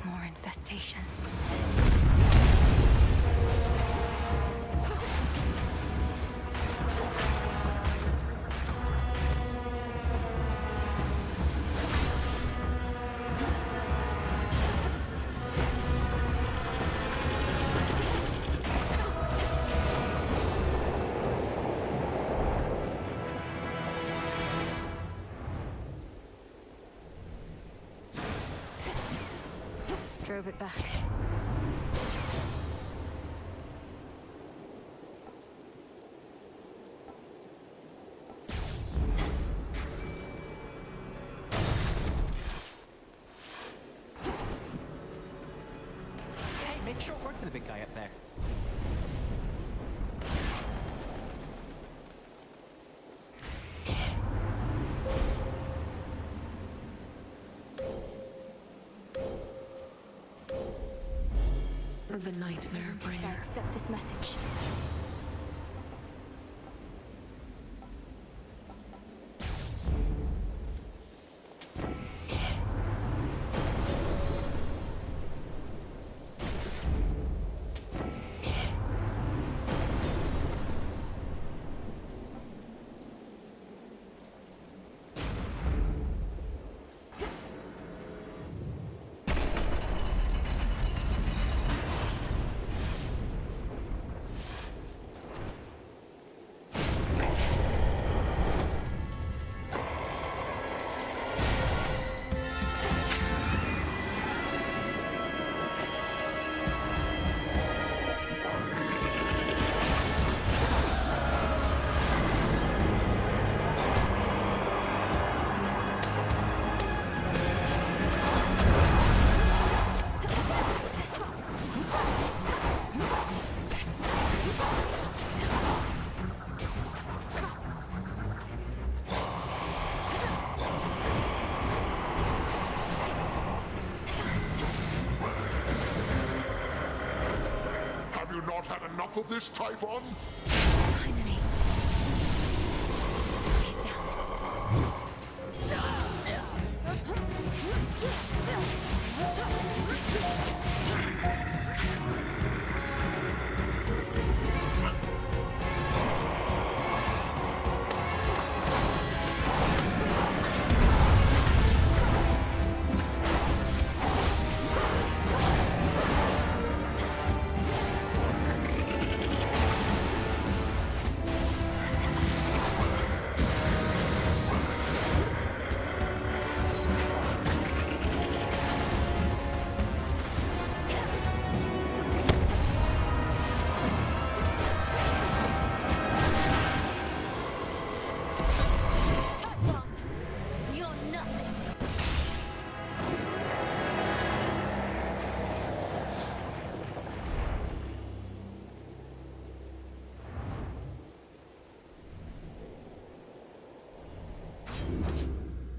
More infestation. Drove it back. Hey, make short work of the big guy up there. The Nightmare If I Bringer. accept this message. Have you not had enough of this, Typhon? Finally. He's down.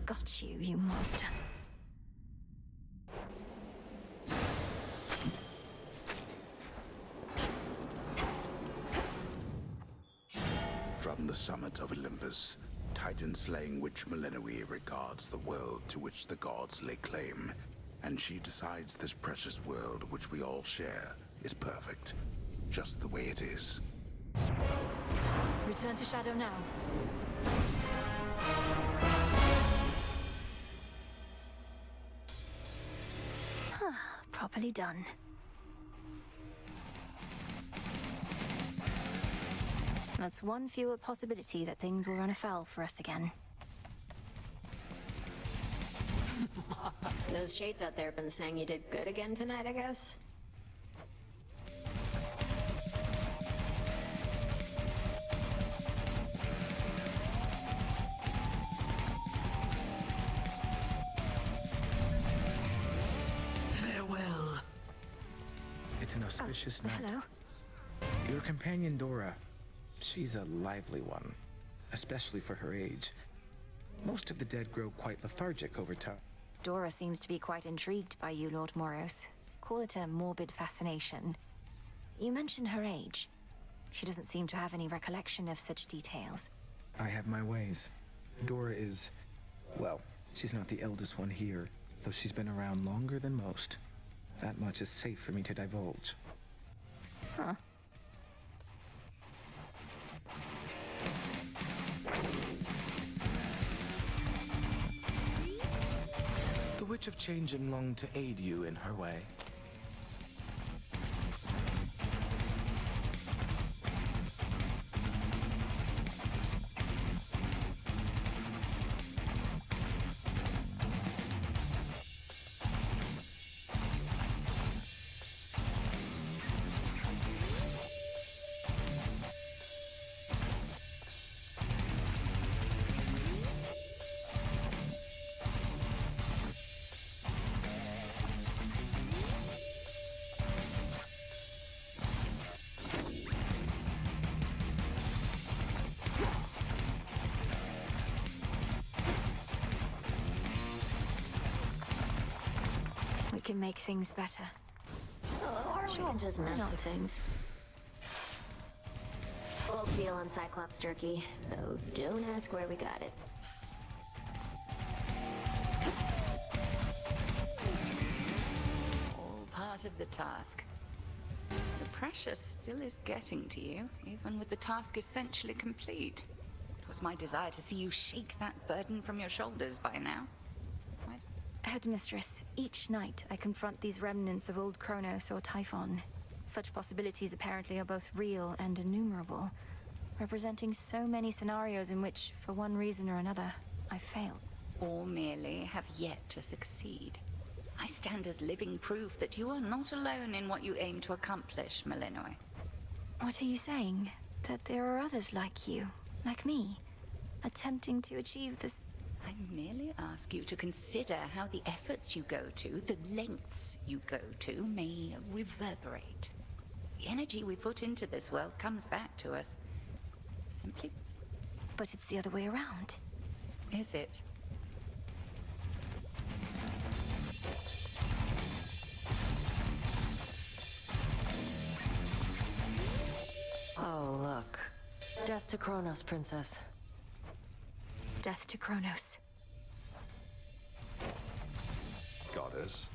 Got you, you monster. From the summit of Olympus, Titan-slaying witch Melinoe regards the world to which the gods lay claim, and she decides this precious world which we all share is perfect, just the way it is. Return to Shadow now. Properly done. That's one fewer possibility that things will run afoul for us again. Those shades out there have been saying you did good again tonight, I guess? Farewell. It's an auspicious night. Hello. Your companion Dora, she's a lively one, especially for her age. Most of the dead grow quite lethargic over time. Dora seems to be quite intrigued by you, Lord Moros. Call it a morbid fascination. You mentioned her age. She doesn't seem to have any recollection of such details. I have my ways. Dora is, well, she's not the eldest one here, though she's been around longer than most. That much is safe for me to divulge. Huh. The Witch of Changing longed to aid you in her way. We can make things better. Or we can just mess not? with things. Full deal on Cyclops jerky, though don't ask where we got it. All part of the task. The pressure still is getting to you, even with the task essentially complete. It was my desire to see you shake that burden from your shoulders by now. Headmistress, each night I confront these remnants of old Kronos or Typhon. Such possibilities apparently are both real and innumerable, representing so many scenarios in which, for one reason or another, I failed. Or merely have yet to succeed. I stand as living proof that you are not alone in what you aim to accomplish, Malinois. What are you saying? That there are others like you, like me, attempting to achieve this? I merely ask you to consider how the efforts you go to, the lengths you go to, may reverberate. The energy we put into this world comes back to us. Simply. But it's the other way around. Is it? Oh, look. Death to Kronos, Princess. Death to Kronos. Goddess.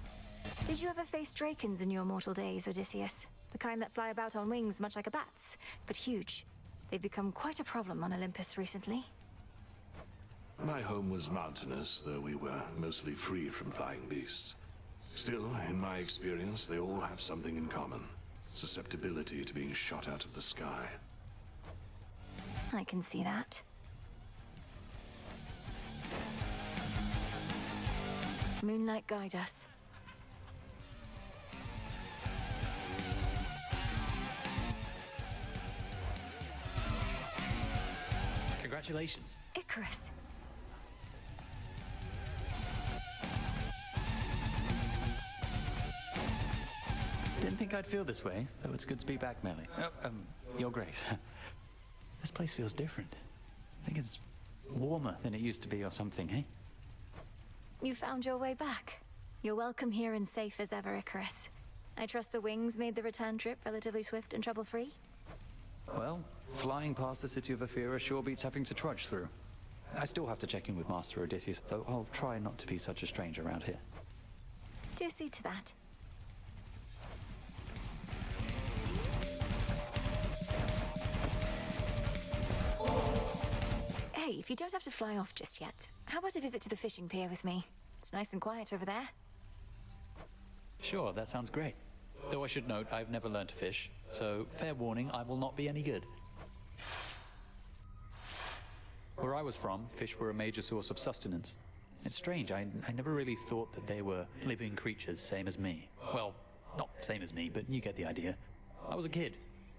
Did you ever face Drakens in your mortal days, Odysseus? The kind that fly about on wings much like a bat's, but huge. They've become quite a problem on Olympus recently. My home was mountainous, though we were mostly free from flying beasts. Still, in my experience, they all have something in common. Susceptibility to being shot out of the sky. I can see that. Moonlight, guide us. Congratulations. Icarus. Didn't think I'd feel this way, though it's good to be back, Melly. Oh, Your Grace. This place feels different. I think it's warmer than it used to be or something, eh? You found your way back. You're welcome here and safe as ever, Icarus. I trust the wings made the return trip relatively swift and trouble-free? Well, flying past the city of Ephira sure beats having to trudge through. I still have to check in with Master Odysseus, though I'll try not to be such a stranger around here. Do see to that. Hey, if you don't have to fly off just yet, how about a visit to the fishing pier with me? It's nice and quiet over there. Sure, that sounds great. Though I should note, I've never learned to fish, so fair warning, I will not be any good. Where I was from, fish were a major source of sustenance. It's strange, I never really thought that they were living creatures, same as me. Well, not same as me, but you get the idea. I was a kid.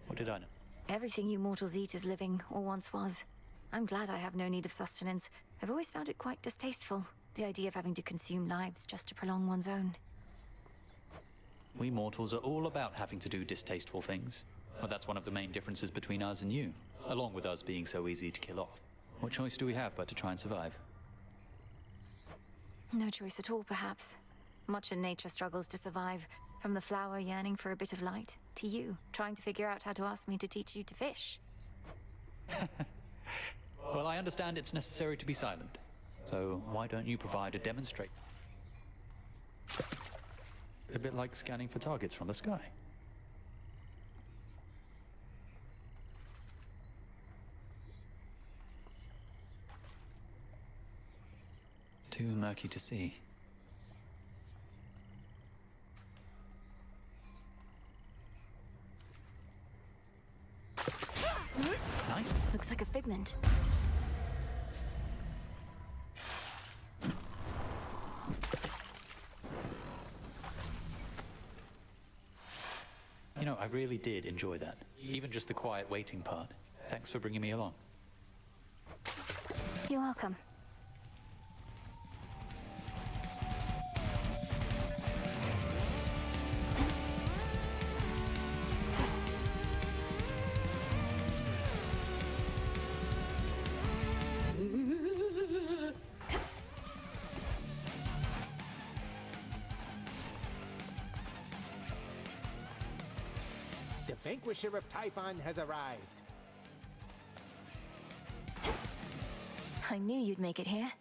What did I know? Everything you mortals eat is living, or once was. I'm glad I have no need of sustenance. I've always found it quite distasteful, the idea of having to consume lives just to prolong one's own. We mortals are all about having to do distasteful things. Well, that's one of the main differences between us and you, along with us being so easy to kill off. What choice do we have but to try and survive? No choice at all, perhaps. Much in nature struggles to survive, from the flower yearning for a bit of light, to you, trying to figure out how to ask me to teach you to fish. Well, I understand it's necessary to be silent. So why don't you provide a demonstration? A bit like scanning for targets from the sky. Too murky to see. Nice. Looks like a figment. You know, I really did enjoy that. Even just the quiet waiting part. Thanks for bringing me along. You're welcome. The Vanquisher of Typhon has arrived. I knew you'd make it here.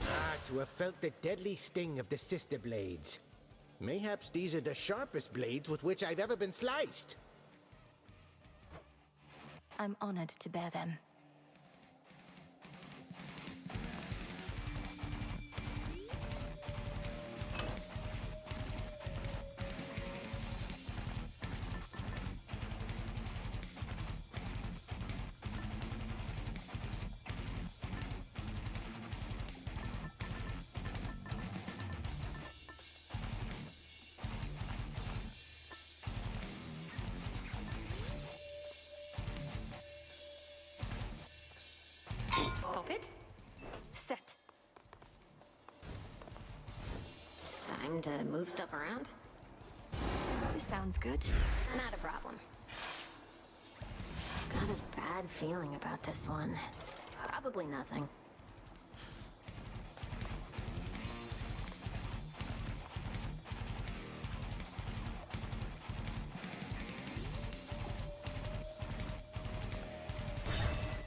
Ah, to have felt the deadly sting of the sister blades. Mayhaps these are the sharpest blades with which I've ever been sliced. I'm honored to bear them. Pop it. Set. Time to move stuff around? This sounds good. Not a problem. Got a bad feeling about this one. Probably nothing.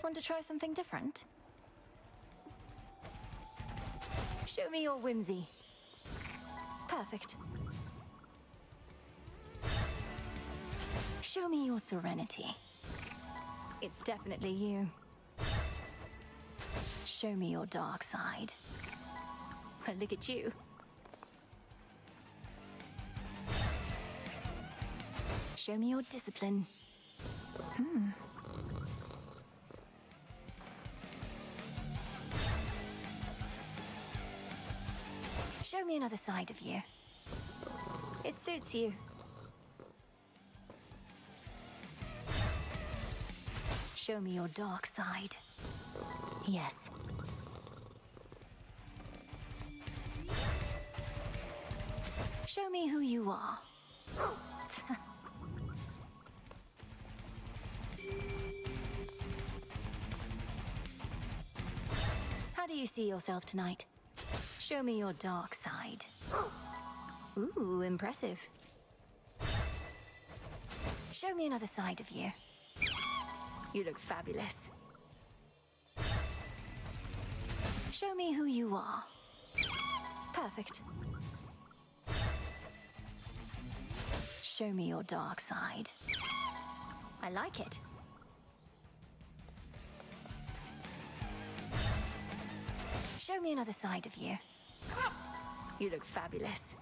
Want to try something different? Show me your whimsy. Perfect. Show me your serenity. It's definitely you. Show me your dark side. Well, look at you. Show me your discipline. Show me another side of you. It suits you. Show me your dark side. Yes. Show me who you are. How do you see yourself tonight? Show me your dark side. Ooh, impressive. Show me another side of you. You look fabulous. Show me who you are. Perfect. Show me your dark side. I like it. Show me another side of you. You look fabulous.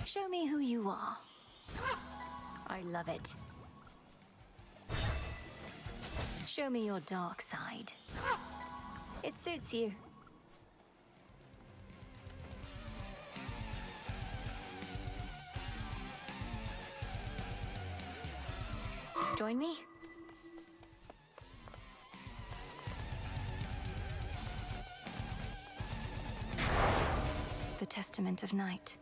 Show me who you are. I love it. Show me your dark side. It suits you. Join me? The Testament of Night.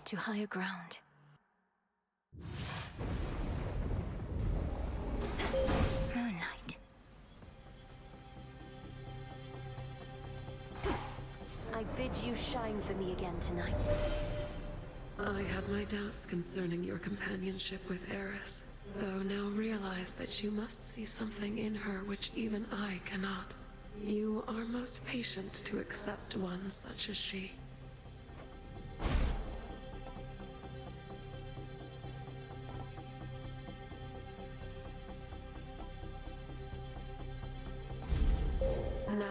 To higher ground. Moonlight. I bid you shine for me again tonight. I had my doubts concerning your companionship with Eris, though now realize that you must see something in her which even I cannot. You are most patient to accept one such as she. Now.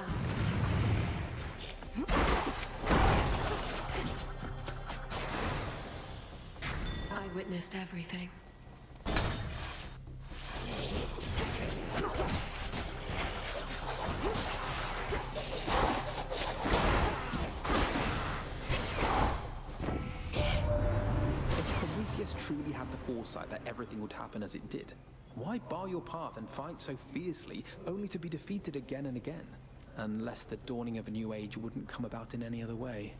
I witnessed everything. Prometheus truly had the foresight that everything would happen as it did. Why bar your path and fight so fiercely, only to be defeated again and again? Unless the dawning of a new age wouldn't come about in any other way.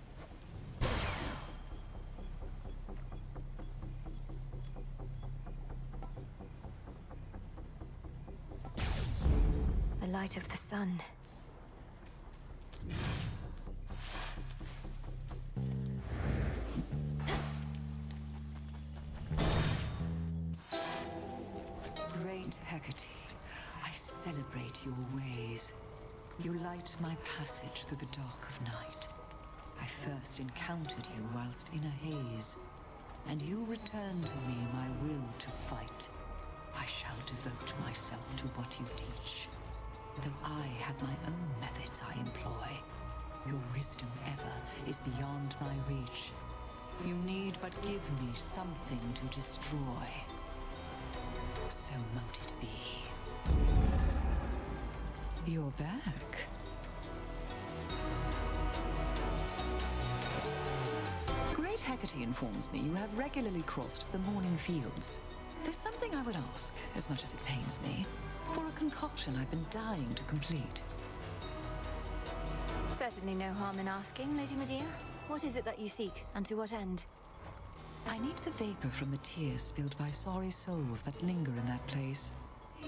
The light of the sun. Great Hecate, I celebrate your ways. You light my passage through the dark of night. I first encountered you whilst in a haze, and you returned to me my will to fight. I shall devote myself to what you teach, though I have my own methods I employ. Your wisdom ever is beyond my reach. You need but give me something to destroy. So mote it be. You're back. Great Hecate informs me you have regularly crossed the morning fields. There's something I would ask, as much as it pains me, for a concoction I've been dying to complete. Certainly no harm in asking, Lady Medea. What is it that you seek, and to what end? I need the vapor from the tears spilled by sorry souls that linger in that place.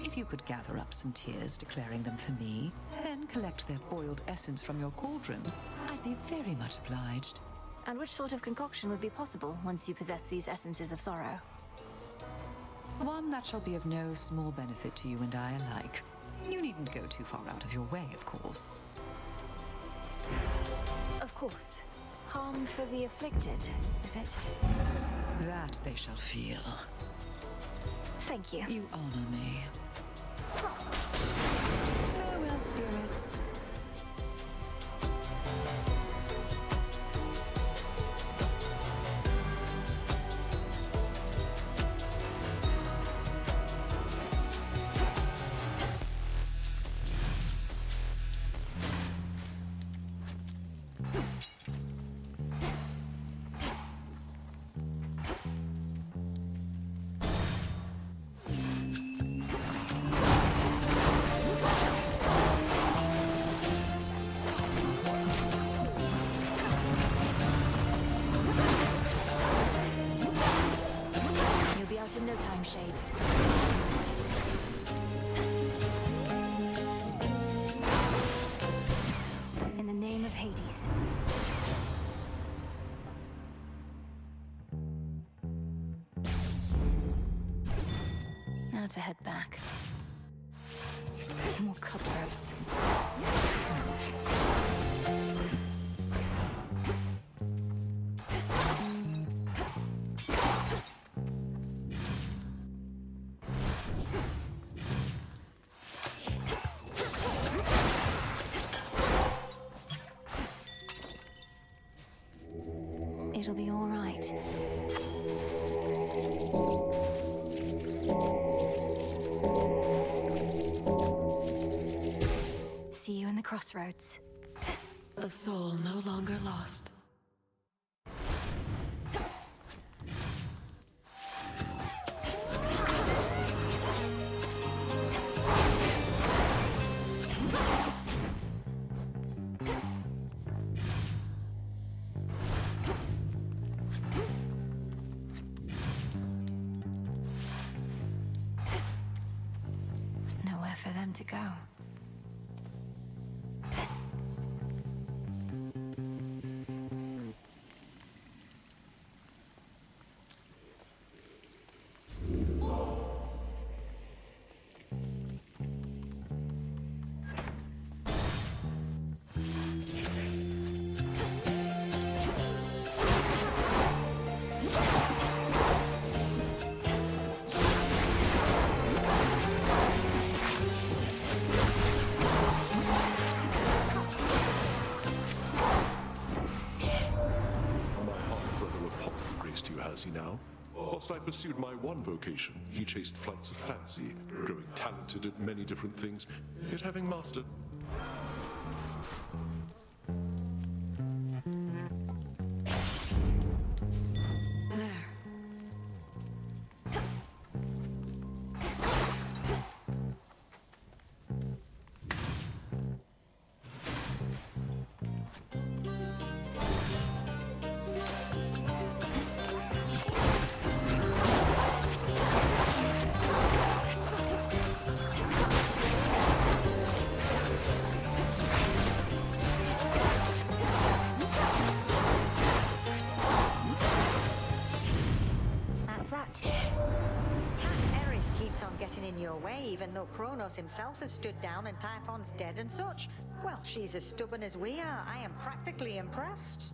If you could gather up some tears declaring them for me, then collect their boiled essence from your cauldron, I'd be very much obliged. And which sort of concoction would be possible once you possess these essences of sorrow? One that shall be of no small benefit to you and I alike. You needn't go too far out of your way, of course. Of course. Harm for the afflicted, is it? That they shall feel. Thank you. You honor me. Farewell, spirits. In no time, Shades. In the name of Hades. Now to head back. More cutthroats. It it'll be all right. See you in the crossroads. A soul no longer lost. Nowhere for them to go. Has he now? Whilst I pursued my one vocation, he chased flights of fancy, growing talented at many different things, yet having mastered. There. In your way, even though Kronos himself has stood down and Typhon's dead and such. Well, she's as stubborn as we are. I am practically impressed.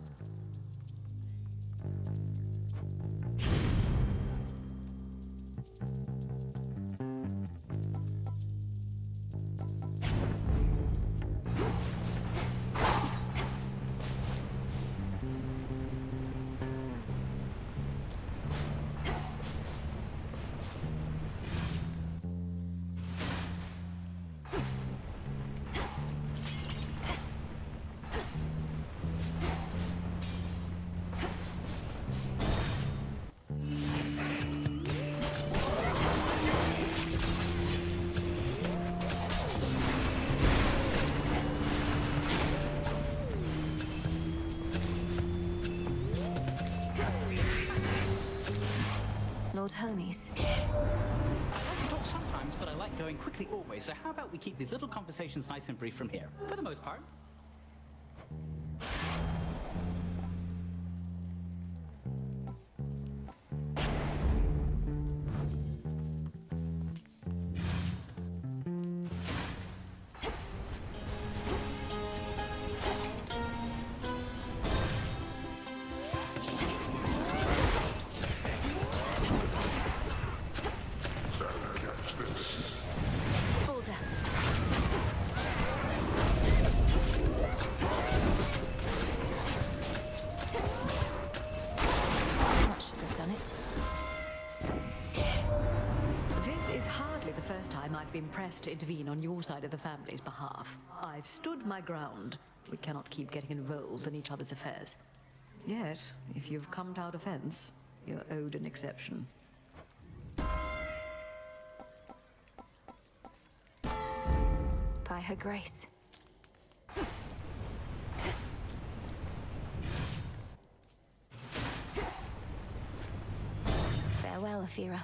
Lord Hermes. I like to talk sometimes, but I like going quickly always, so how about we keep these little conversations nice and brief from here, for the most part. Been pressed to intervene on your side of the family's behalf. I've stood my ground. We cannot keep getting involved in each other's affairs. Yet, if you've come to our defense, you're owed an exception. By her grace. Farewell, Athera.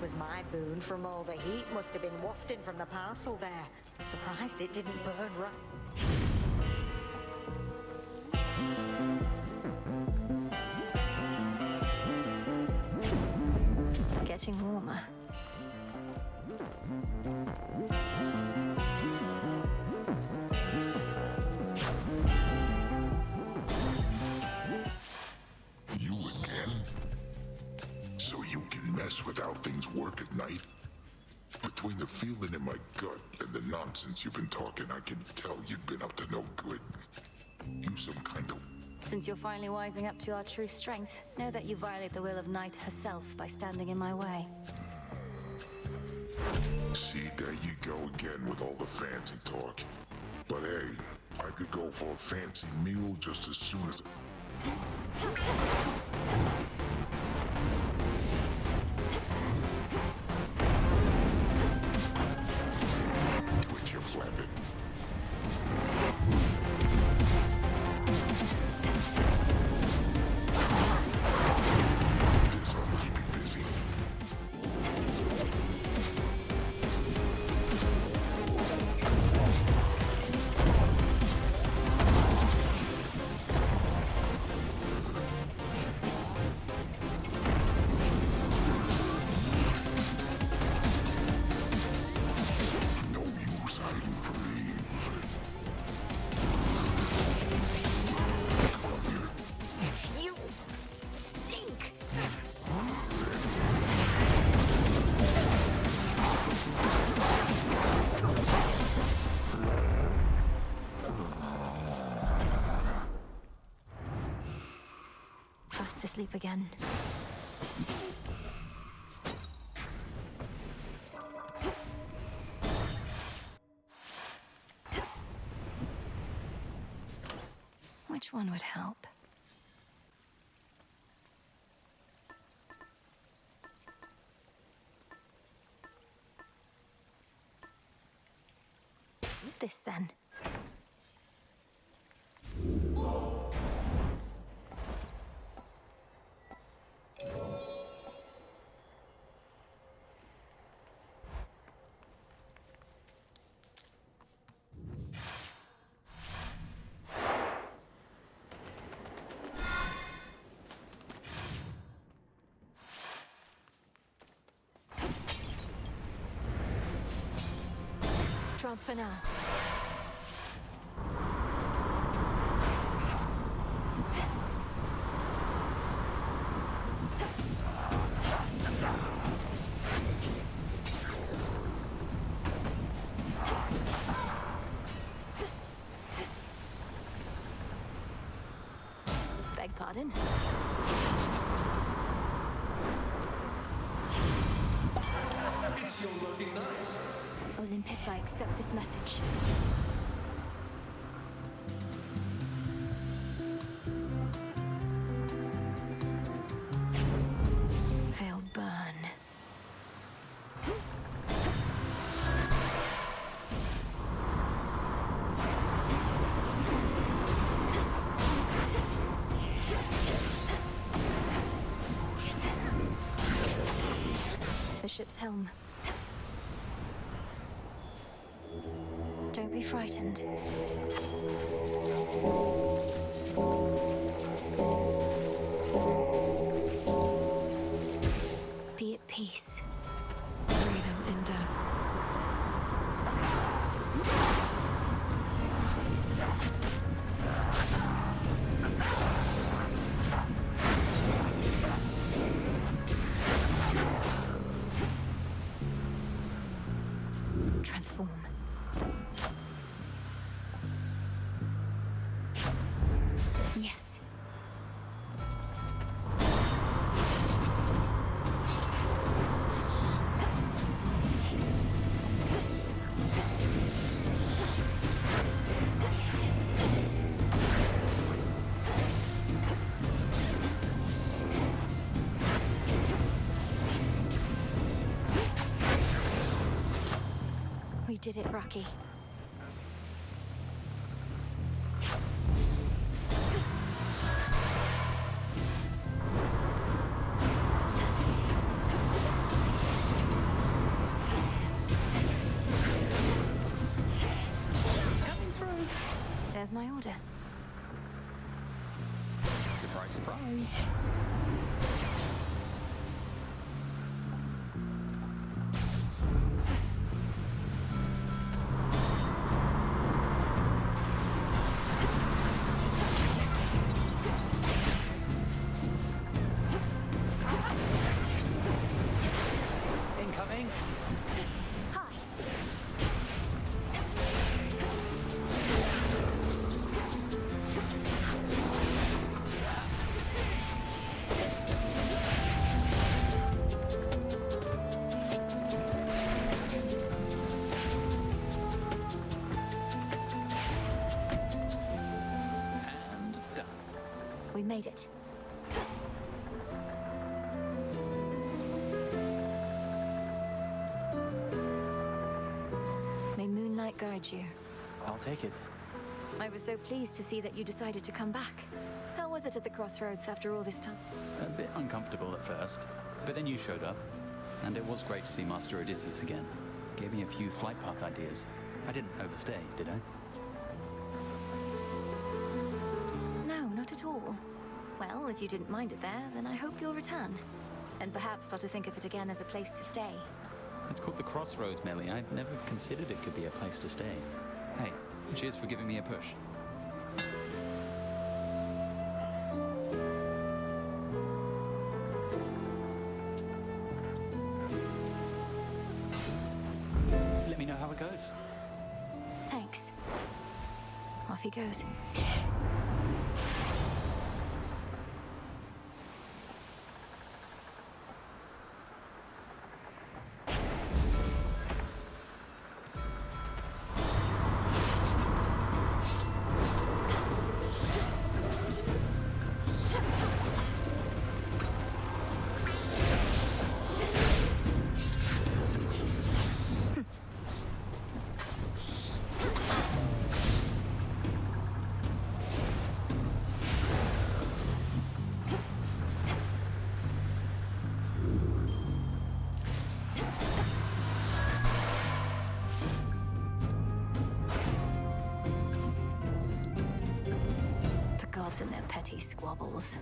Was my boon from all the heat must have been wafting from the parcel there. Surprised it didn't burn Getting warmer. You again? So but how things work at night? Between the feeling in my gut and the nonsense you've been talking, I can tell you've been up to no good. You some kind of... Since you're finally wising up to our true strength, know that you violate the will of Night herself by standing in my way. See, there you go again with all the fancy talk. But hey, I could go for a fancy meal just as soon as... Twitch your flapping. This'll keep you busy. No use hiding from me. You stink! Fast asleep again. Which one would help? This then. Transfer now. Beg pardon? It's your lucky night. Olympus, I accept this message. They'll burn. The ship's helm. Don't be frightened. Be at peace. Freedom in death. Transform. Yes. We did it, Rocky. There's my order. Surprise, surprise. We made it. May moonlight guide you. I'll take it. I was so pleased to see that you decided to come back. How was it at the crossroads after all this time? A bit uncomfortable at first, but then you showed up, and it was great to see Master Odysseus again. Gave me a few flight path ideas. I didn't overstay, did I? No, not at all. Well, if you didn't mind it there, then I hope you'll return. And perhaps start to think of it again as a place to stay. It's called the Crossroads, Melly. I'd never considered it could be a place to stay. Hey, cheers for giving me a push. Let me know how it goes. Thanks. Off he goes. And their petty squabbles.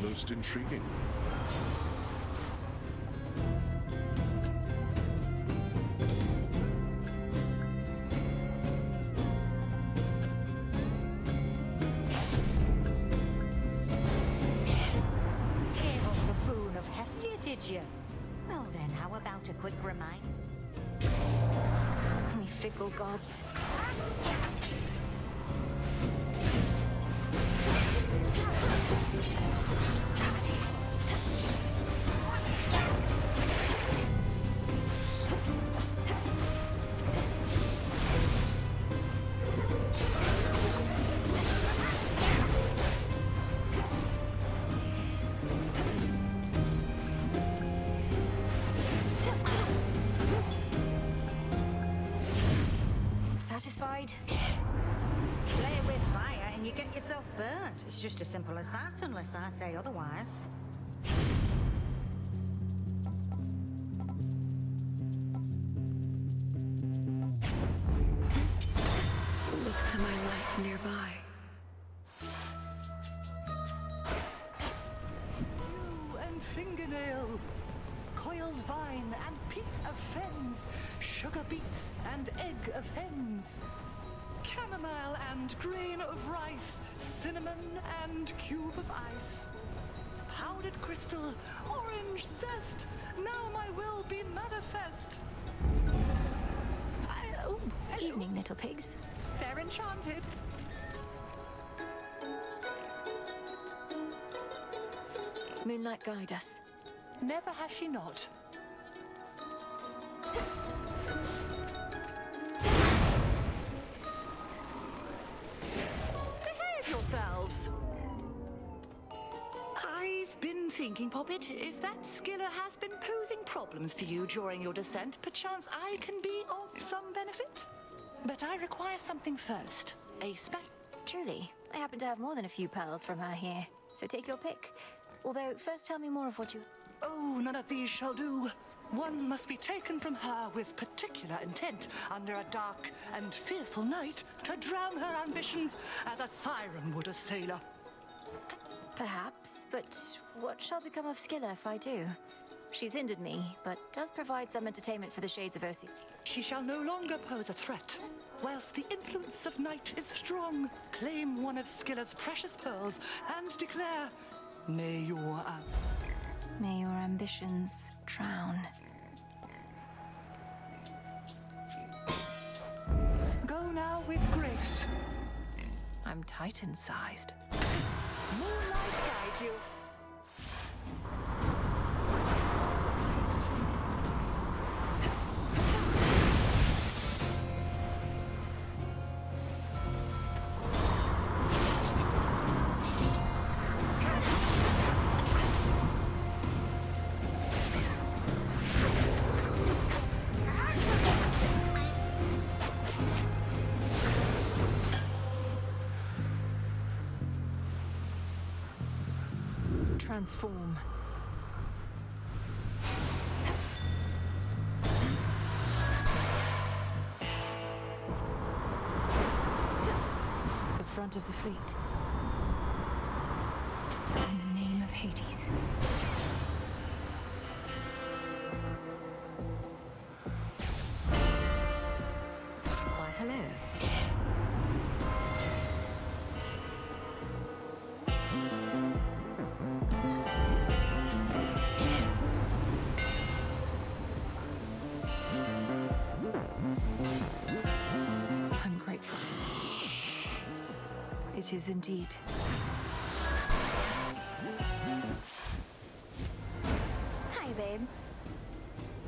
Most intriguing. Gave us the boon of Hestia, did you? Well then, how about a quick reminder? We fickle gods. Satisfied? Play with fire and you get yourself burnt. It's just as simple as that, unless I say otherwise. Look to my light nearby. Yew and fingernail, coiled vine and peat of fens, sugar beets and egg of hens, chamomile and grain of rice, cinnamon and cube of ice, powdered crystal, orange zest, now my will be manifest. Oh, hello. Evening, little pigs. They're enchanted. Moonlight guide us. Never has she not. Behave yourselves! I've been thinking, Poppet, if that skiller has been posing problems for you during your descent, perchance I can be of some benefit. But I require something first. A spec. Truly, I happen to have more than a few pearls from her here, so take your pick. Although, first tell me more of what you... Oh, none of these shall do. One must be taken from her with particular intent under a dark and fearful night to drown her ambitions as a siren would a sailor. Perhaps, but what shall become of Skilla if I do? She's hindered me, but does provide some entertainment for the shades of Ursi. She shall no longer pose a threat. Whilst the influence of night is strong, claim one of Skilla's precious pearls and declare, may your ambitions drown. Go now with grace. I'm Titan-sized. Moonlight guide you. transform. The front of the fleet. In the name of Hades. Why, hello. I'm grateful. It is indeed. Hi, babe.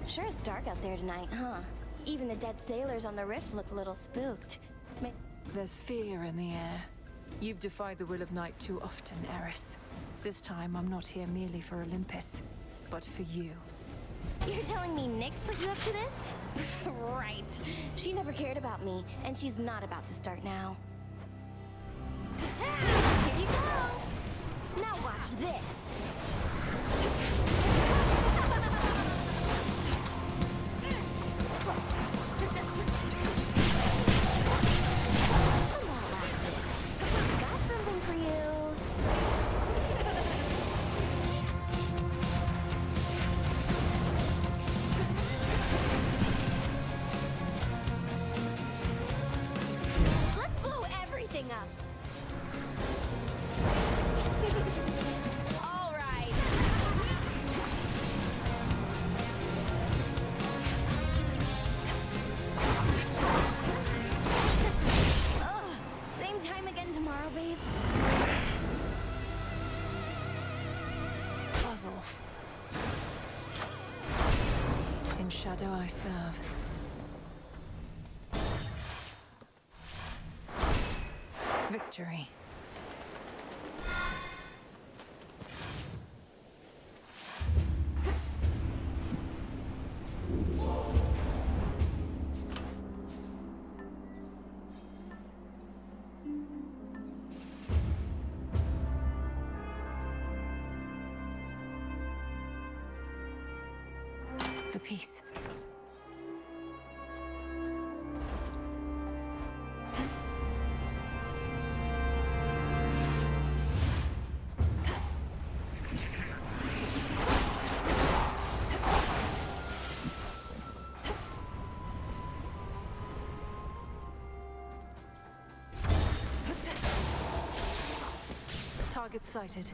Sure is dark out there tonight, huh? Even the dead sailors on the rift look a little spooked. There's fear in the air. You've defied the will of night too often, Eris. This time, I'm not here merely for Olympus, but for you. You're telling me Nyx put you up to this? Right. She never cared about me, and she's not about to start now. Here you go! Now watch this! Got something for you. Let's blow everything up. All right. Ugh. Same time again tomorrow, babe. Buzz off. In shadow I serve. Victory. The peace. Target sighted.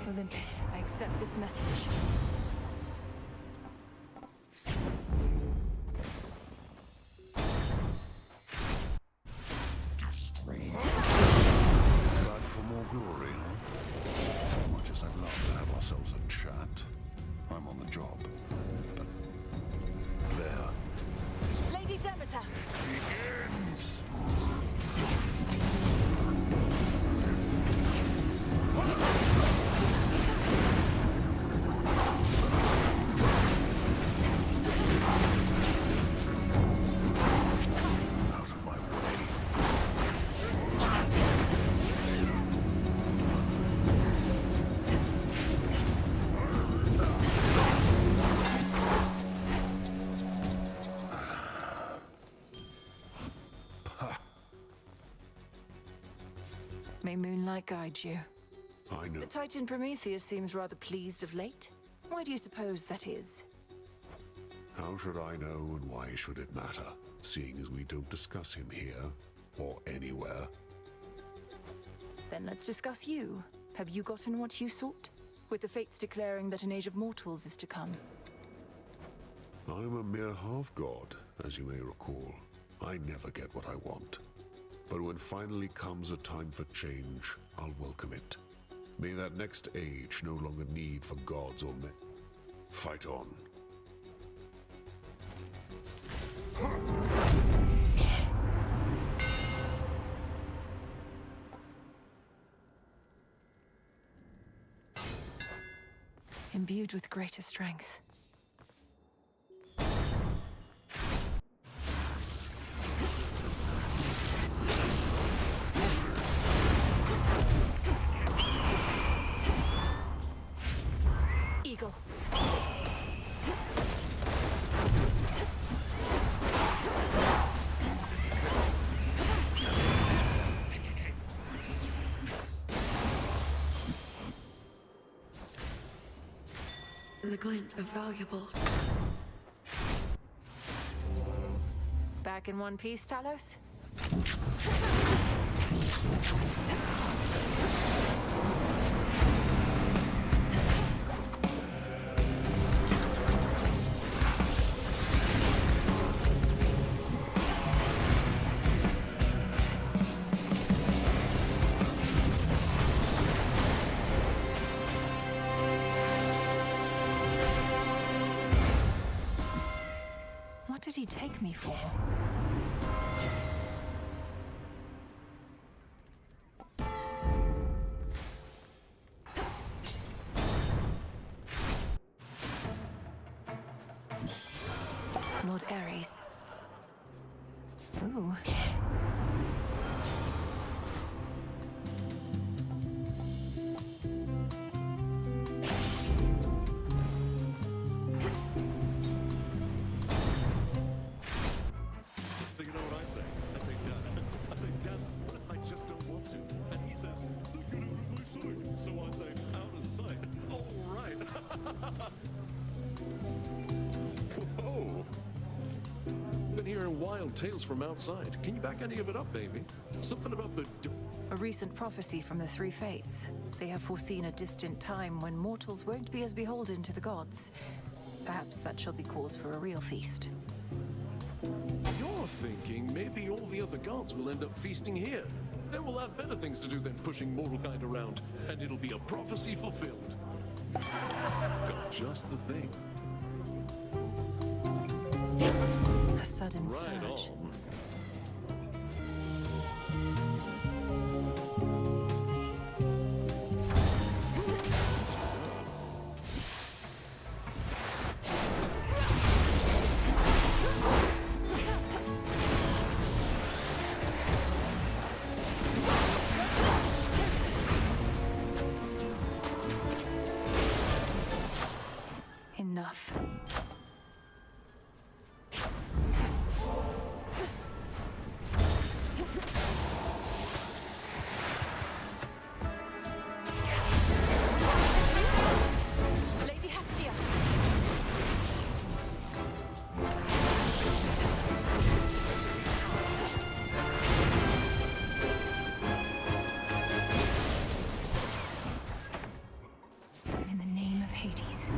Olympus, I accept this message. Back for more glory, huh? As much as I'd love to have ourselves a chat, I'm on the job. But there. Lady Demeter! Begins! Out of my way. May moonlight guide you. I know. The Titan Prometheus seems rather pleased of late. Why do you suppose that is? How should I know, and why should it matter, seeing as we don't discuss him here or anywhere? Then let's discuss you. Have you gotten what you sought? With the fates declaring that an age of mortals is to come. I'm a mere half-god, as you may recall. I never get what I want. But when finally comes a time for change, I'll welcome it. May that next age no longer need for gods or men. Fight on. imbued with greater strength. Eagle. The glint of valuables. Back in one piece, Talos? What did he take me for? Lord Ares. Ooh. So you know what I say? I say, Dad. I say, Dad, I just don't want to. And he says, look, get out of my sight. So I say, out of sight. All right. Whoa. Been hearing wild tales from outside. Can you back any of it up, baby? Something about the... A recent prophecy from the Three Fates. They have foreseen a distant time when mortals won't be as beholden to the gods. Perhaps that shall be cause for a real feast. You're thinking maybe all the other gods will end up feasting here. Then we'll have better things to do than pushing mortal kind around, and it'll be a prophecy fulfilled. Got just the thing. A sudden Right surge. on. Enough. Lady Hestia. In the name of Hades.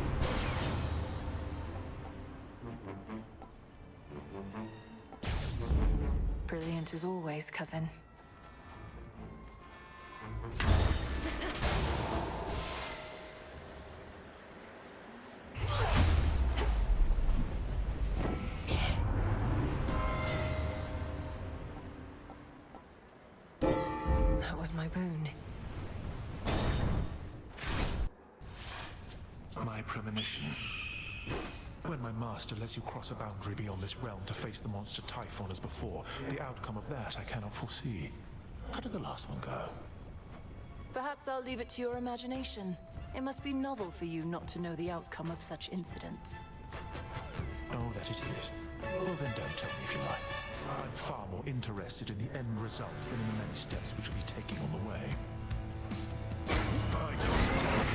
Brilliant as always, cousin. That was my boon. My premonition. When my master lets you cross a boundary beyond this realm to face the monster Typhon as before, the outcome of that I cannot foresee. How did the last one go? Perhaps I'll leave it to your imagination. It must be novel for you not to know the outcome of such incidents. Oh, that it is. Well, then don't tell me if you like. I'm far more interested in the end result than in the many steps we shall be taking on the way. I don't tell you.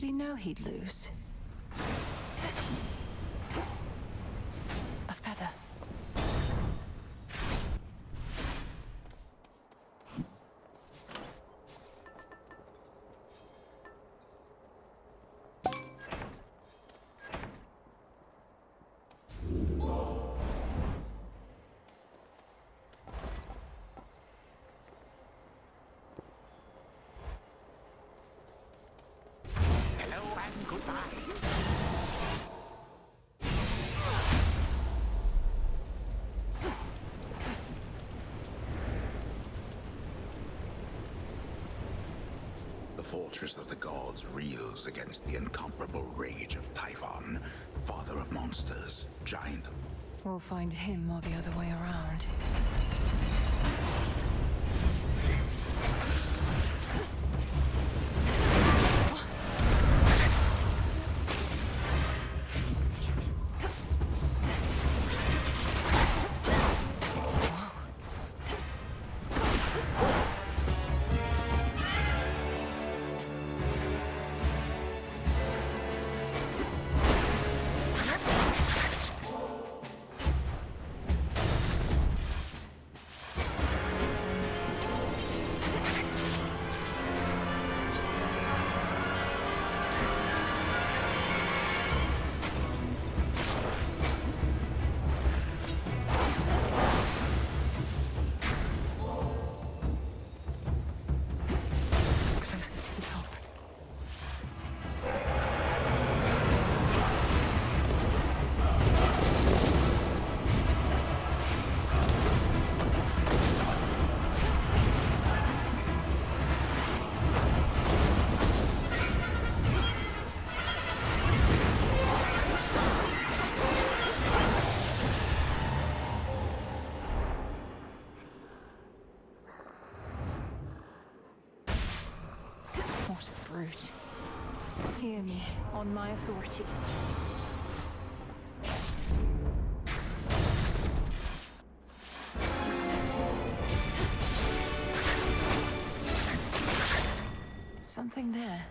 Did he know he'd lose? A feather. Hello and goodbye. The fortress of the gods reels against the incomparable rage of Typhon, father of monsters, giant. We'll find him or the other way around. What a brute. Hear me, on my authority. Something there.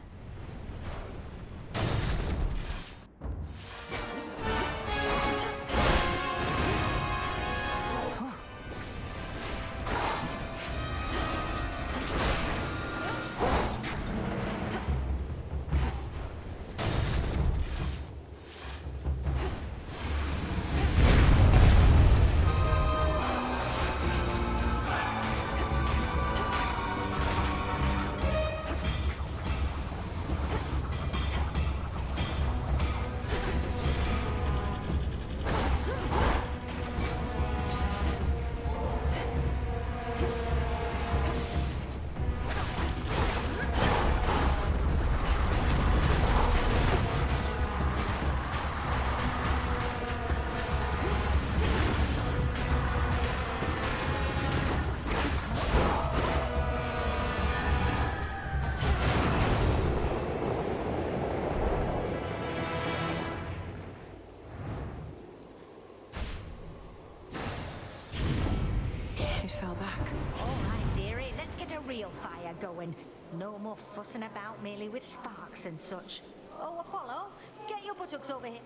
Real fire going. No more fussing about merely with sparks and such. Oh, Apollo, get your buttocks over here.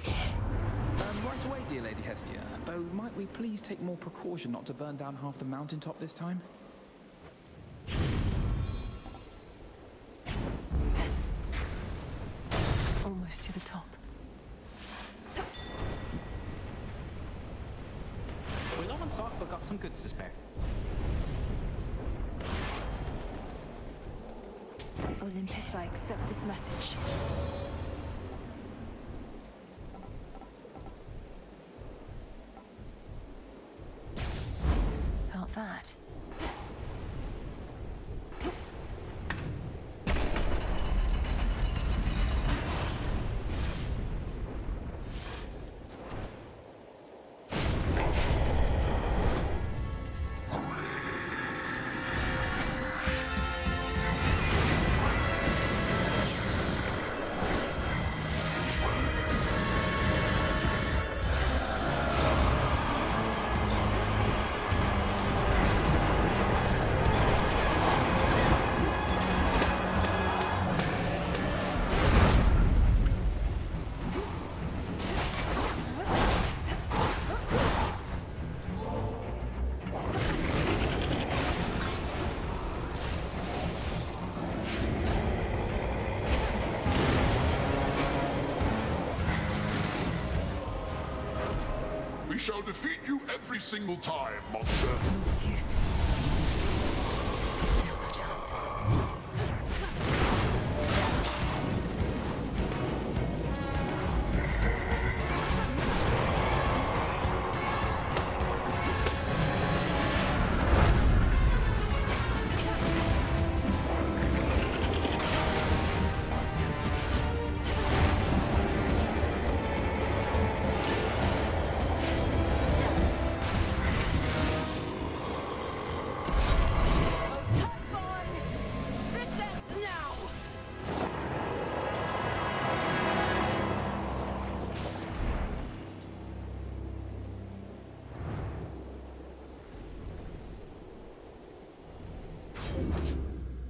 Right away, dear Lady Hestia. Though, might we please take more precaution not to burn down half the mountaintop this time? Almost to the top. We're low on stock, but got some goods to spare. Olympus, I accept this message. Felt that. We shall defeat you every single time, monster. Zeus. Now's our chance.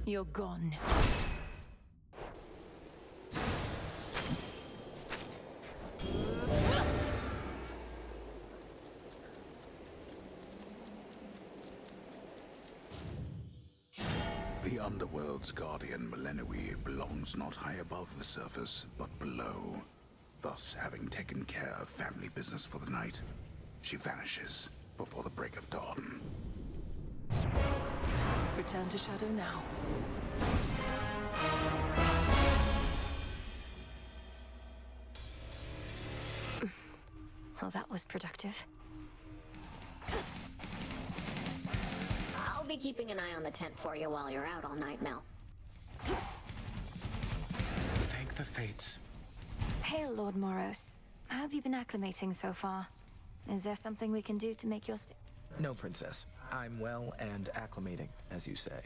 You're gone. The Underworld's guardian, Melenui, belongs not high above the surface, but below. Thus, having taken care of family business for the night, she vanishes before the break of dawn. Return to Shadow now. Well, that was productive. I'll be keeping an eye on the tent for you while you're out all night, Mel. Thank the fates. Hail, Lord Moros. How have you been acclimating so far? Is there something we can do to make your No, Princess. I'm well and acclimating, as you say.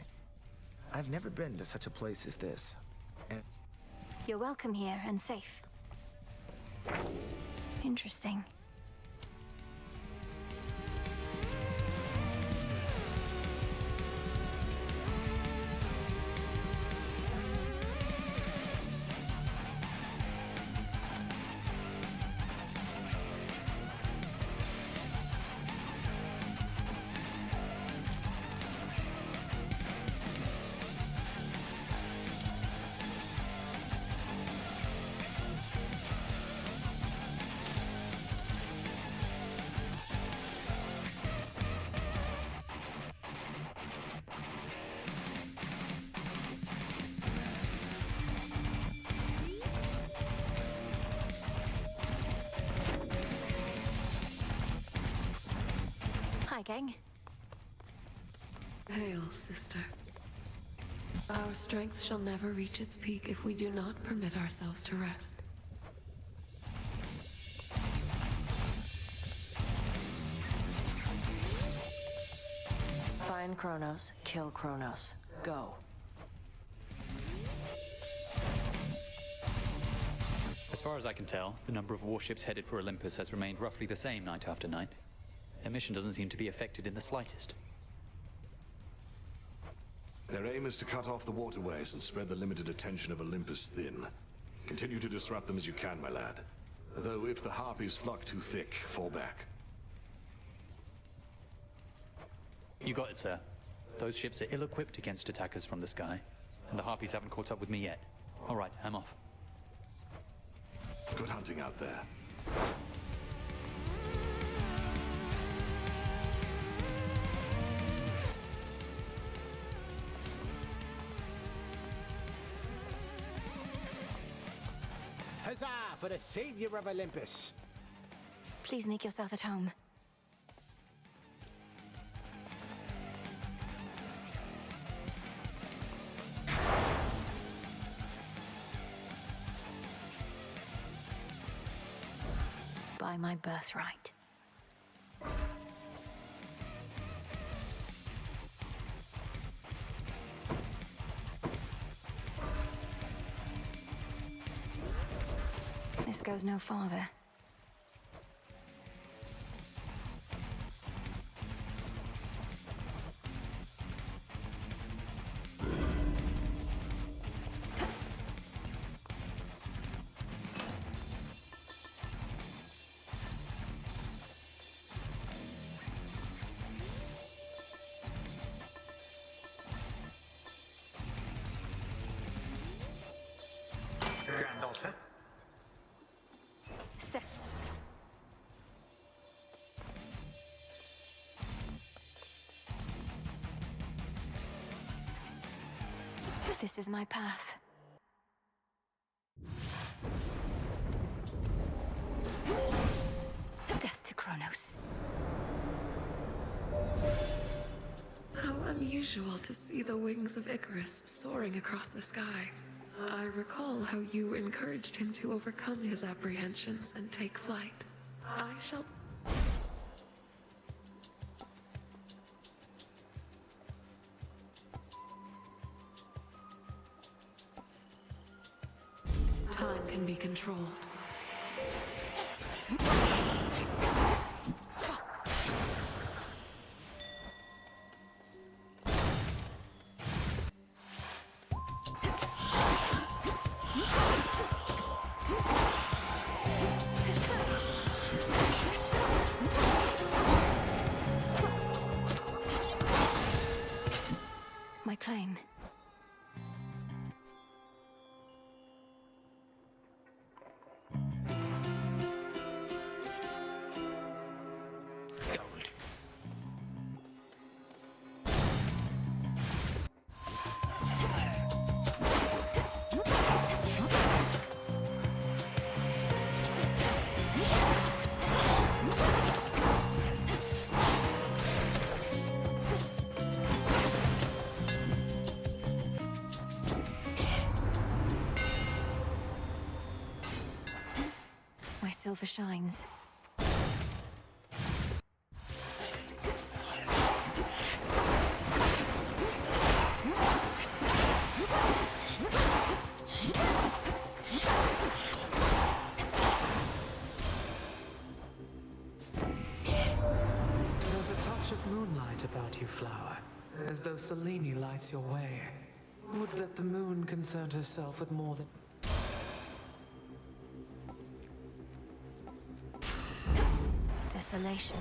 I've never been to such a place as this. And You're welcome here and safe. Interesting. Hi, gang. Hail, sister. Our strength shall never reach its peak if we do not permit ourselves to rest. Find Kronos, kill Kronos. Go. As far as I can tell, the number of warships headed for Olympus has remained roughly the same night after night. Their mission doesn't seem to be affected in the slightest. Their aim is to cut off the waterways and spread the limited attention of Olympus thin. Continue to disrupt them as you can, my lad. Though if the Harpies flock too thick, fall back. You got it, sir. Those ships are ill-equipped against attackers from the sky, and the Harpies haven't caught up with me yet. All right, I'm off. Good hunting out there. Huzzah for the savior of Olympus! Please make yourself at home. By my birthright. This goes no farther. Granddaughter? This is my path. Death to Kronos. How unusual to see the wings of Icarus soaring across the sky. I recall how you encouraged him to overcome his apprehensions and take flight. I shall... Time can be controlled. My claim. My silver shines. There's a touch of moonlight about you, flower, as though Selene lights your way. Would that the moon concerned herself with more than... Desolation.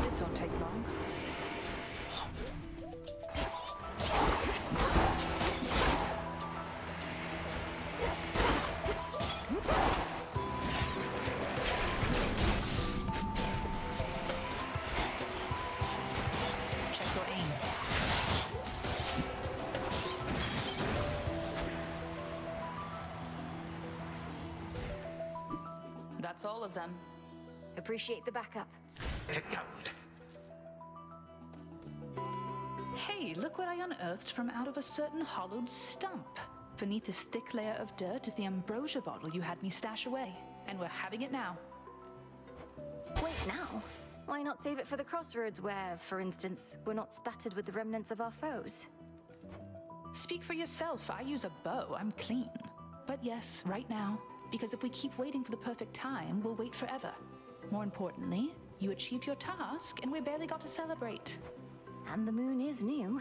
This won't take long. Check your aim. That's all of them. Appreciate the backup. Hey, look what I unearthed from out of a certain hollowed stump. Beneath this thick layer of dirt is the ambrosia bottle you had me stash away. And we're having it now. Wait, now? Why not save it for the crossroads where, for instance, we're not spattered with the remnants of our foes? Speak for yourself. I use a bow. I'm clean. But yes, right now. Because if we keep waiting for the perfect time, we'll wait forever. More importantly, you achieved your task, and we barely got to celebrate. And the moon is new.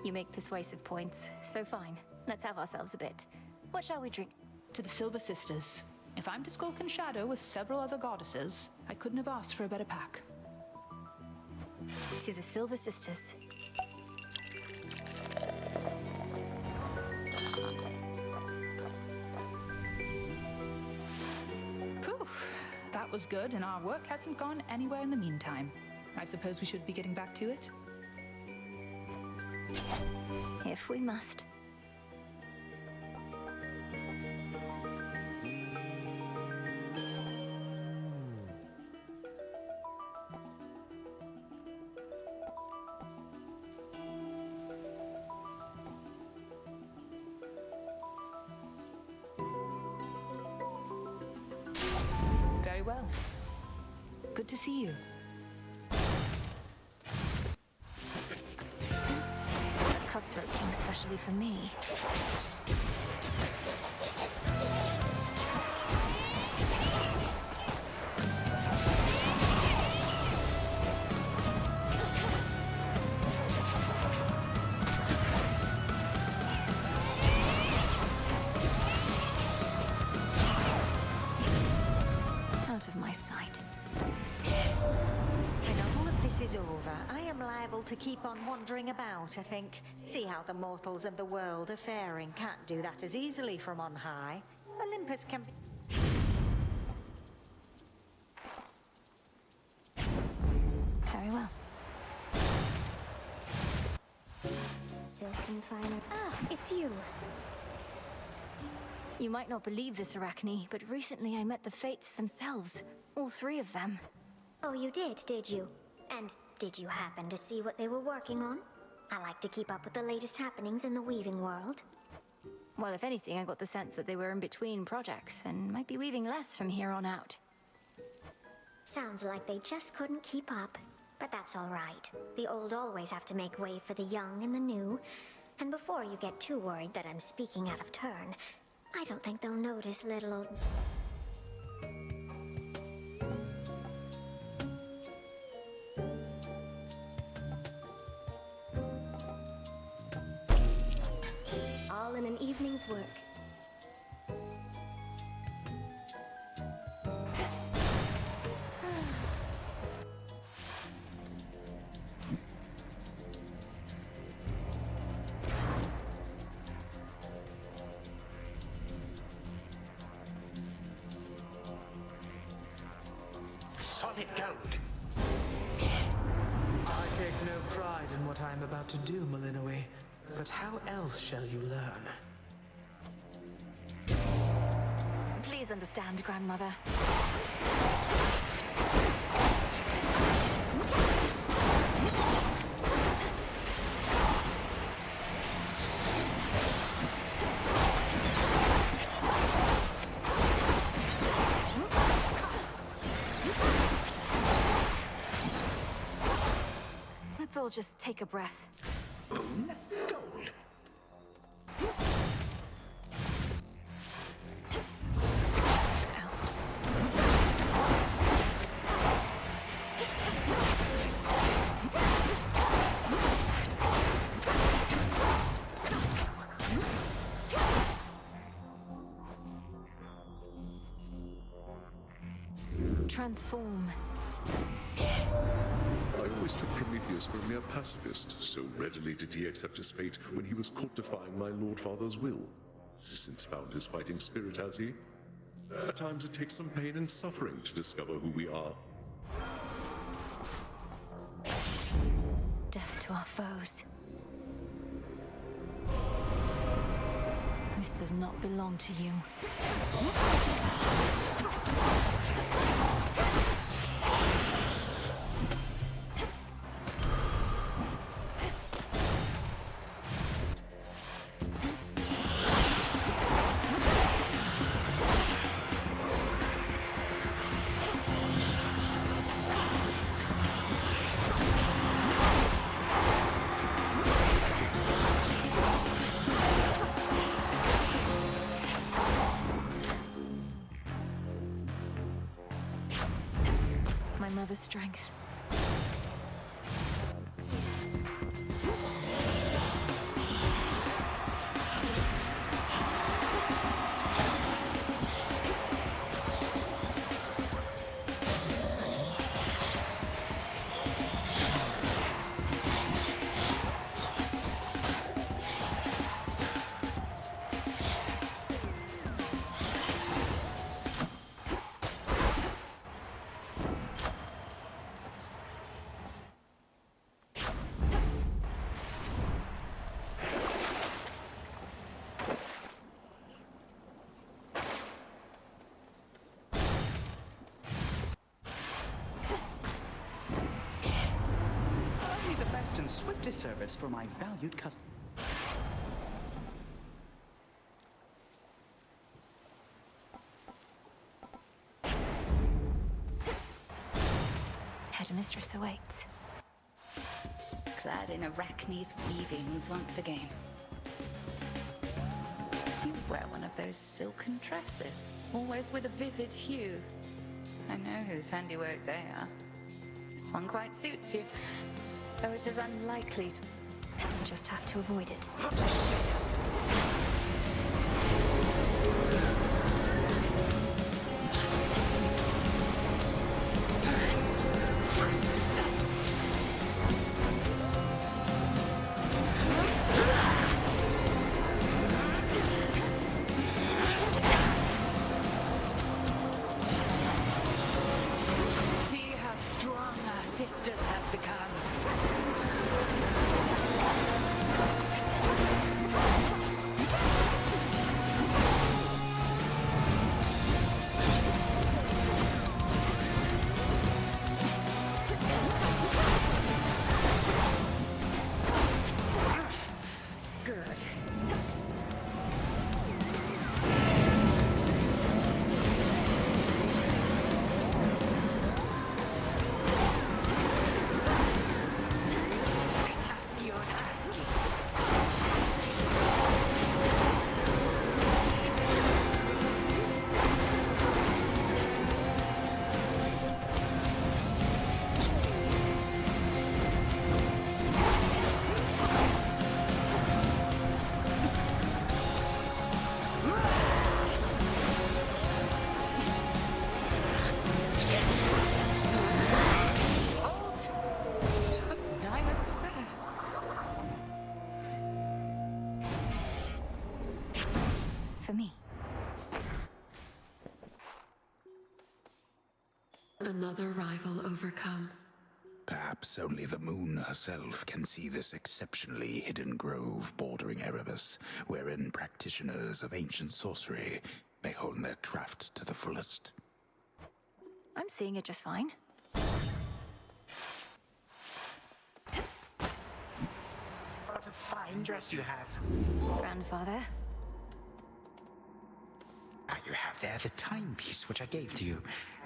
You make persuasive points, so fine. Let's have ourselves a bit. What shall we drink? To the Silver Sisters. If I'm to skulk in shadow with several other goddesses, I couldn't have asked for a better pack. To the Silver Sisters. Poof! That was good, and our work hasn't gone anywhere in the meantime. I suppose we should be getting back to it? If we must. Very well. Good to see you. A cutthroat king specially for me. Out of my sight. I know all of this is is over, I am liable to keep on wandering about, I think. See how the mortals of the world are faring. Can't do that as easily from on high. Olympus can be... Very well. Silken finer. Ah, it's you. You might not believe this, Arachne, but recently I met the Fates themselves. All three of them. Oh, you did you? And did you happen to see what they were working on? I like to keep up with the latest happenings in the weaving world. Well, if anything, I got the sense that they were in between projects and might be weaving less from here on out. Sounds like they just couldn't keep up. But that's all right. The old always have to make way for the young and the new. And before you get too worried that I'm speaking out of turn, I don't think they'll notice little old... All in an evening's work. Solid gold. I take no pride in what I am about to do, Malinois. But how else shall you learn? Please understand, Grandmother. Let's all just take a breath. Gold. Transform. I always took Prometheus for a mere pacifist, so readily did he accept his fate when he was caught defying my Lord Father's will. Since found his fighting spirit, has he? At times it takes some pain and suffering to discover who we are. Death to our foes. This does not belong to you. My mother's strength. Only the best and swiftest service for my valued customer. Headmistress awaits. Clad in Arachne's weavings once again. You wear one of those silken dresses, always with a vivid hue. I know whose handiwork they are. This one quite suits you, though it is unlikely to... I'll just have to avoid it. for me. Another rival overcome. Perhaps only the moon herself can see this exceptionally hidden grove bordering Erebus, wherein practitioners of ancient sorcery may hone their craft to the fullest. I'm seeing it just fine. What a fine dress you have. Grandfather? You have there the timepiece which I gave to you.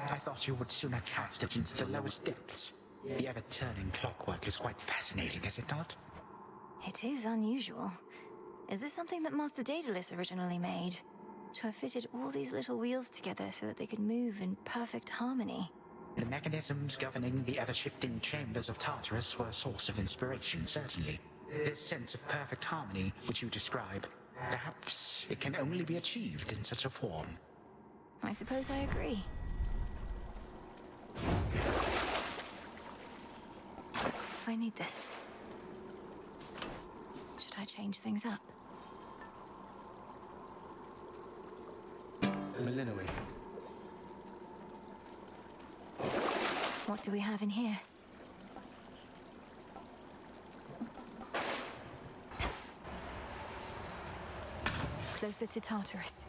I thought you would sooner cast it into the lowest depths. The ever-turning clockwork is quite fascinating, is it not? It is unusual. Is this something that Master Daedalus originally made? To have fitted all these little wheels together so that they could move in perfect harmony. The mechanisms governing the ever-shifting chambers of Tartarus were a source of inspiration, certainly. This sense of perfect harmony which you describe, perhaps it can only be achieved in such a form. I suppose I agree. I need this. Should I change things up? Melinoe. What do we have in here? Closer to Tartarus.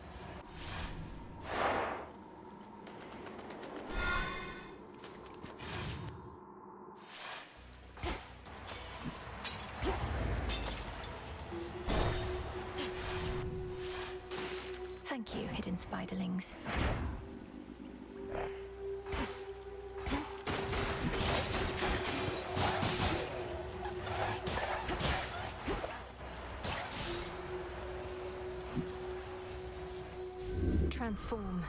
Thank you, hidden spiderlings. Transform.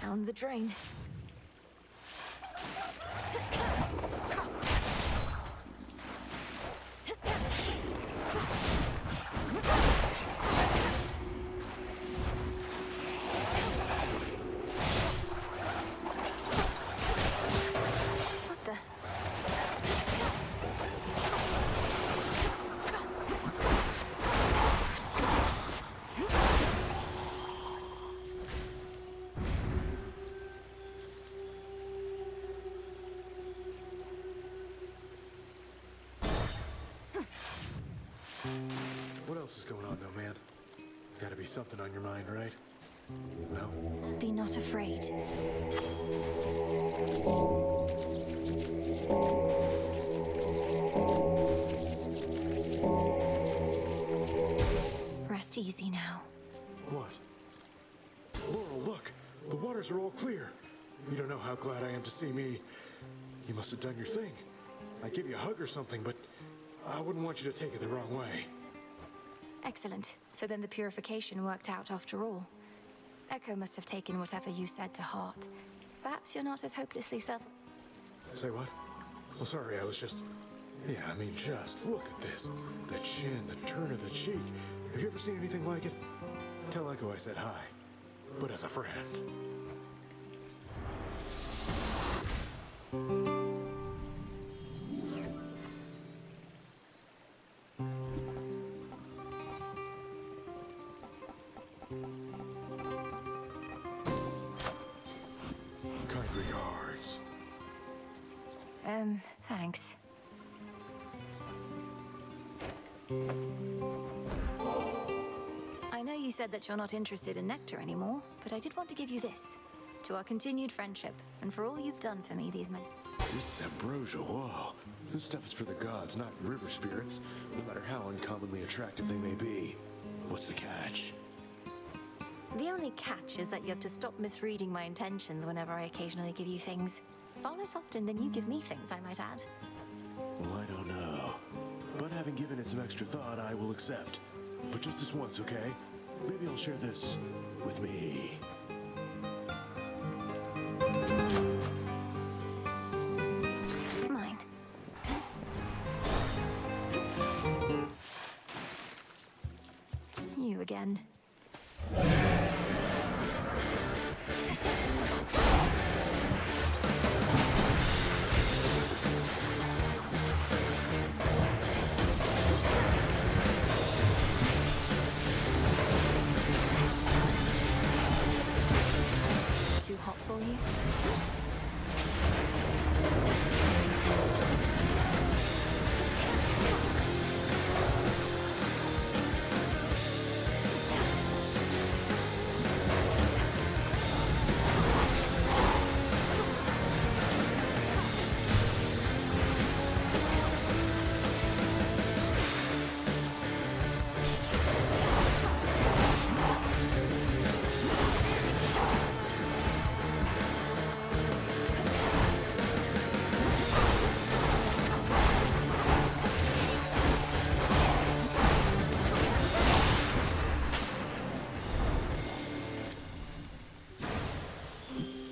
Down the drain. What the? What else is going on, though, man? Gotta be something on your mind, right? No? Be not afraid. Rest easy now. What? Laurel, look! The waters are all clear. You don't know how glad I am to see me. You must have done your thing. I'd give you a hug or something, but I wouldn't want you to take it the wrong way. Excellent. So then the purification worked out after all. Echo must have taken whatever you said to heart. Perhaps you're not as hopelessly self... Say what? Oh, sorry, I was just... Yeah, I mean, just look at this. The chin, the turn of the cheek. Have you ever seen anything like it? Tell Echo I said hi. But as a friend. Kind regards. Thanks. I know you said that you're not interested in nectar anymore, but I did want to give you this. To our continued friendship, and for all you've done for me these many... This is ambrosia, whoa. This stuff is for the gods, not river spirits, no matter how uncommonly attractive they may be. What's the catch? The only catch is that you have to stop misreading my intentions whenever I occasionally give you things. Far less often than you give me things, I might add. Well, I don't know. But having given it some extra thought, I will accept. But just this once, okay? Maybe I'll share this with me. again. Too hot for you?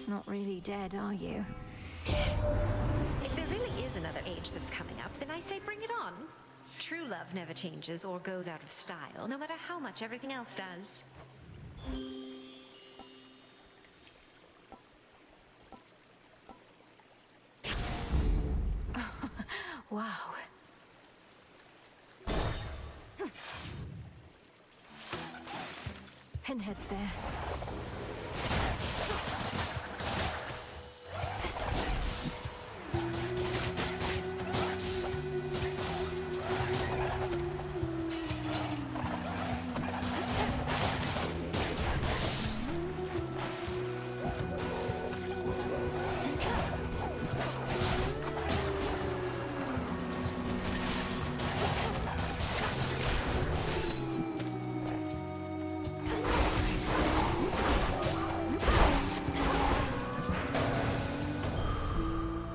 Not really dead, are you? If there really is another age that's coming up, then I say bring it on. True love never changes or goes out of style, no matter how much everything else does. Wow. Pinhead's there.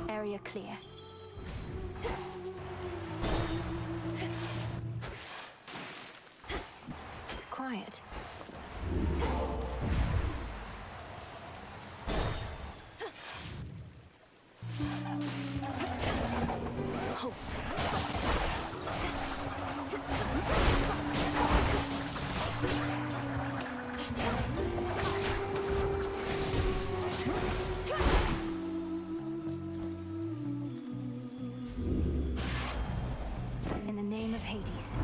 Area clear. It's quiet. Hold. In the name of Hades.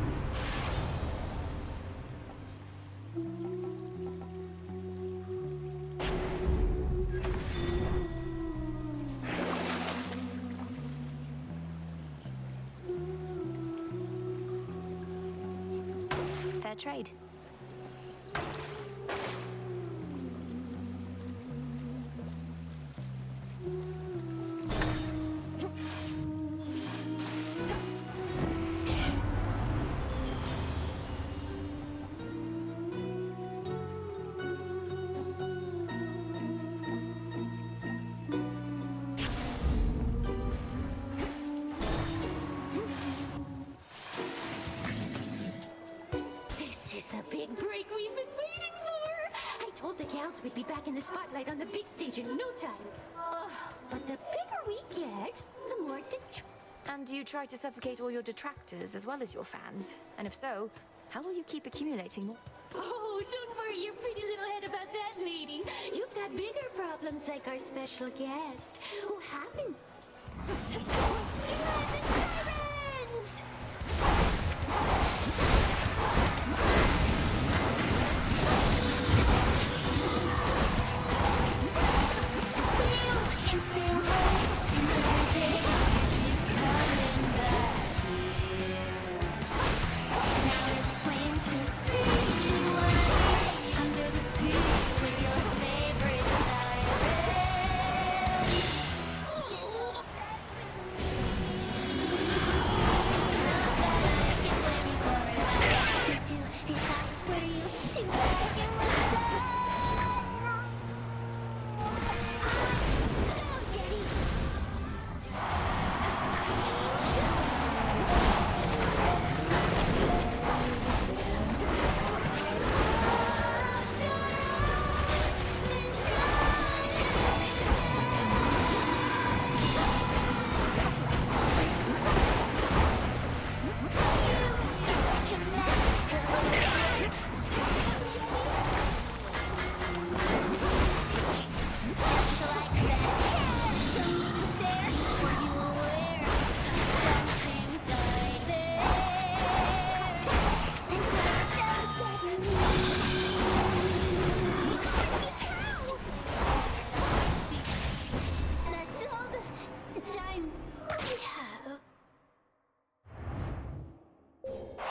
Fair trade. This is the big break we've been waiting for! I told the gals we'd be back in the spotlight on the big stage in no time. But the bigger we get, the more And do you try to suffocate all your detractors as well as your fans? And if so, how will you keep accumulating more? Oh, don't worry your pretty little head about that, lady. You've got bigger problems like our special guest, who happens...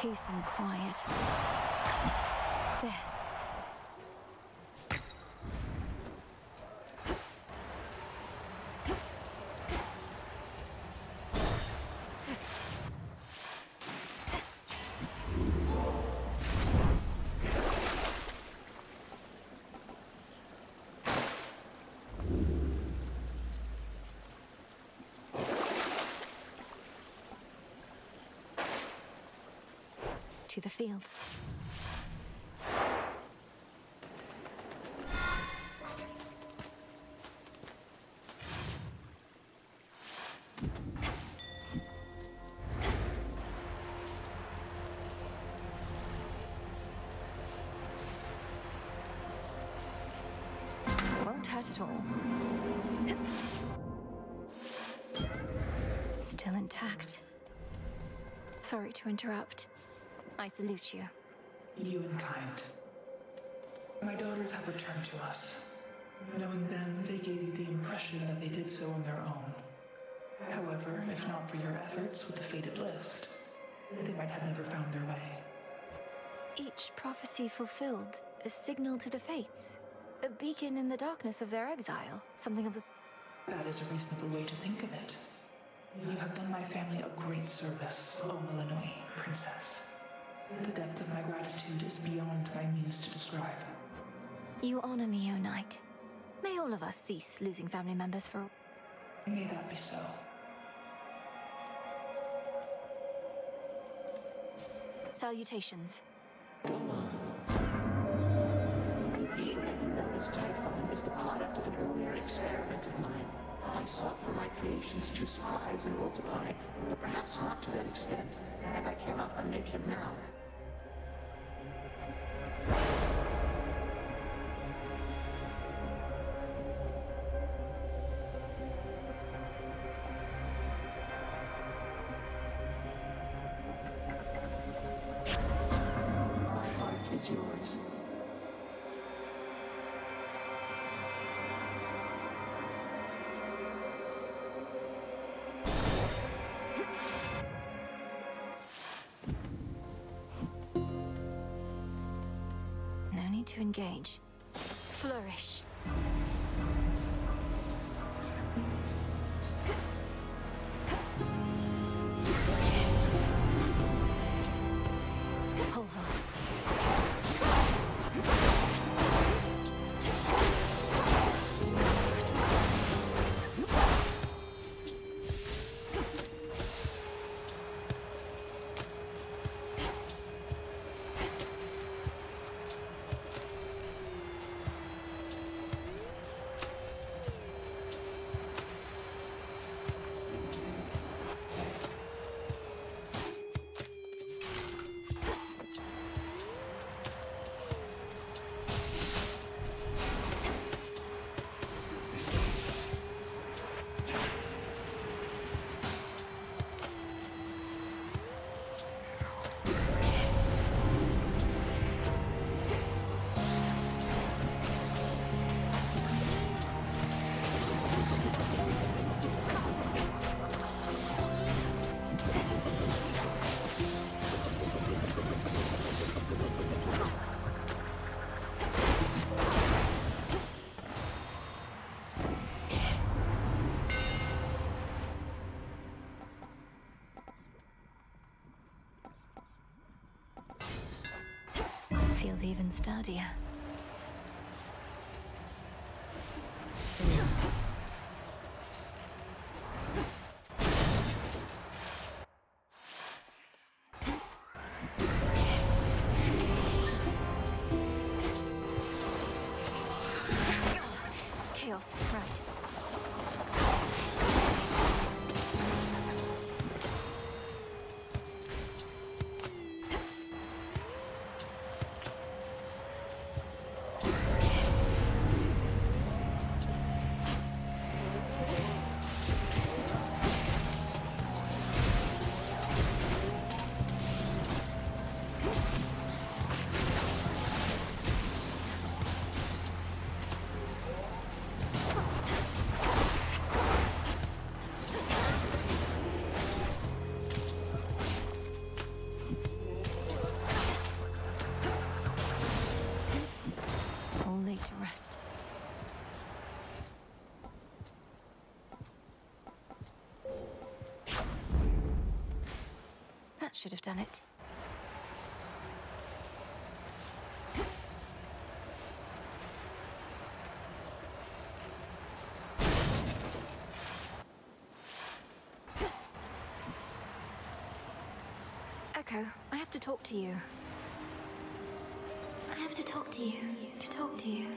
peace and quiet. There. To the fields. Won't hurt at all. Still intact. Sorry to interrupt. I salute you. You in kind. My daughters have returned to us. Knowing them, they gave you the impression that they did so on their own. However, if not for your efforts with the fated list, they might have never found their way. Each prophecy fulfilled, a signal to the fates. A beacon in the darkness of their exile. Something of the... That is a reasonable way to think of it. You have done my family a great service, O Melanoi, Princess. The depth of my gratitude is beyond my means to describe. You honor me, O Knight. May all of us cease losing family members for... May that be so. Salutations. The being that you know as Typhon is the product of an earlier experiment of mine. I sought for my creations to surprise and multiply, but perhaps not to that extent, and I cannot unmake him now. My heart is yours. No need to engage. Flourish. Whole hearts. Feels even sturdier. Chaos, right. to rest. That should have done it. Echo, I have to talk to you. I have to talk to you. To talk to you.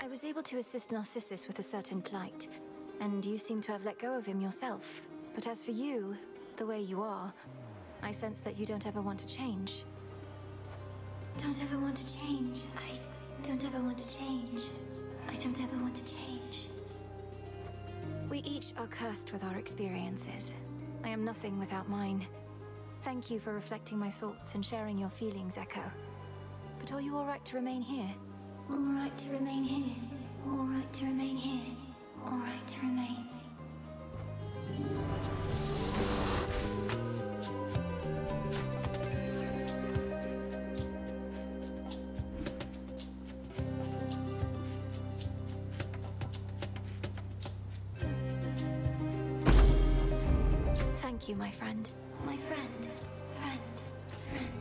I was able to assist Narcissus with a certain plight, and you seem to have let go of him yourself. But as for you, the way you are, I sense that you don't ever want to change. Don't ever want to change. I don't ever want to change. I don't ever want to change. We each are cursed with our experiences. I am nothing without mine. Thank you for reflecting my thoughts and sharing your feelings, Echo. But are you all right to remain here? All right to remain here. All right to remain here. All right to remain. Thank you, my friend. My friend. Friend. Friend.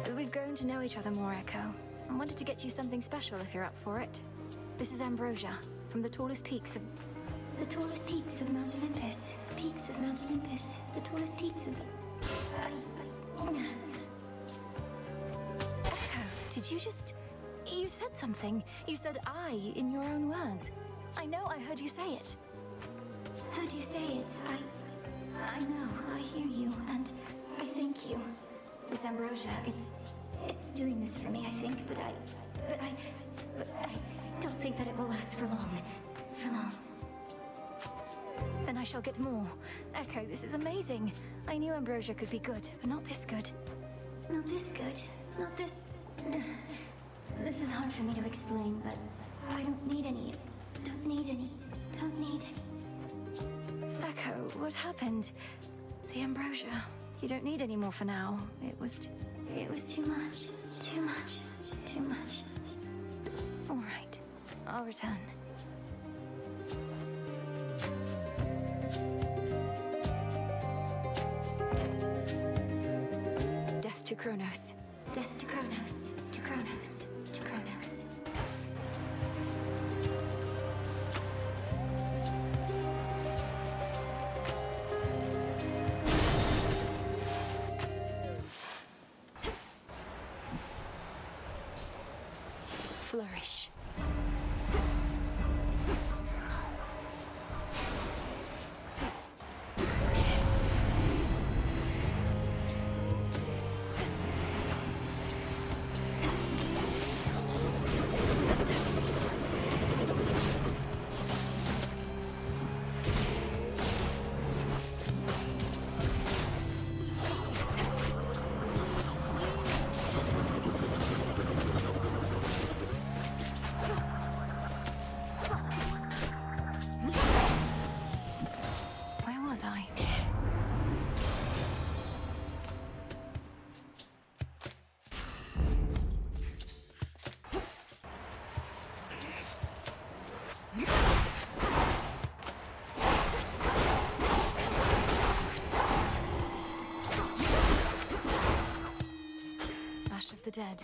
As we've grown to know each other more, Echo, I wanted to get you something special if you're up for it. This is ambrosia, from the tallest peaks of... The tallest peaks of Mount Olympus. Peaks of Mount Olympus. The tallest peaks of... Echo, did you just... You said something. You said I in your own words. I know I heard you say it. Heard you say it. I know. I hear you, and I thank you. This ambrosia, it's doing this for me, I think, but I don't think that it will last for long. For long. Then I shall get more. Echo, this is amazing. I knew ambrosia could be good, but not this good. Not this good. Not this... This is hard for me to explain, but I don't need any. Don't need any. Don't need any. Echo, what happened? The ambrosia. You don't need any more for now. It was too much. Too much. Too much. All right. I'll return. Death to Kronos. Death to Kronos. To Kronos. To Kronos. Flourish. Ash of the Dead.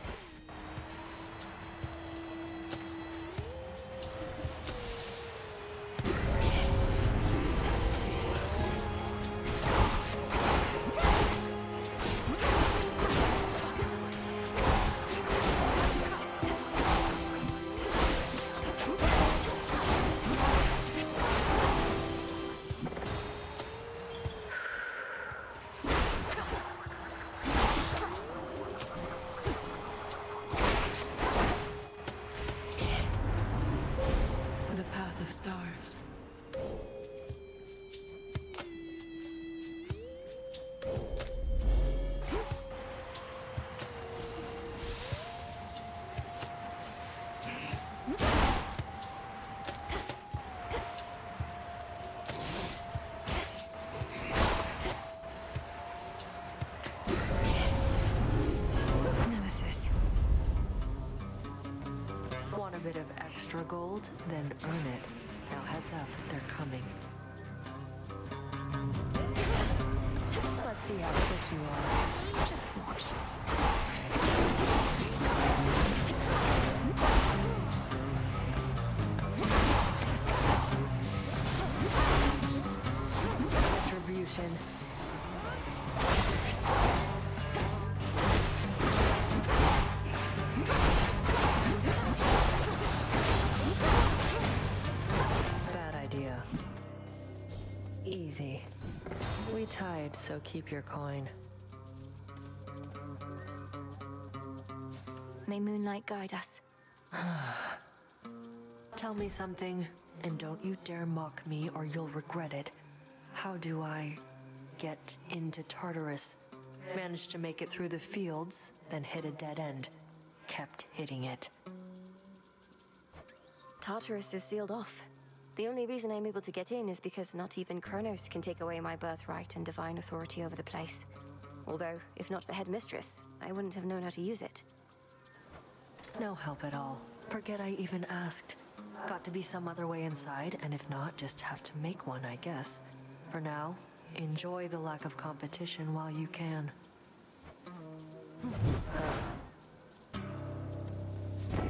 extra gold? Then earn it. Now heads up, they're coming. Let's see how quick you are. Just watch. Retribution. Bad idea. Easy. We tied, so keep your coin. May moonlight guide us. Tell me something, and don't you dare mock me or you'll regret it. How do I get into Tartarus? Managed to make it through the fields, then hit a dead end. Kept hitting it. Tartarus is sealed off. The only reason I'm able to get in is because not even Kronos can take away my birthright and divine authority over the place. Although, if not for Headmistress, I wouldn't have known how to use it. No help at all. Forget I even asked. Got to be some other way inside, and if not, just have to make one, I guess. For now, enjoy the lack of competition while you can.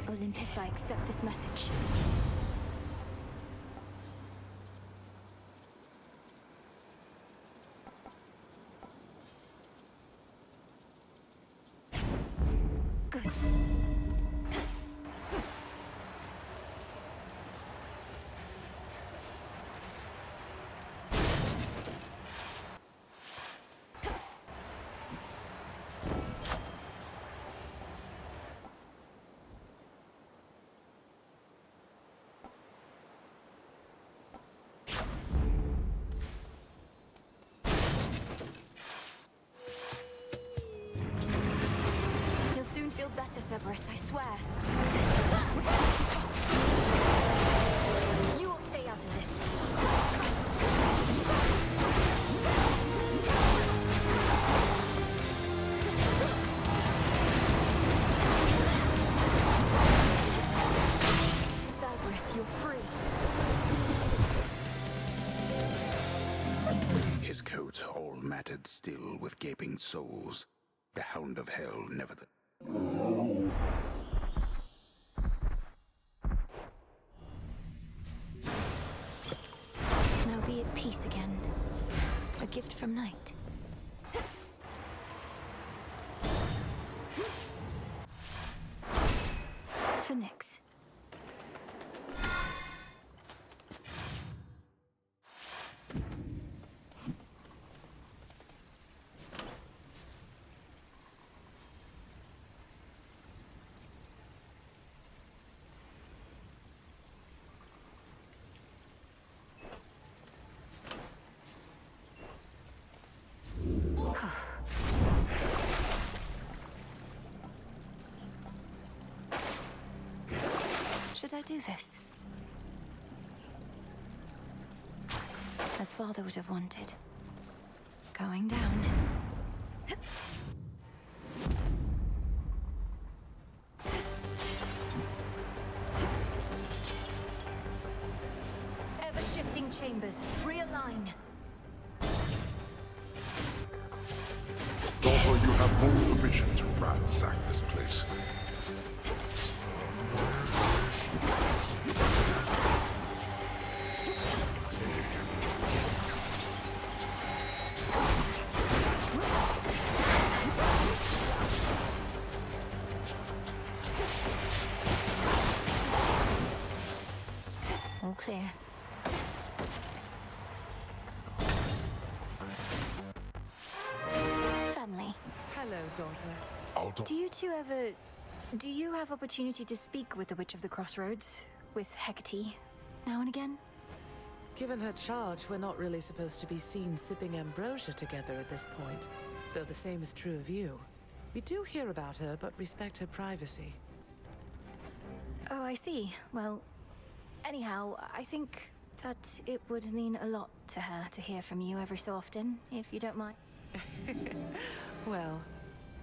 Olympus, I accept this message. Good. Feel better, Cerberus, I swear. You all stay out of this. Cerberus, you're free. His coat all matted still with gaping soles. The Hound of Hell never the... Now be at peace again. A gift from Night. For Nyx. Should I do this? As Father would have wanted. Going down. Ever-shifting chambers. Realign. Daughter, you have full permission to ransack this place. All clear. Family. Hello, daughter. Do you two ever... Do you have opportunity to speak with the Witch of the Crossroads? With Hecate? Now and again? Given her charge, we're not really supposed to be seen sipping ambrosia together at this point. Though the same is true of you. We do hear about her, but respect her privacy. Oh, I see. Well, anyhow, I think that it would mean a lot to her to hear from you every so often, if you don't mind. Well,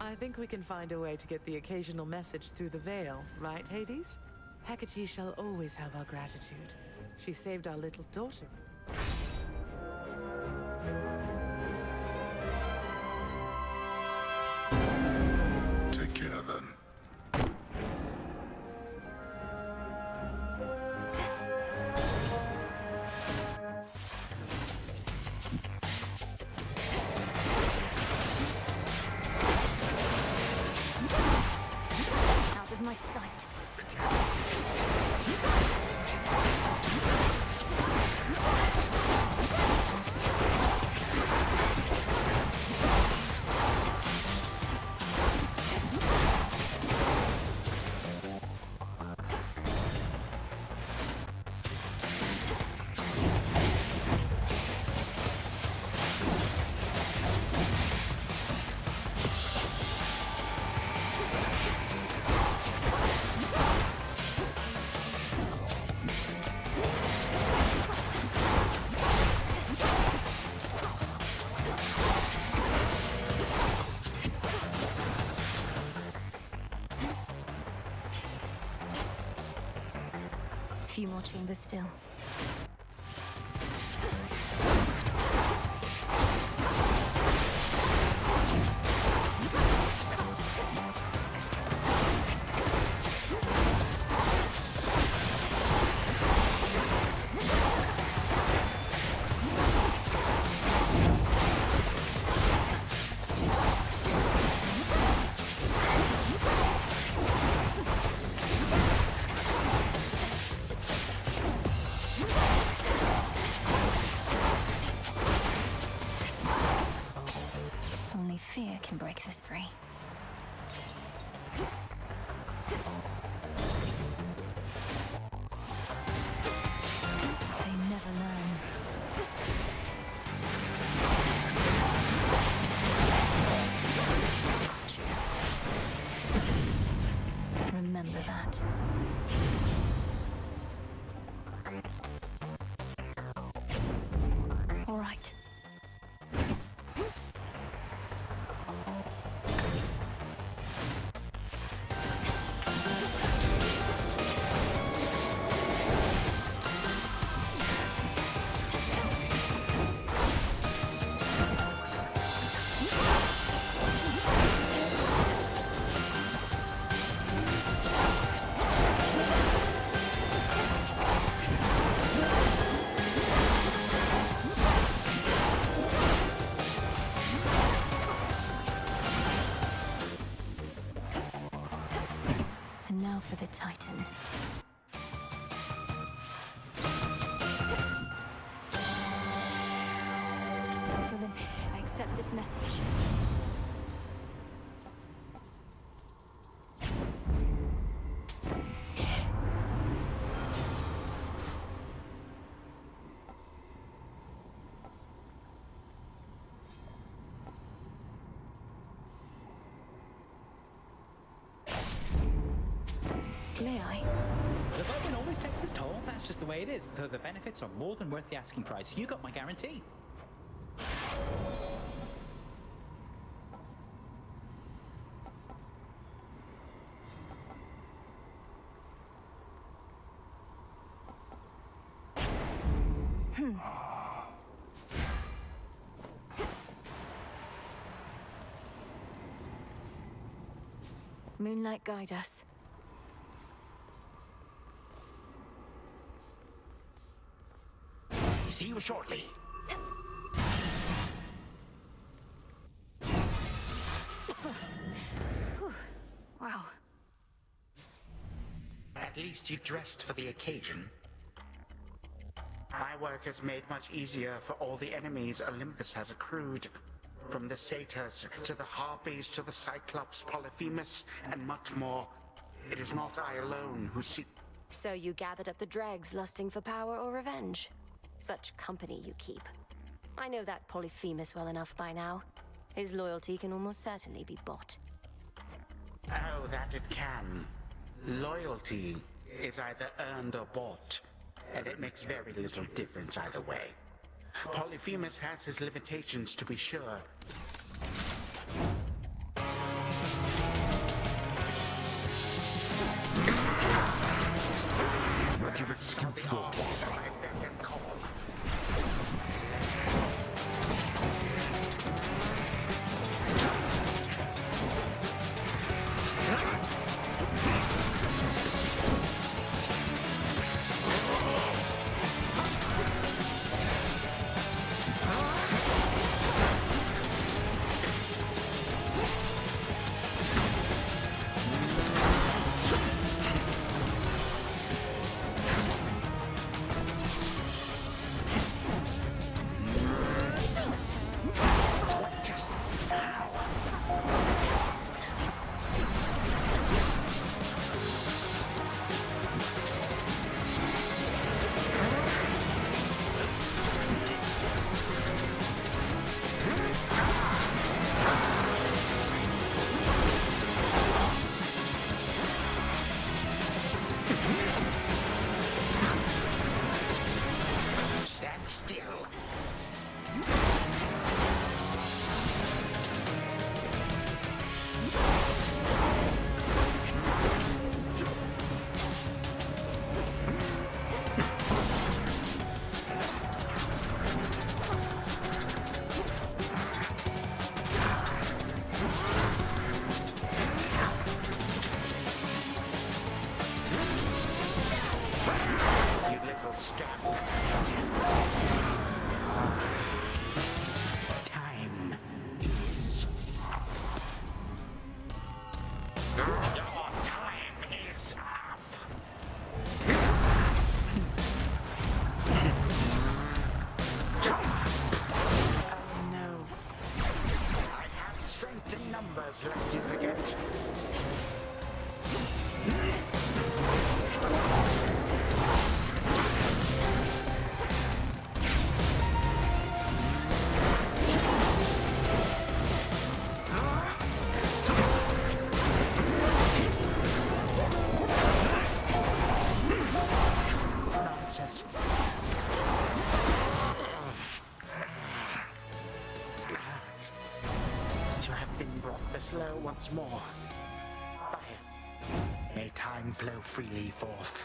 I think we can find a way to get the occasional message through the veil, right, Hades? Hecate shall always have our gratitude. She saved our little daughter. Take care then. Out of my sight. A few more chambers still. Only fear can break this free. They never learn. Remember that. All right. And now for the Titan. Olympus, I accept this message. May I? The bargain always takes its toll. That's just the way it is. Though the benefits are more than worth the asking price. You got my guarantee. Moonlight, guide us. See you shortly. Wow. At least you dressed for the occasion. My work is made much easier for all the enemies Olympus has accrued. From the satyrs, to the harpies, to the cyclops, Polyphemus, and much more. It is not I alone who seek... So you gathered up the dregs, lusting for power or revenge? Such company you keep. I know that Polyphemus well enough by now. His loyalty can almost certainly be bought. Oh, that it can. Loyalty is either earned or bought, and it makes very little difference either way. Polyphemus has his limitations, to be sure. give excuse for what I beg and call. Stand still. You little scamp. Time is up. Your time is up. Oh no. I have strength in numbers, lest you forget. Nonsense. To have been brought this low once more. Fire. May time flow freely forth.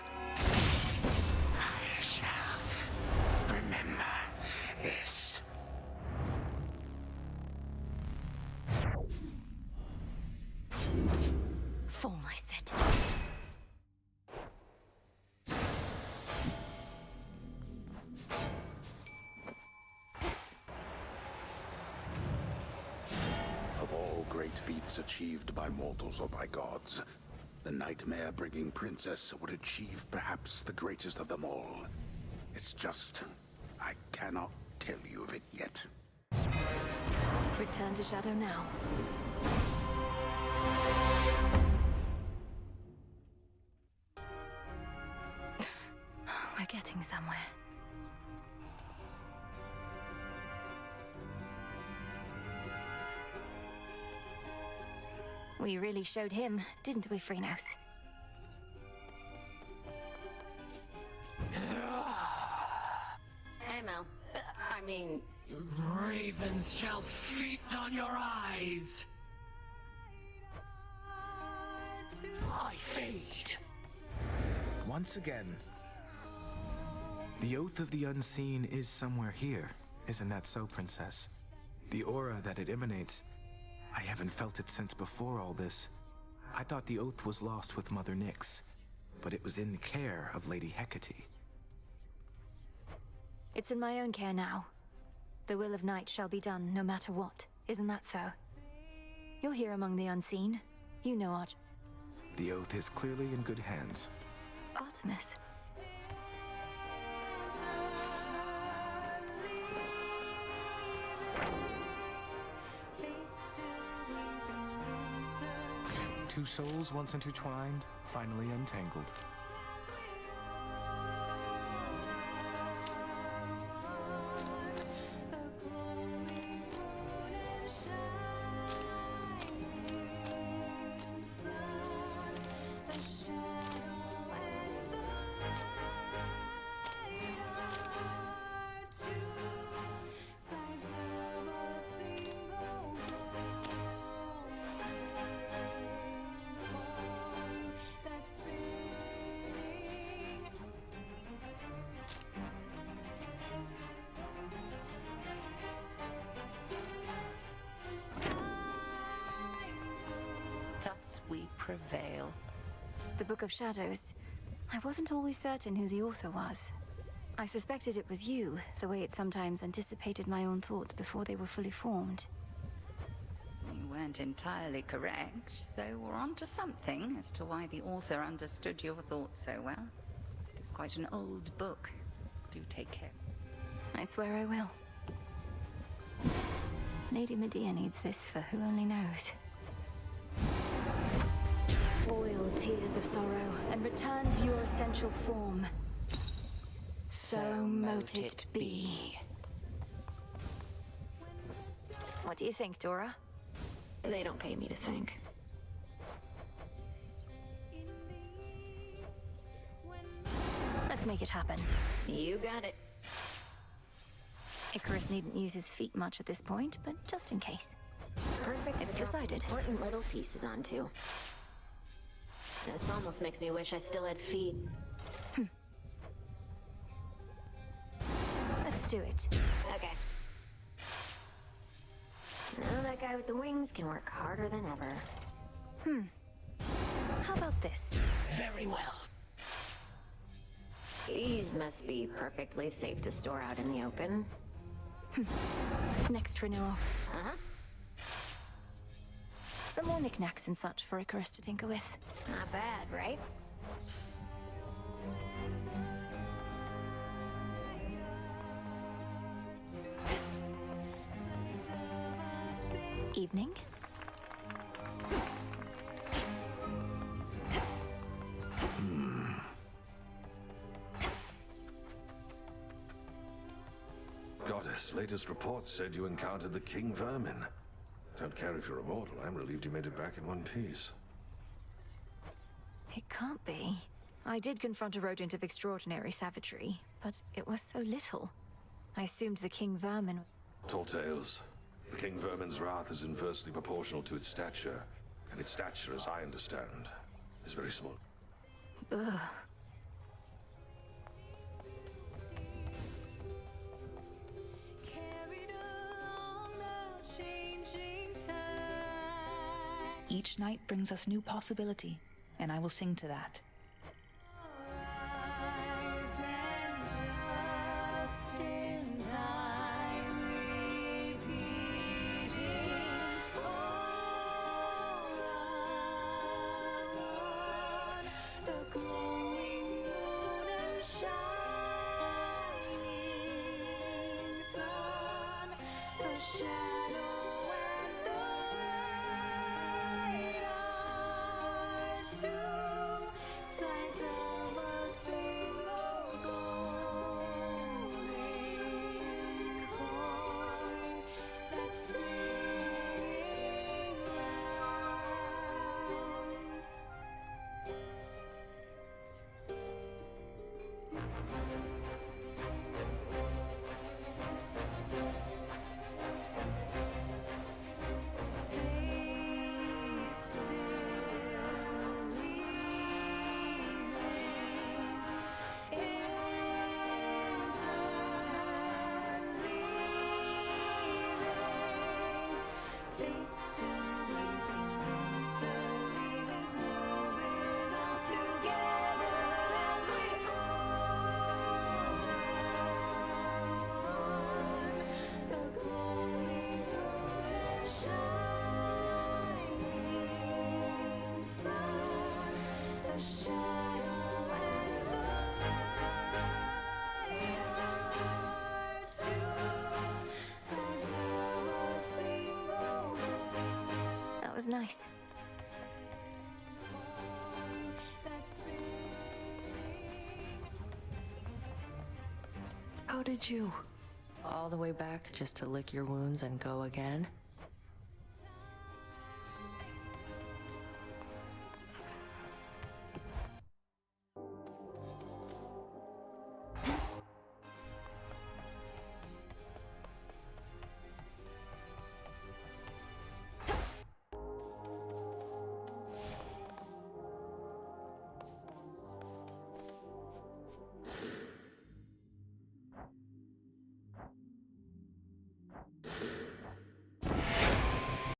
I shall remember this. Form, I said. Of all great feats achieved by mortals or by gods, the nightmare-bringing princess would achieve perhaps the greatest of them all. It's just, I cannot tell you of it yet. Return to Shadow now. We're getting somewhere. We really showed him, didn't we, Freenos? Emil, I mean... Ravens shall feast on your eyes! I fade. Once again. The Oath of the Unseen is somewhere here. Isn't that so, Princess? The aura that it emanates, I haven't felt it since before all this. I thought the Oath was lost with Mother Nyx, but it was in the care of Lady Hecate. It's in my own care now. The will of Night shall be done, no matter what. Isn't that so? You're here among the unseen. You know Arch... The Oath is clearly in good hands. Artemis. Two souls once intertwined, finally untangled. prevail. The Book of Shadows. I wasn't always certain who the author was. I suspected it was you, the way it sometimes anticipated my own thoughts before they were fully formed. You weren't entirely correct, though we're onto something as to why the author understood your thoughts so well. It's quite an old book. Do take care. I swear I will. Lady Medea needs this for who only knows. Boil tears of sorrow and return to your essential form. So mote it be. What do you think, Dora? They don't pay me to think. Let's make it happen. You got it. Icarus needn't use his feet much at this point, but just in case. Perfect. It's decided. Important little pieces onto. This almost makes me wish I still had feet. Let's do it. Okay. Now that guy with the wings can work harder than ever. How about this? Very well. These must be perfectly safe to store out in the open. Next renewal. Uh-huh. Some more knickknacks and such for Icarus to tinker with. Not bad, right? Evening. Goddess, latest reports said you encountered the King Vermin. Don't care if you're immortal. I'm relieved you made it back in one piece. It can't be. I did confront a rodent of extraordinary savagery, but it was so little. I assumed the King Vermin... Tall tales. The King Vermin's wrath is inversely proportional to its stature, and its stature, as I understand, is very small. Ugh. Each night brings us new possibility, and I will sing to that. That was nice. How did you? All the way back just to lick your wounds and go again?